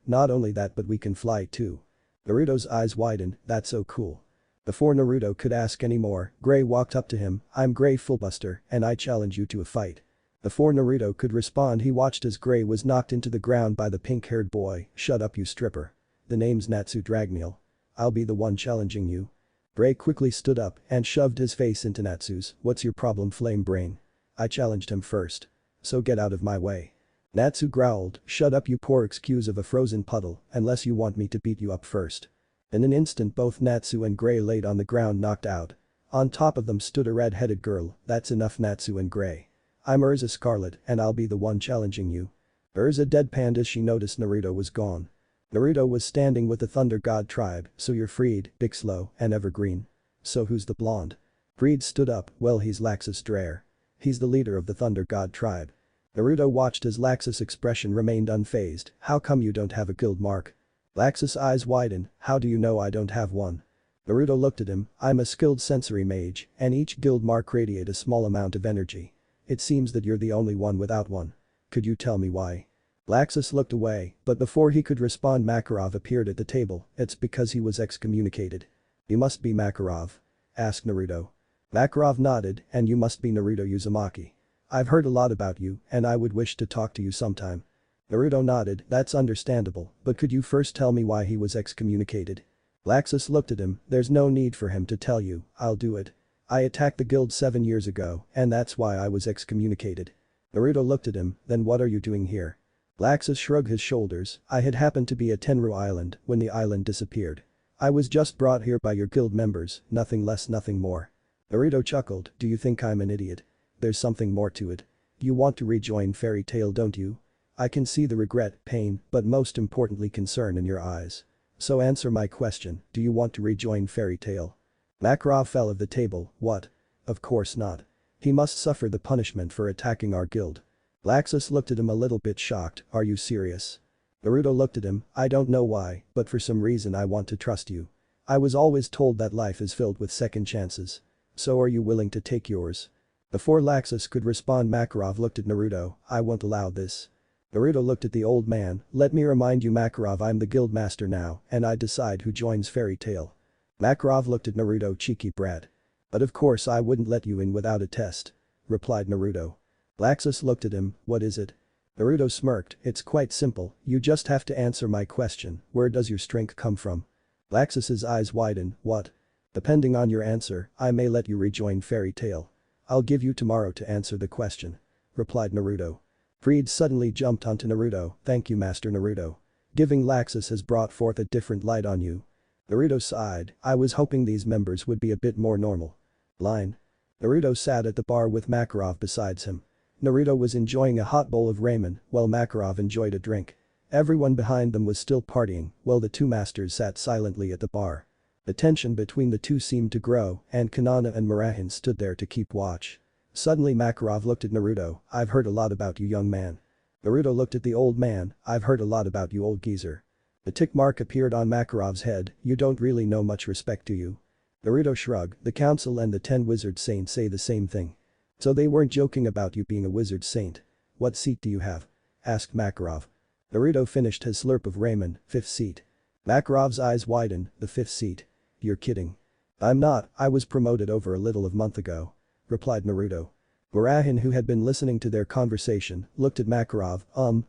not only that but we can fly too. Naruto's eyes widened, that's so cool. Before Naruto could ask any more, Gray walked up to him, I'm Gray Fullbuster and I challenge you to a fight. Before Naruto could respond he watched as Gray was knocked into the ground by the pink-haired boy, shut up you stripper. The name's Natsu Dragneel. I'll be the one challenging you. Gray quickly stood up and shoved his face into Natsu's, what's your problem flame brain? I challenged him first. So get out of my way. Natsu growled, shut up you poor excuse of a frozen puddle unless you want me to beat you up first. In an instant both Natsu and Gray laid on the ground knocked out. On top of them stood a red-headed girl, that's enough Natsu and Gray. I'm Urza Scarlet and I'll be the one challenging you. Urza deadpanned as she noticed Naruto was gone. Naruto was standing with the Thunder God tribe, so you're freed, Big Slow and Evergreen. So who's the blonde? Greed stood up, well he's Laxus Dreyer. He's the leader of the Thunder God tribe. Naruto watched as Laxus' expression remained unfazed, how come you don't have a guild mark? Laxus' eyes widened, how do you know I don't have one? Naruto looked at him, I'm a skilled sensory mage and each guild mark radiate a small amount of energy. It seems that you're the only one without one. Could you tell me why? Laxus looked away, but before he could respond Makarov appeared at the table, it's because he was excommunicated. You must be Makarov? Asked Naruto. Makarov nodded, and you must be Naruto Uzumaki. I've heard a lot about you and I would wish to talk to you sometime. Naruto nodded, that's understandable, but could you first tell me why he was excommunicated? Laxus looked at him, there's no need for him to tell you, I'll do it. I attacked the guild 7 years ago and that's why I was excommunicated. Naruto looked at him, then what are you doing here? Laxus shrugged his shoulders. I had happened to be at Tenru Island when the island disappeared. I was just brought here by your guild members, nothing less nothing more. Naruto chuckled, do you think I'm an idiot? There's something more to it. You want to rejoin Fairy Tail, don't you? I can see the regret, pain, but most importantly concern in your eyes. So answer my question, do you want to rejoin Fairy Tail? Makarov fell off the table, what? Of course not. He must suffer the punishment for attacking our guild. Laxus looked at him a little bit shocked, are you serious? Naruto looked at him, I don't know why, but for some reason I want to trust you. I was always told that life is filled with second chances. So are you willing to take yours? Before Laxus could respond, Makarov looked at Naruto, I won't allow this. Naruto looked at the old man, let me remind you Makarov, I'm the guild master now and I decide who joins Fairy Tail. Makarov looked at Naruto, cheeky brat. But of course I wouldn't let you in without a test. Replied Naruto. Laxus looked at him, what is it? Naruto smirked, it's quite simple, you just have to answer my question, where does your strength come from? Laxus's eyes widened, what? Depending on your answer, I may let you rejoin Fairy Tail. I'll give you tomorrow to answer the question. Replied Naruto. Freed suddenly jumped onto Naruto, thank you Master Naruto. Giving Laxus has brought forth a different light on you. Naruto sighed, I was hoping these members would be a bit more normal. Line. Naruto sat at the bar with Makarov besides him. Naruto was enjoying a hot bowl of ramen while Makarov enjoyed a drink. Everyone behind them was still partying while the two masters sat silently at the bar. The tension between the two seemed to grow and Kanana and Murahin stood there to keep watch. Suddenly Makarov looked at Naruto, I've heard a lot about you young man. Naruto looked at the old man, I've heard a lot about you old geezer. The tick mark appeared on Makarov's head, you don't really know much respect do you? Naruto shrugged, the council and the 10 wizard saints say the same thing. So they weren't joking about you being a wizard saint. What seat do you have? Asked Makarov. Naruto finished his slurp of ramen, 5th seat. Makarov's eyes widened, the 5th seat. You're kidding. I'm not, I was promoted over a little of month ago. Replied Naruto. Murahin, who had been listening to their conversation, looked at Makarov,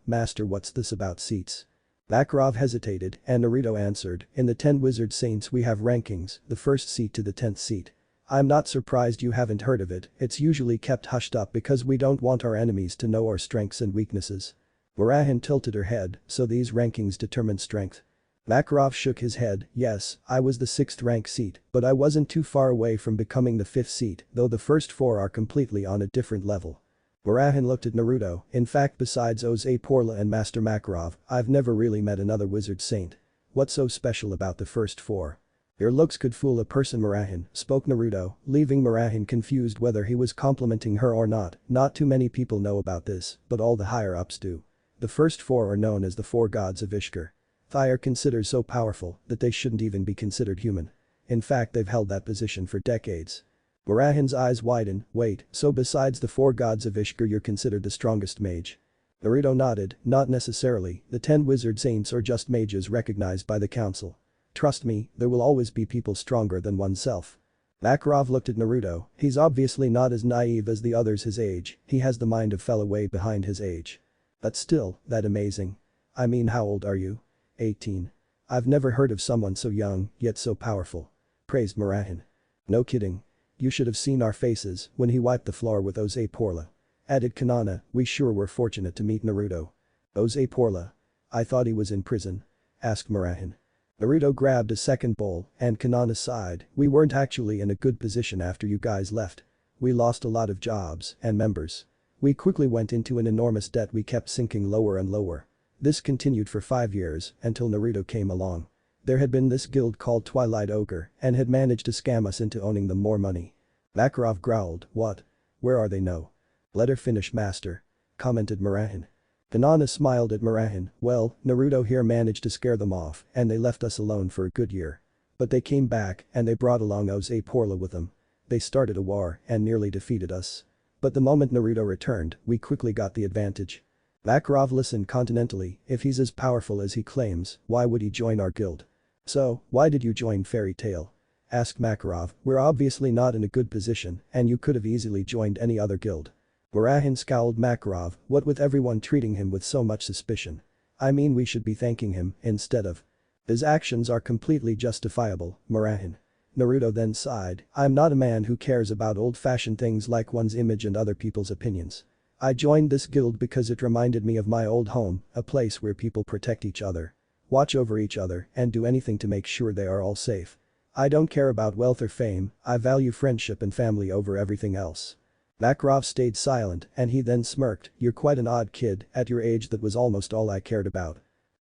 master, what's this about seats? Makarov hesitated and Naruto answered, in the 10 wizard saints we have rankings, the 1st seat to the 10th seat. I'm not surprised you haven't heard of it, it's usually kept hushed up because we don't want our enemies to know our strengths and weaknesses. Murahin tilted her head, so these rankings determine strength. Makarov shook his head, yes, I was the 6th rank seat, but I wasn't too far away from becoming the 5th seat, though the first 4 are completely on a different level. Murahin looked at Naruto, in fact besides Oze Porla and Master Makarov, I've never really met another wizard saint. What's so special about the first 4? Your looks could fool a person Murahin, spoke Naruto, leaving Murahin confused whether he was complimenting her or not too many people know about this, but all the higher-ups do. The first 4 are known as the 4 gods of Ishkar. They are considered so powerful that they shouldn't even be considered human. In fact they've held that position for decades. Murahin's eyes widened, wait, so besides the 4 gods of Ishkar you're considered the strongest mage? Naruto nodded, not necessarily, the 10 wizard saints are just mages recognized by the council. Trust me, there will always be people stronger than oneself. Makarov looked at Naruto, he's obviously not as naive as the others his age, he has the mind of fellow way behind his age. But still, that amazing. I mean how old are you? 18. I've never heard of someone so young, yet so powerful. Praised Murahin. No kidding. You should have seen our faces when he wiped the floor with Oze Porla. Added Kanana, we sure were fortunate to meet Naruto. Oze Porla? I thought he was in prison. Asked Murahin. Naruto grabbed a second bowl and Kanana sighed, we weren't actually in a good position after you guys left. We lost a lot of jobs and members. We quickly went into an enormous debt we kept sinking lower and lower. This continued for 5 years until Naruto came along. There had been this guild called Twilight Ogre and had managed to scam us into owning them more money. Makarov growled, what? Where are they no? Let her finish master. Commented Murahin. Kanana smiled at Murahin, well, Naruto here managed to scare them off and they left us alone for a good year. But they came back and they brought along Oze Porla with them. They started a war and nearly defeated us. But the moment Naruto returned, we quickly got the advantage. Makarov listened continentally, if he's as powerful as he claims, why would he join our guild? So, why did you join Fairy Tail? Asked Makarov, we're obviously not in a good position and you could have easily joined any other guild. Murahin scowled Makarov, what with everyone treating him with so much suspicion? I mean we should be thanking him instead of. His actions are completely justifiable, Murahin. Naruto then sighed, I'm not a man who cares about old-fashioned things like one's image and other people's opinions. I joined this guild because it reminded me of my old home, a place where people protect each other, watch over each other, and do anything to make sure they are all safe. I don't care about wealth or fame, I value friendship and family over everything else." Makarov stayed silent and he then smirked, "You're quite an odd kid, at your age that was almost all I cared about."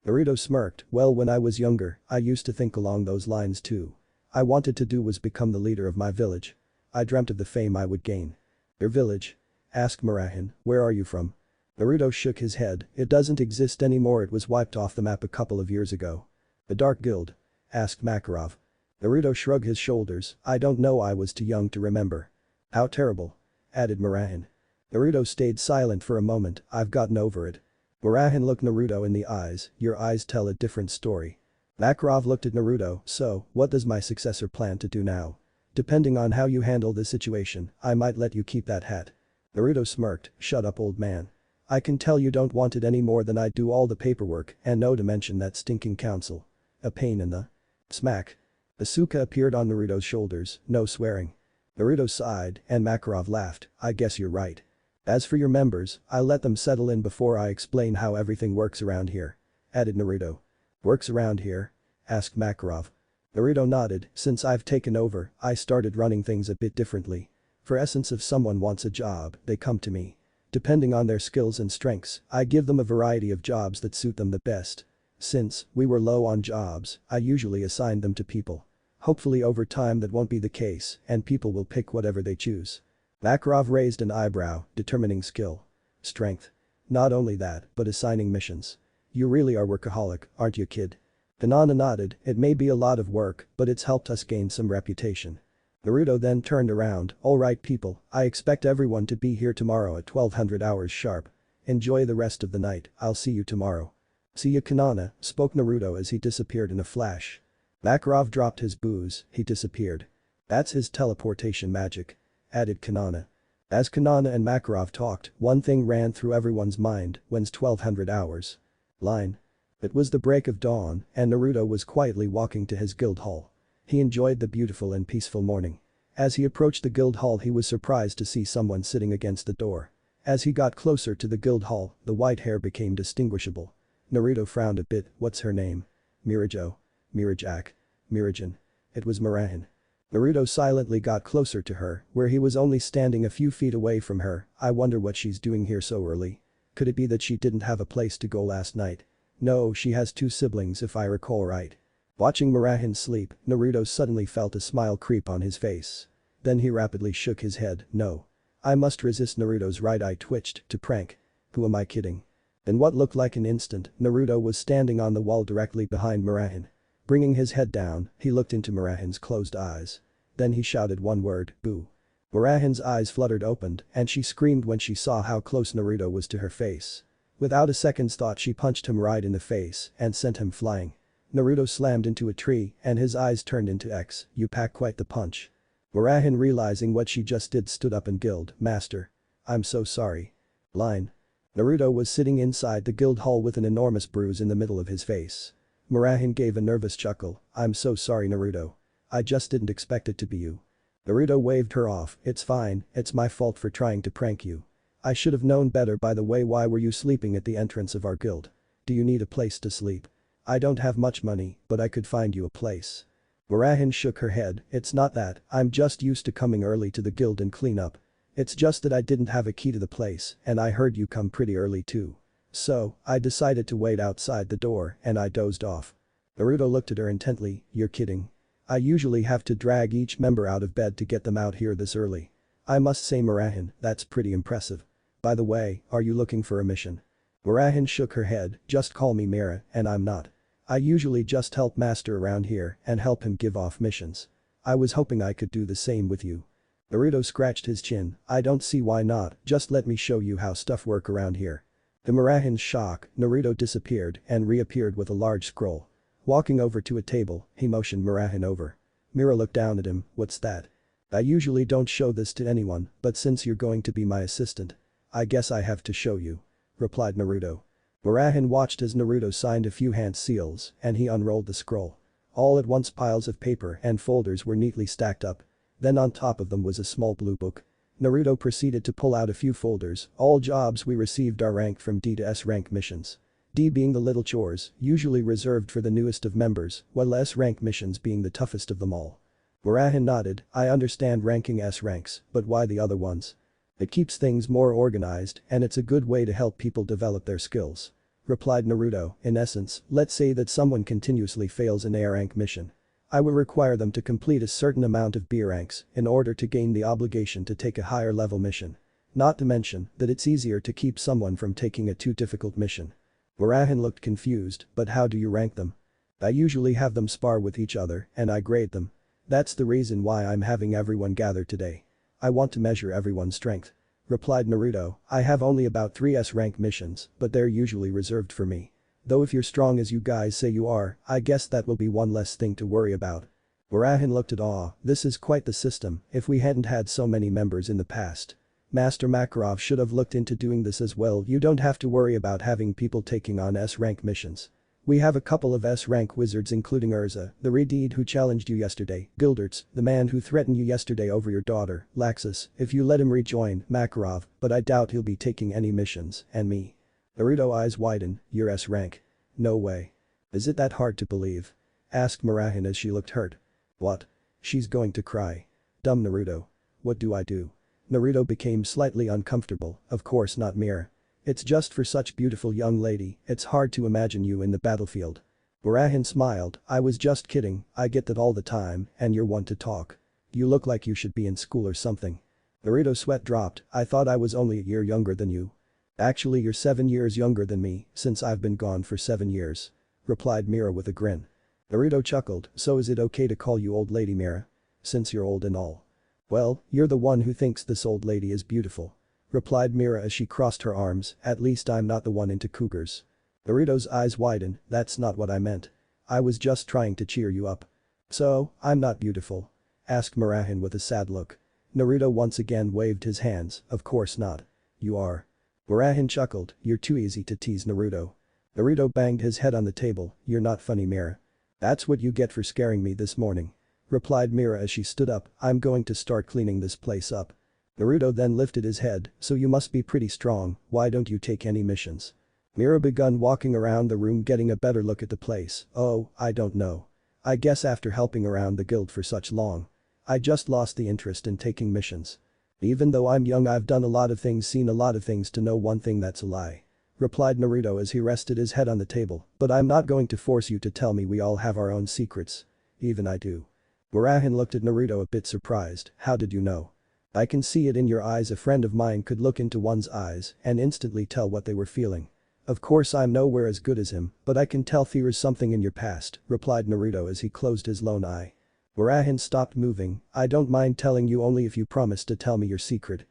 Naruto smirked, "Well, when I was younger, I used to think along those lines too. I wanted to do was become the leader of my village. I dreamt of the fame I would gain." "Your village?" asked Murahin, "Where are you from?" Naruto shook his head, "It doesn't exist anymore, it was wiped off the map a couple of years ago." "The Dark Guild?" asked Makarov. Naruto shrugged his shoulders, "I don't know, I was too young to remember." "How terrible," added Murahin. Naruto stayed silent for a moment, "I've gotten over it." Murahin looked Naruto in the eyes, "Your eyes tell a different story." Makarov looked at Naruto, "So, what does my successor plan to do now? Depending on how you handle this situation, I might let you keep that hat." Naruto smirked, "Shut up, old man. I can tell you don't want it any more than I do all the paperwork and no to mention that stinking council. A pain in the..." Smack. Asuka appeared on Naruto's shoulders, "No swearing." Naruto sighed and Makarov laughed, "I guess you're right. As for your members, I'll let them settle in before I explain how everything works around here," added Naruto. "Works around here?" asked Makarov. Naruto nodded, "Since I've taken over, I started running things a bit differently. For essence, if someone wants a job, they come to me. Depending on their skills and strengths, I give them a variety of jobs that suit them the best. Since we were low on jobs, I usually assign them to people. Hopefully over time that won't be the case and people will pick whatever they choose." Makarov raised an eyebrow, "Determining skill. Strength. Not only that, but assigning missions. You really are workaholic, aren't you, kid?" Hinata nodded, "It may be a lot of work, but it's helped us gain some reputation." Naruto then turned around, "Alright people, I expect everyone to be here tomorrow at 1200 hours sharp. Enjoy the rest of the night, I'll see you tomorrow." "See you, Kanana," spoke Naruto as he disappeared in a flash. Makarov dropped his booze, he disappeared. "That's his teleportation magic," added Kanana. As Kanana and Makarov talked, one thing ran through everyone's mind, "When's 1200 hours?" Line. It was the break of dawn and Naruto was quietly walking to his guild hall. He enjoyed the beautiful and peaceful morning. As he approached the guild hall, he was surprised to see someone sitting against the door. As he got closer to the guild hall, the white hair became distinguishable. Naruto frowned a bit, "What's her name?" "Mirajo. Mirajak. Mirajin." It was Murahin. Naruto silently got closer to her, where he was only standing a few feet away from her. "I wonder what she's doing here so early. Could it be that she didn't have a place to go last night? No, she has 2 siblings if I recall right." Watching Murahin sleep, Naruto suddenly felt a smile creep on his face. Then he rapidly shook his head, "No. I must resist." Naruto's right eye twitched, "To prank. Who am I kidding?" In what looked like an instant, Naruto was standing on the wall directly behind Murahin. Bringing his head down, he looked into Murahin's closed eyes. Then he shouted one word, "Boo." Murahin's eyes fluttered opened and she screamed when she saw how close Naruto was to her face. Without a second's thought, she punched him right in the face and sent him flying. Naruto slammed into a tree and his eyes turned into X. "You pack quite the punch." Murahin, realizing what she just did, stood up and gilled, "Master. I'm so sorry." Line. Naruto was sitting inside the guild hall with an enormous bruise in the middle of his face. Murahin gave a nervous chuckle, "I'm so sorry, Naruto. I just didn't expect it to be you." Naruto waved her off, "It's fine, it's my fault for trying to prank you. I should have known better. By the way, why were you sleeping at the entrance of our guild? Do you need a place to sleep?" "I don't have much money, but I could find you a place." Murahin shook her head, "It's not that, I'm just used to coming early to the guild and clean up. It's just that I didn't have a key to the place and I heard you come pretty early too. So, I decided to wait outside the door and I dozed off." Naruto looked at her intently, "You're kidding. I usually have to drag each member out of bed to get them out here this early. I must say, Murahin, that's pretty impressive. By the way, are you looking for a mission?" Murahin shook her head, "Just call me Mira and I'm not. I usually just help Master around here and help him give off missions. I was hoping I could do the same with you." Naruto scratched his chin, "I don't see why not, just let me show you how stuff work around here." To Murahin's shock, Naruto disappeared and reappeared with a large scroll. Walking over to a table, he motioned Murahin over. Mira looked down at him, "What's that?" "I usually don't show this to anyone, but since you're going to be my assistant, I guess I have to show you," replied Naruto. Murahin watched as Naruto signed a few hand seals and he unrolled the scroll. All at once piles of paper and folders were neatly stacked up. Then on top of them was a small blue book. Naruto proceeded to pull out a few folders. All jobs we received are ranked from D to S rank missions. D being the little chores, usually reserved for the newest of members, while S rank missions being the toughest of them all. Murahin nodded, I understand ranking S ranks, but why the other ones? It keeps things more organized and it's a good way to help people develop their skills. Replied Naruto, in essence, let's say that someone continuously fails an A rank mission. I will require them to complete a certain amount of B ranks in order to gain the obligation to take a higher level mission. Not to mention that it's easier to keep someone from taking a too difficult mission. Murahin looked confused, but how do you rank them? I usually have them spar with each other and I grade them. That's the reason why I'm having everyone gather today. I want to measure everyone's strength. Replied Naruto, I have only about 3 S rank missions, but they're usually reserved for me. Though if you're strong as you guys say you are, I guess that will be one less thing to worry about. Murahin looked at awe, this is quite the system if we hadn't had so many members in the past. Master Makarov should have looked into doing this as well, you don't have to worry about having people taking on S rank missions. We have a couple of S-rank wizards including Urza, the Redeed who challenged you yesterday, Gilderts, the man who threatened you yesterday over your daughter, Laxus, if you let him rejoin, Makarov, but I doubt he'll be taking any missions, and me. Naruto eyes widen, you're S-rank. No way. Is it that hard to believe? Asked Murahin as she looked hurt. What? She's going to cry. Dumb Naruto. What do I do? Naruto became slightly uncomfortable, of course not Mira. It's just for such beautiful young lady, it's hard to imagine you in the battlefield. Murahin smiled, I was just kidding, I get that all the time, and you're one to talk. You look like you should be in school or something. Naruto's sweat dropped, I thought I was only a year younger than you. Actually you're 7 years younger than me, since I've been gone for 7 years. Replied Mira with a grin. Naruto chuckled, so is it okay to call you old lady Mira? Since you're old and all. Well, you're the one who thinks this old lady is beautiful. Replied Mira as she crossed her arms, at least I'm not the one into cougars. Naruto's eyes widened, that's not what I meant. I was just trying to cheer you up. So, I'm not beautiful? Asked Murahin with a sad look. Naruto once again waved his hands, of course not. You are. Murahin chuckled, you're too easy to tease Naruto. Naruto banged his head on the table, you're not funny Mira. That's what you get for scaring me this morning. Replied Mira as she stood up, I'm going to start cleaning this place up. Naruto then lifted his head, so you must be pretty strong, why don't you take any missions? Mira begun walking around the room getting a better look at the place, oh, I don't know. I guess after helping around the guild for such long. I just lost the interest in taking missions. Even though I'm young I've done a lot of things seen a lot of things to know one thing that's a lie. Replied Naruto as he rested his head on the table, but I'm not going to force you to tell me we all have our own secrets. Even I do. Murahin looked at Naruto a bit surprised, how did you know? I can see it in your eyes, a friend of mine could look into one's eyes and instantly tell what they were feeling. Of course I'm nowhere as good as him, but I can tell there's something in your past, replied Naruto as he closed his lone eye. Murahin stopped moving, I don't mind telling you only if you promise to tell me your secret.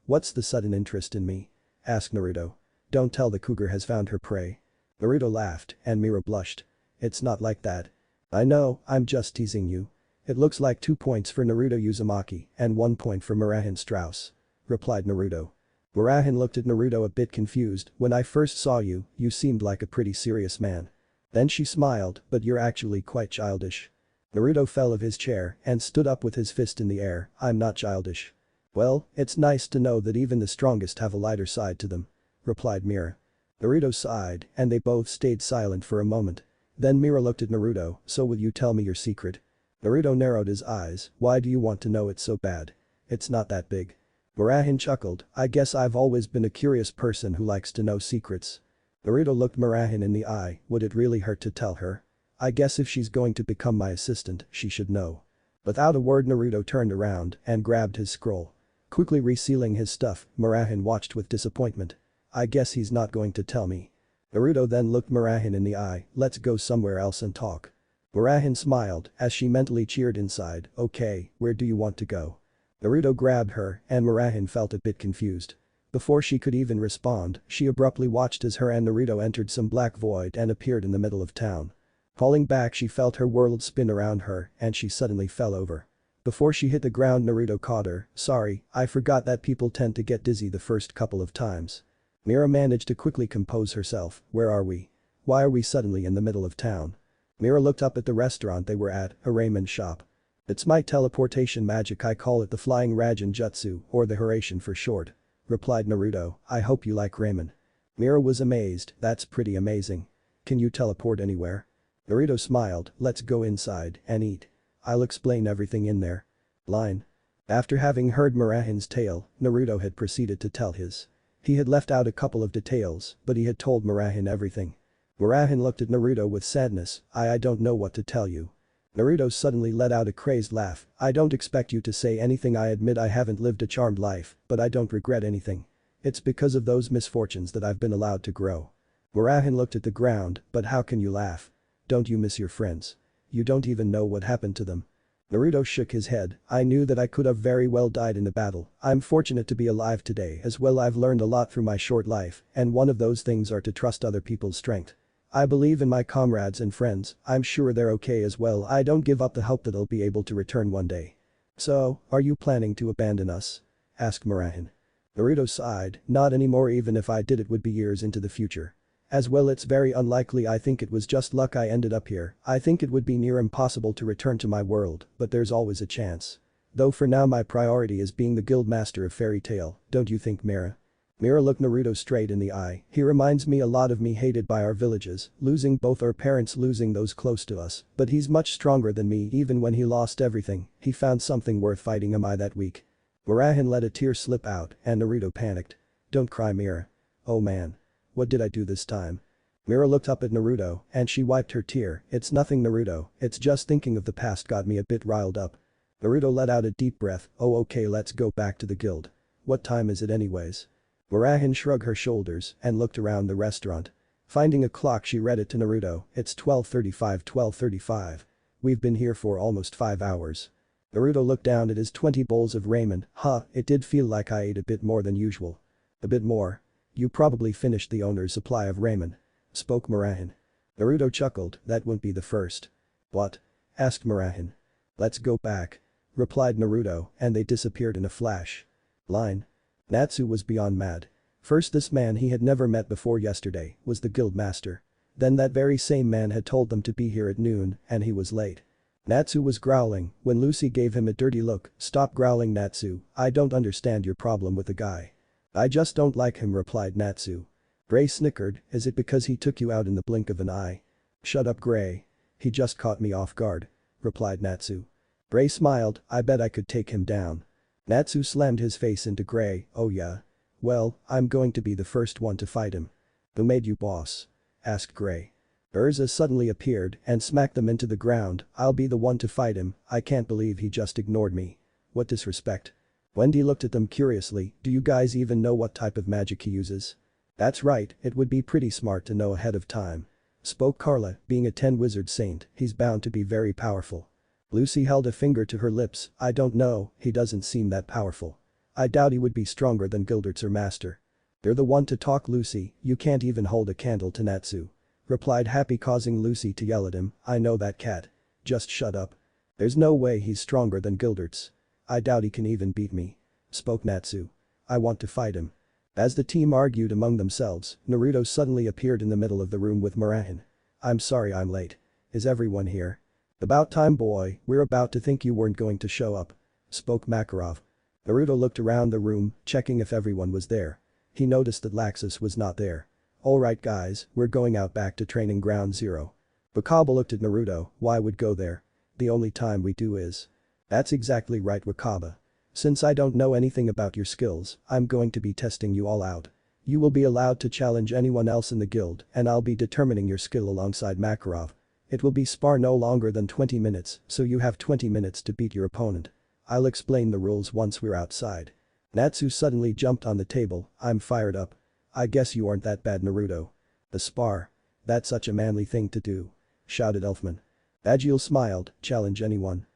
What's the sudden interest in me? Asked Naruto. Don't tell the cougar has found her prey. Naruto laughed and Mira blushed. It's not like that. I know, I'm just teasing you. It looks like 2 points for Naruto Uzumaki and 1 point for Murahin Strauss. Replied Naruto. Murahin looked at Naruto a bit confused, when I first saw you, you seemed like a pretty serious man. Then she smiled, but you're actually quite childish. Naruto fell of his chair and stood up with his fist in the air, I'm not childish. Well, it's nice to know that even the strongest have a lighter side to them. Replied Mira. Naruto sighed and they both stayed silent for a moment. Then Mira looked at Naruto, so will you tell me your secret? Naruto narrowed his eyes, why do you want to know it so bad? It's not that big. Murahin chuckled, I guess I've always been a curious person who likes to know secrets. Naruto looked Murahin in the eye, would it really hurt to tell her? I guess if she's going to become my assistant, she should know. Without a word Naruto turned around and grabbed his scroll. Quickly resealing his stuff, Murahin watched with disappointment. I guess he's not going to tell me. Naruto then looked Murahin in the eye, let's go somewhere else and talk. Murahin smiled as she mentally cheered inside, okay, where do you want to go? Naruto grabbed her and Murahin felt a bit confused. Before she could even respond, she abruptly watched as her and Naruto entered some black void and appeared in the middle of town. Falling back she felt her world spin around her and she suddenly fell over. Before she hit the ground Naruto caught her, sorry, I forgot that people tend to get dizzy the first couple of times. Mira managed to quickly compose herself, where are we? Why are we suddenly in the middle of town? Mira looked up at the restaurant they were at, a ramen shop. It's my teleportation magic, I call it the flying Rajan Jutsu, or the Hiraishin for short. Replied Naruto, I hope you like ramen. Mira was amazed, that's pretty amazing. Can you teleport anywhere? Naruto smiled, let's go inside and eat. I'll explain everything in there. Line. After having heard Murahin's tale, Naruto had proceeded to tell his. He had left out a couple of details, but he had told Murahin everything. Murahin looked at Naruto with sadness, I don't know what to tell you. Naruto suddenly let out a crazed laugh, I don't expect you to say anything, I admit I haven't lived a charmed life, but I don't regret anything. It's because of those misfortunes that I've been allowed to grow. Murahin looked at the ground, but how can you laugh? Don't you miss your friends? You don't even know what happened to them. Naruto shook his head, I knew that I could have very well died in the battle, I'm fortunate to be alive today as well, I've learned a lot through my short life, and one of those things are to trust other people's strength. I believe in my comrades and friends, I'm sure they're okay as well, I don't give up the hope that I'll be able to return one day. So, are you planning to abandon us? Asked Murahin. Naruto sighed, not anymore, even if I did it would be years into the future. As well, it's very unlikely, I think it was just luck I ended up here, I think it would be near impossible to return to my world, but there's always a chance. Though for now my priority is being the guild master of Fairy Tail, don't you think, Mira? Mira looked Naruto straight in the eye, he reminds me a lot of me, hated by our villages, losing both our parents, losing those close to us, but he's much stronger than me, even when he lost everything, he found something worth fighting, am I that weak? Murahin let a tear slip out and Naruto panicked. Don't cry, Mira. Oh man. What did I do this time? Mira looked up at Naruto and she wiped her tear, it's nothing Naruto, it's just thinking of the past got me a bit riled up. Naruto let out a deep breath, oh okay, let's go back to the guild. What time is it anyways? Murahin shrugged her shoulders and looked around the restaurant. Finding a clock, she read it to Naruto, it's 12:35. We've been here for almost 5 hours. Naruto looked down at his 20 bowls of ramen, it did feel like I ate a bit more than usual. A bit more? You probably finished the owner's supply of ramen. Spoke Murahin. Naruto chuckled, that won't be the first. What? Asked Murahin. Let's go back. Replied Naruto and they disappeared in a flash. Line. Natsu was beyond mad. First, this man he had never met before yesterday was the guild master. Then that very same man had told them to be here at noon and he was late. Natsu was growling when Lucy gave him a dirty look, stop growling Natsu, I don't understand your problem with the guy. I just don't like him, replied Natsu. Gray snickered, is it because he took you out in the blink of an eye? Shut up, Gray. He just caught me off guard. Replied Natsu. Gray smiled, I bet I could take him down. Natsu slammed his face into Gray, oh yeah? Well, I'm going to be the first one to fight him. Who made you boss? Asked Gray. Urza suddenly appeared and smacked them into the ground, I'll be the one to fight him, I can't believe he just ignored me. What disrespect. Wendy looked at them curiously, do you guys even know what type of magic he uses? That's right, it would be pretty smart to know ahead of time. Spoke Carla, being a 10 wizard saint, he's bound to be very powerful. Lucy held a finger to her lips, I don't know, he doesn't seem that powerful. I doubt he would be stronger than Gildert's or Master. You're the one to talk, Lucy, you can't even hold a candle to Natsu. Replied Happy, causing Lucy to yell at him, I know that, cat. Just shut up. There's no way he's stronger than Gildert's. I doubt he can even beat me. Spoke Natsu. I want to fight him. As the team argued among themselves, Naruto suddenly appeared in the middle of the room with Murahin. I'm sorry I'm late. Is everyone here? About time, boy, we're about to think you weren't going to show up. Spoke Makarov. Naruto looked around the room, checking if everyone was there. He noticed that Laxus was not there. Alright guys, we're going out back to training ground 0. Wakaba looked at Naruto, why would go there? The only time we do is. That's exactly right, Wakaba. Since I don't know anything about your skills, I'm going to be testing you all out. You will be allowed to challenge anyone else in the guild and I'll be determining your skill alongside Makarov. It will be spar no longer than 20 minutes, so you have 20 minutes to beat your opponent. I'll explain the rules once we're outside. Natsu suddenly jumped on the table, I'm fired up. I guess you aren't that bad, Naruto. The spar. That's such a manly thing to do. Shouted Elfman. Agil smiled, challenge anyone.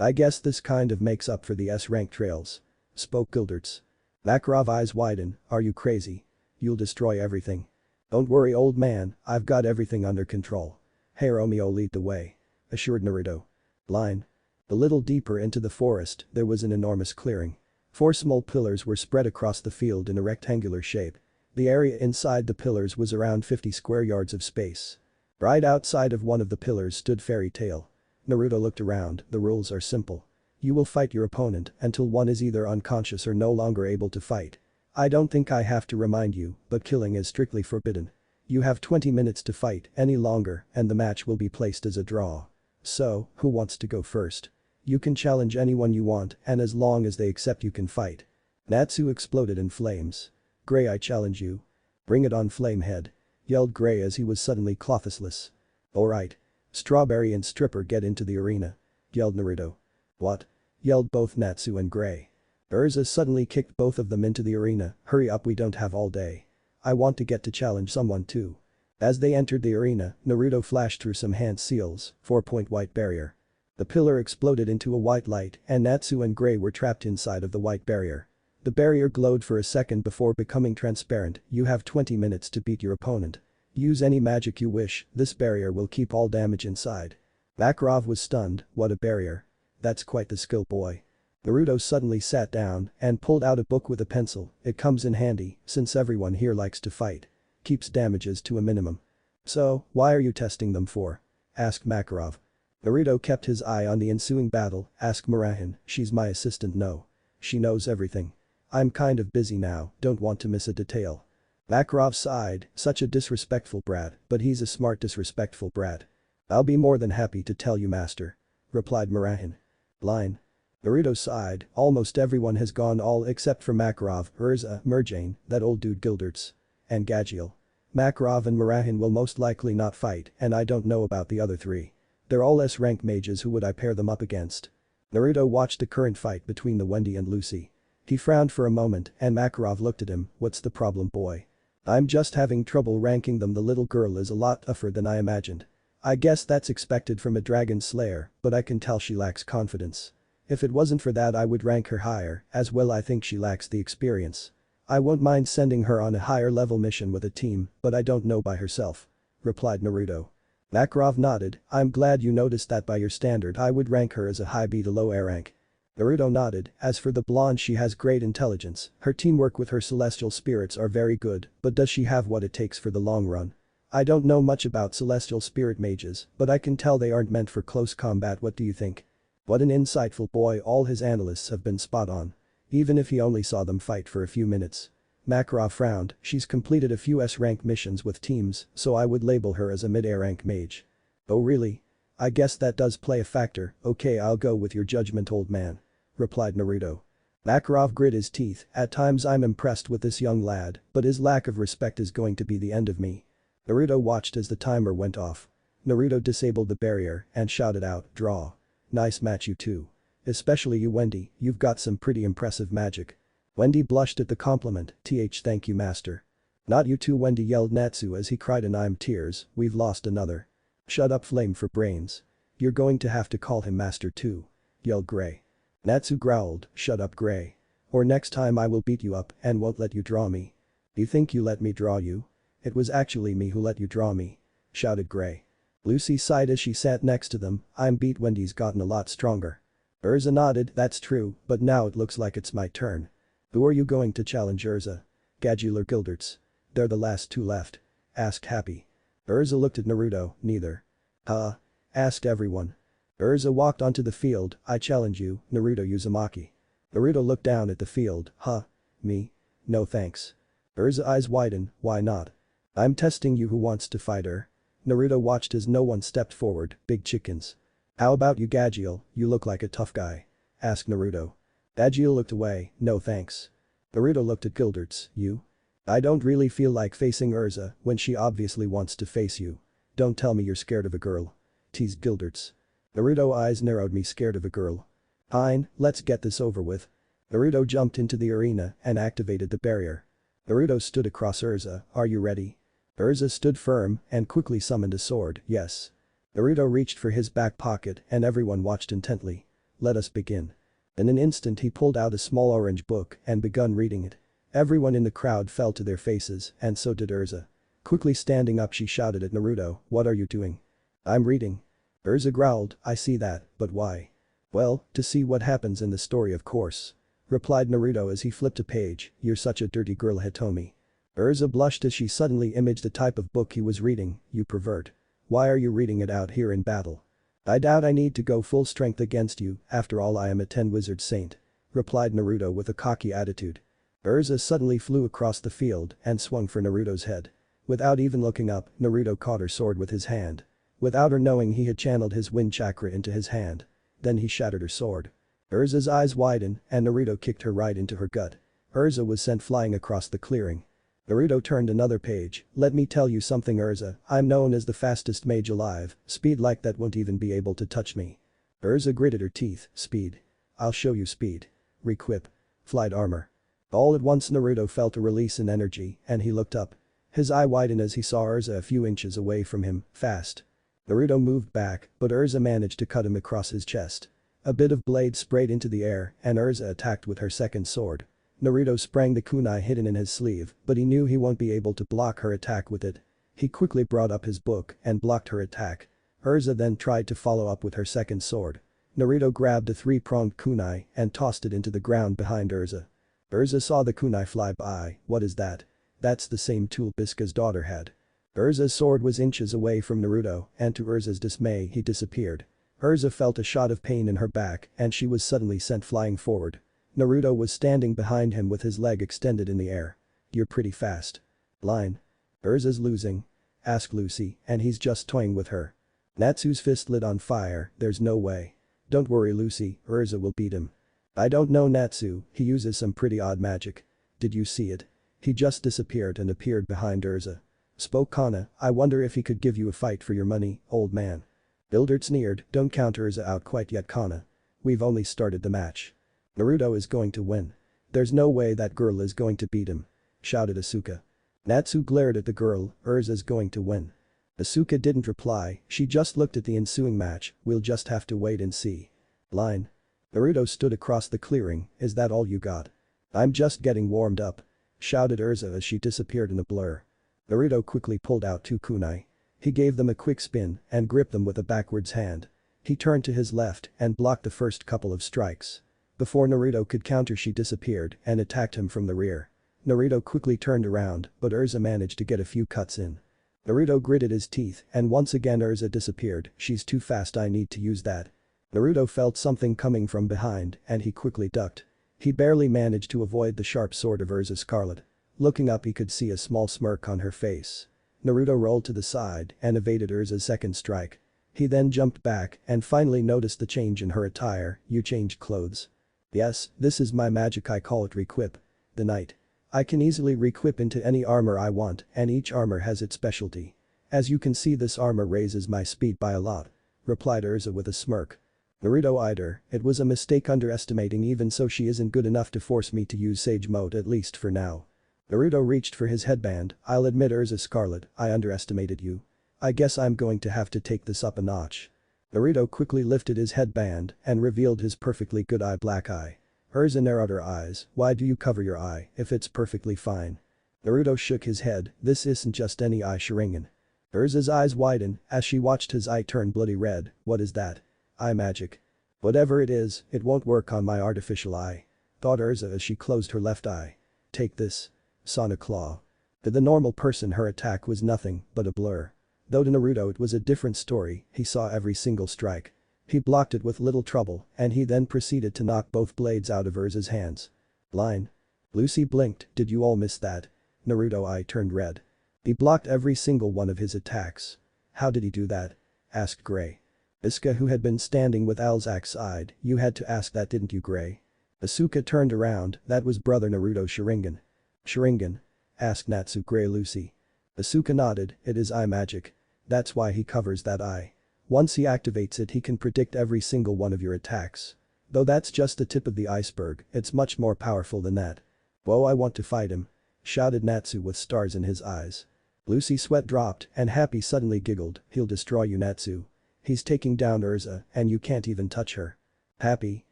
I guess this kind of makes up for the S-rank trails. Spoke Gildert's. Makarov eyes widen, are you crazy? You'll destroy everything. Don't worry, old man, I've got everything under control. Hey Romeo, lead the way. Assured Naruto. Line. A little deeper into the forest, there was an enormous clearing. 4 small pillars were spread across the field in a rectangular shape. The area inside the pillars was around 50 square yards of space. Right outside of one of the pillars stood Fairy Tail. Naruto looked around, the rules are simple. You will fight your opponent until one is either unconscious or no longer able to fight. I don't think I have to remind you, but killing is strictly forbidden. You have 20 minutes to fight any longer and the match will be placed as a draw. So, who wants to go first? You can challenge anyone you want and as long as they accept you can fight. Natsu exploded in flames. Gray, I challenge you. Bring it on, Flamehead. Yelled Gray as he was suddenly clothless. Alright. Strawberry and Stripper get into the arena. Yelled Naruto. What? Yelled both Natsu and Gray. Urza suddenly kicked both of them into the arena. Hurry up, we don't have all day. I want to get to challenge someone too. As they entered the arena, Naruto flashed through some hand seals, 4-point white barrier. The pillar exploded into a white light and Natsu and Gray were trapped inside of the white barrier. The barrier glowed for a second before becoming transparent. You have 20 minutes to beat your opponent. Use any magic you wish, this barrier will keep all damage inside. Makarov was stunned, what a barrier. That's quite the skill, boy. Naruto suddenly sat down and pulled out a book with a pencil. It comes in handy since everyone here likes to fight. Keeps damages to a minimum. So, why are you testing them for? Asked Makarov. Naruto kept his eye on the ensuing battle, asked Murahin, she's my assistant, no. She knows everything. I'm kind of busy now, don't want to miss a detail. Makarov sighed, such a disrespectful brat, but he's a smart disrespectful brat. I'll be more than happy to tell you, master. Replied Murahin. Line. Naruto sighed, almost everyone has gone all except for Makarov, Urza, Murjane, that old dude Gilderts. And Gagiel. Makarov and Murahin will most likely not fight and I don't know about the other three. They're all S-rank mages, who would I pair them up against? Naruto watched the current fight between the Wendy and Lucy. He frowned for a moment and Makarov looked at him, what's the problem, boy? I'm just having trouble ranking them, the little girl is a lot tougher than I imagined. I guess that's expected from a dragon slayer, but I can tell she lacks confidence. If it wasn't for that I would rank her higher, as well I think she lacks the experience. I won't mind sending her on a higher level mission with a team, but I don't know by herself. Replied Naruto. Makarov nodded, I'm glad you noticed that, by your standard I would rank her as a high B to low A rank. Naruto nodded, as for the blonde, she has great intelligence, her teamwork with her celestial spirits are very good, but does she have what it takes for the long run? I don't know much about celestial spirit mages, but I can tell they aren't meant for close combat, what do you think? What an insightful boy, all his analysts have been spot on. Even if he only saw them fight for a few minutes. Makarov frowned, she's completed a few S-rank missions with teams, so I would label her as a mid-A rank mage. Oh really? I guess that does play a factor, okay, I'll go with your judgment, old man. Replied Naruto. Makarov grit his teeth, at times I'm impressed with this young lad, but his lack of respect is going to be the end of me. Naruto watched as the timer went off. Naruto disabled the barrier and shouted out, draw. Nice match, you two. Especially you, Wendy, you've got some pretty impressive magic. Wendy blushed at the compliment, thank you, master. Not you too, Wendy, yelled Natsu as he cried in I'm tears, we've lost another. Shut up, Flame for brains. You're going to have to call him master too. Yelled Gray. Natsu growled, shut up, Gray. Or next time I will beat you up and won't let you draw me. You think you let me draw you? It was actually me who let you draw me. Shouted Gray. Lucy sighed as she sat next to them, I'm beat, Wendy's gotten a lot stronger. Urza nodded, that's true, but now it looks like it's my turn. Who are you going to challenge, Urza? Gagiel or Gilderts? They're the last two left. Asked Happy. Urza looked at Naruto, neither. Huh? Asked everyone. Urza walked onto the field, I challenge you, Naruto Uzumaki. Naruto looked down at the field, huh? Me? No thanks. Urza eyes widen, why not? I'm testing you, who wants to fight her? Naruto watched as no one stepped forward, big chickens. How about you, Gagiel, you look like a tough guy. Asked Naruto. Gagiel looked away, no thanks. Naruto looked at Gilderts, you? I don't really feel like facing Urza when she obviously wants to face you. Don't tell me you're scared of a girl. Teased Gilderts. Naruto eyes narrowed, me scared of a girl. Fine, let's get this over with. Naruto jumped into the arena and activated the barrier. Naruto stood across Urza, are you ready? Urza stood firm and quickly summoned a sword, yes. Naruto reached for his back pocket and everyone watched intently. Let us begin. In an instant he pulled out a small orange book and begun reading it. Everyone in the crowd fell to their faces and so did Urza. Quickly standing up she shouted at Naruto, what are you doing? I'm reading. Urza growled, I see that, but why? Well, to see what happens in the story, of course. Replied Naruto as he flipped a page, you're such a dirty girl, Hitomi. Urza blushed as she suddenly imaged the type of book he was reading, you pervert. Why are you reading it out here in battle? I doubt I need to go full strength against you, after all I am a 10 wizard saint. Replied Naruto with a cocky attitude. Urza suddenly flew across the field and swung for Naruto's head. Without even looking up, Naruto caught her sword with his hand. Without her knowing, he had channeled his wind chakra into his hand. Then he shattered her sword. Urza's eyes widened and Naruto kicked her right into her gut. Urza was sent flying across the clearing. Naruto turned another page. Let me tell you something, Urza, I'm known as the fastest mage alive, speed like that won't even be able to touch me. Urza gritted her teeth, speed. I'll show you speed. Requip. Flight armor. All at once Naruto felt a release in energy and he looked up. His eye widened as he saw Urza a few inches away from him, fast. Naruto moved back, but Urza managed to cut him across his chest. A bit of blade sprayed into the air and Urza attacked with her second sword. Naruto sprang the kunai hidden in his sleeve, but he knew he won't be able to block her attack with it. He quickly brought up his book and blocked her attack. Urza then tried to follow up with her second sword. Naruto grabbed a three-pronged kunai and tossed it into the ground behind Urza. Urza saw the kunai fly by. What is that? That's the same tool Bisca's daughter had. Urza's sword was inches away from Naruto and to Urza's dismay he disappeared. Urza felt a shot of pain in her back and she was suddenly sent flying forward. Naruto was standing behind him with his leg extended in the air. You're pretty fast. Line. Urza's losing. Ask Lucy and he's just toying with her. Natsu's fist lit on fire, there's no way. Don't worry Lucy, Urza will beat him. I don't know Natsu, he uses some pretty odd magic. Did you see it? He just disappeared and appeared behind Urza. Spoke Kana, I wonder if he could give you a fight for your money, old man. Bildert sneered, don't count Urza out quite yet Kana. We've only started the match. Naruto is going to win. There's no way that girl is going to beat him. Shouted Asuka. Natsu glared at the girl, Urza's going to win. Asuka didn't reply, she just looked at the ensuing match, we'll just have to wait and see. Line. Naruto stood across the clearing, is that all you got? I'm just getting warmed up. Shouted Urza as she disappeared in a blur. Naruto quickly pulled out two kunai. He gave them a quick spin and gripped them with a backwards hand. He turned to his left and blocked the first couple of strikes. Before Naruto could counter she disappeared and attacked him from the rear. Naruto quickly turned around but Urza managed to get a few cuts in. Naruto gritted his teeth and once again Urza disappeared, she's too fast I need to use that. Naruto felt something coming from behind and he quickly ducked. He barely managed to avoid the sharp sword of Urza Scarlet. Looking up he could see a small smirk on her face. Naruto rolled to the side and evaded Urza's second strike. He then jumped back and finally noticed the change in her attire, you changed clothes. Yes, this is my magic I call it requip. The knight. I can easily requip into any armor I want and each armor has its specialty. As you can see this armor raises my speed by a lot. Replied Urza with a smirk. Naruto eyed her, it was a mistake underestimating even so she isn't good enough to force me to use Sage Mode at least for now. Naruto reached for his headband, I'll admit Urza Scarlet, I underestimated you. I guess I'm going to have to take this up a notch. Naruto quickly lifted his headband and revealed his perfectly good black eye. Urza narrowed her eyes, why do you cover your eye if it's perfectly fine? Naruto shook his head, this isn't just any eye Sharingan. Urza's eyes widened as she watched his eye turn bloody red, what is that? Eye magic. Whatever it is, it won't work on my artificial eye. Thought Urza as she closed her left eye. Take this. Sonic Claw. To the normal person her attack was nothing but a blur. Though to Naruto it was a different story, he saw every single strike. He blocked it with little trouble and he then proceeded to knock both blades out of Urza's hands. Line. Lucy blinked, did you all miss that? Naruto eye turned red. He blocked every single one of his attacks. How did he do that? Asked Gray. Iska who had been standing with Alzak sighed, you had to ask that didn't you Gray? Asuka turned around, that was brother Naruto Sharingan. Sharingan? Asked Natsu Gray Lucy. Asuka nodded, it is eye magic. That's why he covers that eye. Once he activates it he can predict every single one of your attacks. Though that's just the tip of the iceberg, it's much more powerful than that. Whoa I want to fight him. Shouted Natsu with stars in his eyes. Lucy's sweat dropped and Happy suddenly giggled, he'll destroy you Natsu. He's taking down Urza and you can't even touch her. Happy.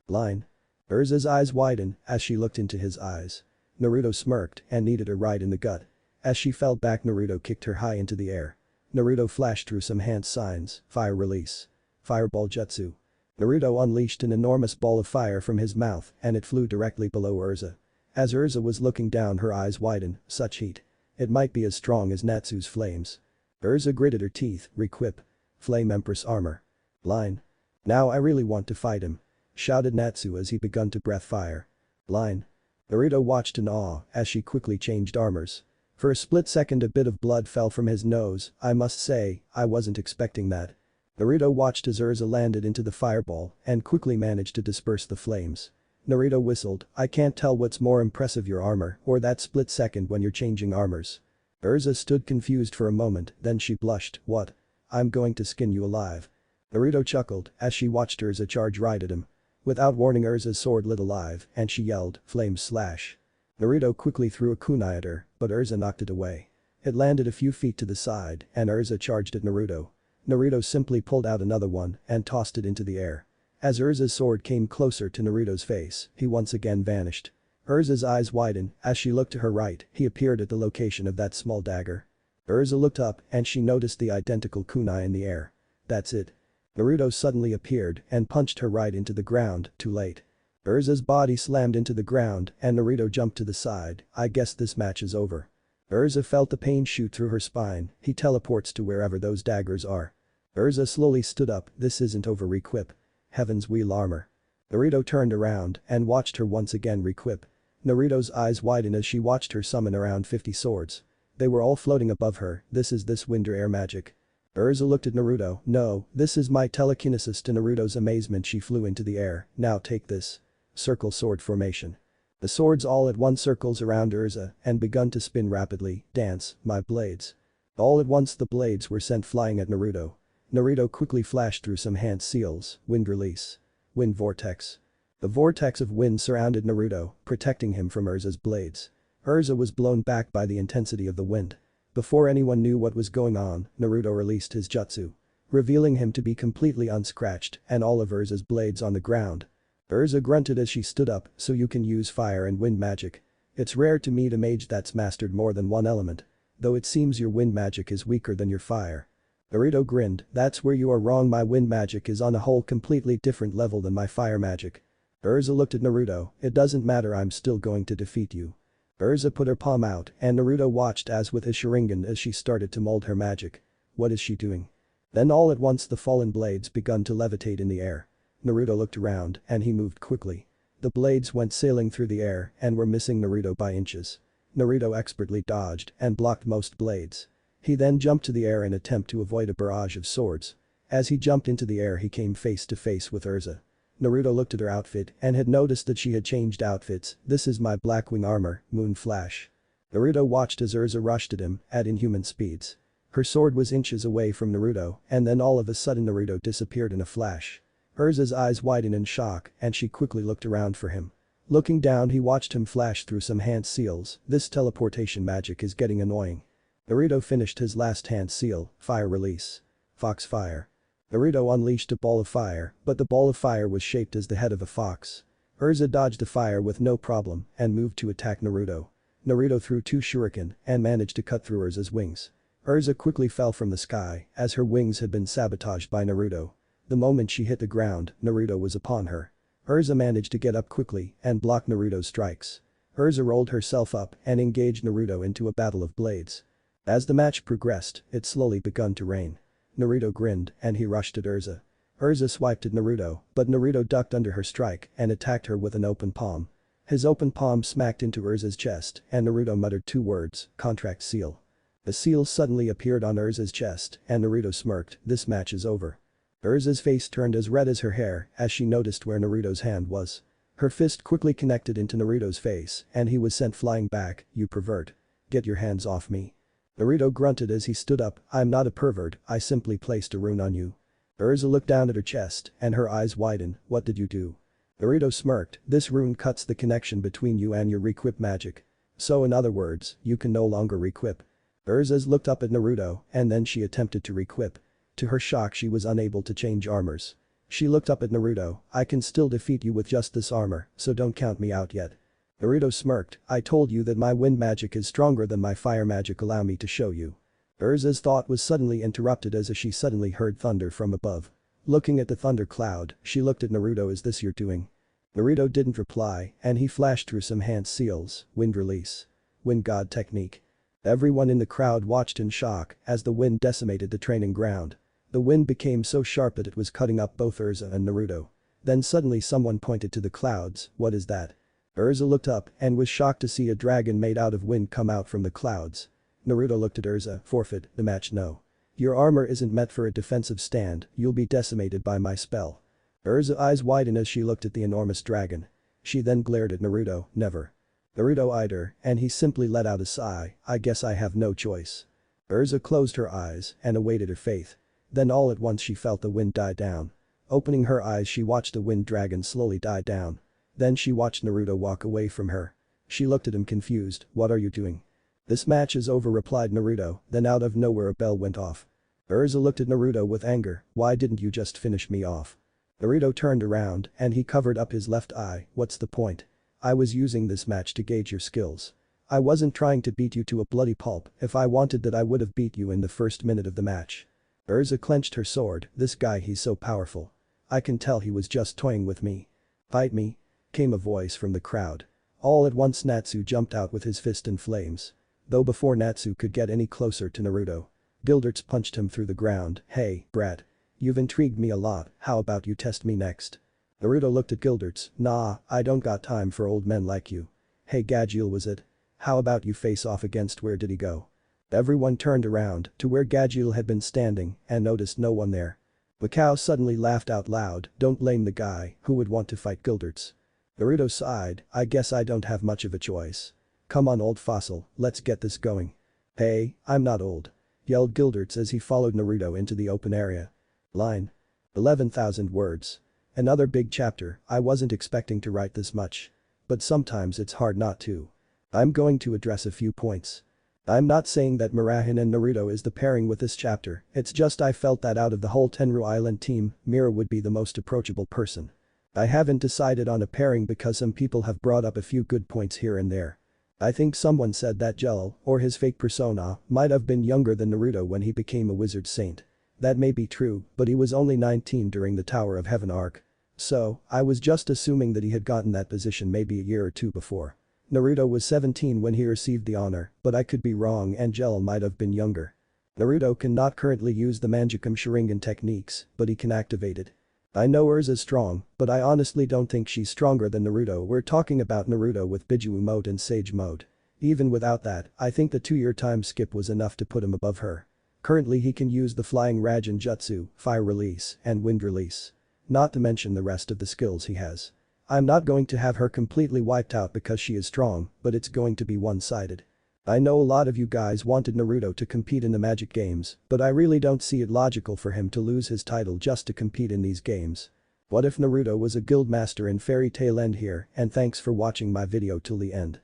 Line. Urza's eyes widened as she looked into his eyes. Naruto smirked and needed her right in the gut. As she fell back Naruto kicked her high into the air. Naruto flashed through some hand signs, fire release. Fireball jutsu. Naruto unleashed an enormous ball of fire from his mouth and it flew directly below Urza. As Urza was looking down her eyes widened, such heat. It might be as strong as Natsu's flames. Urza gritted her teeth, requip. Flame Empress armor. Line. Now I really want to fight him. Shouted Natsu as he begun to breath fire. Line. Naruto watched in awe as she quickly changed armors. For a split second a bit of blood fell from his nose, I must say, I wasn't expecting that. Naruto watched as Urza landed into the fireball and quickly managed to disperse the flames. Naruto whistled, I can't tell what's more impressive, your armor or that split second when you're changing armors. Urza stood confused for a moment, then she blushed, what? I'm going to skin you alive. Naruto chuckled as she watched Urza charge right at him. Without warning, Urza's sword lit alive and she yelled, flames slash. Naruto quickly threw a kunai at her, but Urza knocked it away. It landed a few feet to the side and Urza charged at Naruto. Naruto simply pulled out another one and tossed it into the air. As Urza's sword came closer to Naruto's face, he once again vanished. Urza's eyes widened as she looked to her right, he appeared at the location of that small dagger. Urza looked up and she noticed the identical kunai in the air. That's it. Naruto suddenly appeared and punched her right into the ground, too late. Urza's body slammed into the ground and Naruto jumped to the side, I guess this match is over. Urza felt the pain shoot through her spine, he teleports to wherever those daggers are. Urza slowly stood up, this isn't over, requip. Heaven's wheel armor. Naruto turned around and watched her once again requip. Naruto's eyes widened as she watched her summon around 50 swords. They were all floating above her, this is this winter air magic. Urza looked at Naruto, no, this is my telekinesis. To Naruto's amazement she flew into the air, now take this. Circle sword formation. The swords all at once circles around Urza and begun to spin rapidly, dance, my blades. All at once the blades were sent flying at Naruto. Naruto quickly flashed through some hand seals, wind release. Wind vortex. The vortex of wind surrounded Naruto, protecting him from Urza's blades. Urza was blown back by the intensity of the wind. Before anyone knew what was going on, Naruto released his jutsu, revealing him to be completely unscratched and all of Urza's blades on the ground. Urza grunted as she stood up, so you can use fire and wind magic. It's rare to meet a mage that's mastered more than one element. Though it seems your wind magic is weaker than your fire. Naruto grinned, that's where you are wrong, my wind magic is on a whole completely different level than my fire magic. Urza looked at Naruto, it doesn't matter, I'm still going to defeat you. Urza put her palm out and Naruto watched as with his Sharingan as she started to mold her magic. What is she doing? Then all at once the fallen blades begun to levitate in the air. Naruto looked around and he moved quickly. The blades went sailing through the air and were missing Naruto by inches. Naruto expertly dodged and blocked most blades. He then jumped to the air in attempt to avoid a barrage of swords. As he jumped into the air he came face to face with Urza. Naruto looked at her outfit and had noticed that she had changed outfits, this is my Blackwing armor, Moon Flash. Naruto watched as Urza rushed at him at inhuman speeds. Her sword was inches away from Naruto and then all of a sudden Naruto disappeared in a flash. Urza's eyes widened in shock and she quickly looked around for him. Looking down he watched him flash through some hand seals, this teleportation magic is getting annoying. Naruto finished his last hand seal, fire release. Fox fire. Naruto unleashed a ball of fire, but the ball of fire was shaped as the head of a fox. Urza dodged the fire with no problem and moved to attack Naruto. Naruto threw 2 shuriken and managed to cut through Urza's wings. Urza quickly fell from the sky as her wings had been sabotaged by Naruto. The moment she hit the ground, Naruto was upon her. Urza managed to get up quickly and block Naruto's strikes. Urza rolled herself up and engaged Naruto into a battle of blades. As the match progressed, it slowly begun to rain. Naruto grinned and he rushed at Urza. Urza swiped at Naruto, but Naruto ducked under her strike and attacked her with an open palm. His open palm smacked into Urza's chest and Naruto muttered 2 words, contract seal. The seal suddenly appeared on Urza's chest and Naruto smirked, this match is over. Urza's face turned as red as her hair as she noticed where Naruto's hand was. Her fist quickly connected into Naruto's face and he was sent flying back, you pervert. Get your hands off me. Naruto grunted as he stood up, I'm not a pervert, I simply placed a rune on you. Urza looked down at her chest and her eyes widened, what did you do? Naruto smirked, this rune cuts the connection between you and your requip magic. So in other words, you can no longer requip. Urza looked up at Naruto and then she attempted to requip. To her shock she was unable to change armors. She looked up at Naruto, I can still defeat you with just this armor, so don't count me out yet. Naruto smirked, I told you that my wind magic is stronger than my fire magic, allow me to show you. Urza's thought was suddenly interrupted as she suddenly heard thunder from above. Looking at the thunder cloud, she looked at Naruto, is this you're doing? Naruto didn't reply and he flashed through some hand seals, wind release. Wind god technique. Everyone in the crowd watched in shock as the wind decimated the training ground. The wind became so sharp that it was cutting up both Urza and Naruto. Then suddenly someone pointed to the clouds. What is that? Urza looked up and was shocked to see a dragon made out of wind come out from the clouds. Naruto looked at Urza. Forfeit the match. No. Your armor isn't meant for a defensive stand, you'll be decimated by my spell. Urza's eyes widened as she looked at the enormous dragon. She then glared at Naruto. Never. Naruto eyed her and he simply let out a sigh. I guess I have no choice. Urza closed her eyes and awaited her fate. Then all at once she felt the wind die down. Opening her eyes she watched the wind dragon slowly die down. Then she watched Naruto walk away from her. She looked at him confused. What are you doing? This match is over, replied Naruto, then out of nowhere a bell went off. Urza looked at Naruto with anger. Why didn't you just finish me off? Naruto turned around and he covered up his left eye. What's the point? I was using this match to gauge your skills. I wasn't trying to beat you to a bloody pulp. If I wanted that I would have beat you in the first minute of the match. Urza clenched her sword. This guy, he's so powerful. I can tell he was just toying with me. Fight me? Came a voice from the crowd. All at once Natsu jumped out with his fist in flames. Though before Natsu could get any closer to Naruto, Gilderts punched him through the ground. Hey, brat. You've intrigued me a lot, how about you test me next? Naruto looked at Gilderts. Nah, I don't got time for old men like you. Hey Gadgil, was it? How about you face off against? Where did he go? Everyone turned around to where Gadgil had been standing and noticed no one there. Mikao suddenly laughed out loud. Don't blame the guy who would want to fight Gilderts. Naruto sighed. I guess I don't have much of a choice. Come on old fossil, let's get this going. Hey, I'm not old. Yelled Gilderts as he followed Naruto into the open area. Line. 11,000 words. Another big chapter. I wasn't expecting to write this much. But sometimes it's hard not to. I'm going to address a few points. I'm not saying that Mirahin and Naruto is the pairing with this chapter, it's just I felt that out of the whole Tenru Island team, Mira would be the most approachable person. I haven't decided on a pairing because some people have brought up a few good points here and there. I think someone said that Gel, or his fake persona, might have been younger than Naruto when he became a wizard saint. That may be true, but he was only 19 during the Tower of Heaven arc. So, I was just assuming that he had gotten that position maybe a year or two before. Naruto was 17 when he received the honor, but I could be wrong and Gel might have been younger. Naruto cannot currently use the Manjikam Sharingan techniques, but he can activate it. I know Urza's strong, but I honestly don't think she's stronger than Naruto. We're talking about Naruto with Biju mode and Sage mode. Even without that, I think the 2-year time skip was enough to put him above her. Currently he can use the Flying Rajan Jutsu, Fire Release, and Wind Release. Not to mention the rest of the skills he has. I'm not going to have her completely wiped out because she is strong, but it's going to be one-sided. I know a lot of you guys wanted Naruto to compete in the Magic Games, but I really don't see it logical for him to lose his title just to compete in these games. What if Naruto was a guild master in Fairy Tail End here, and thanks for watching my video till the end.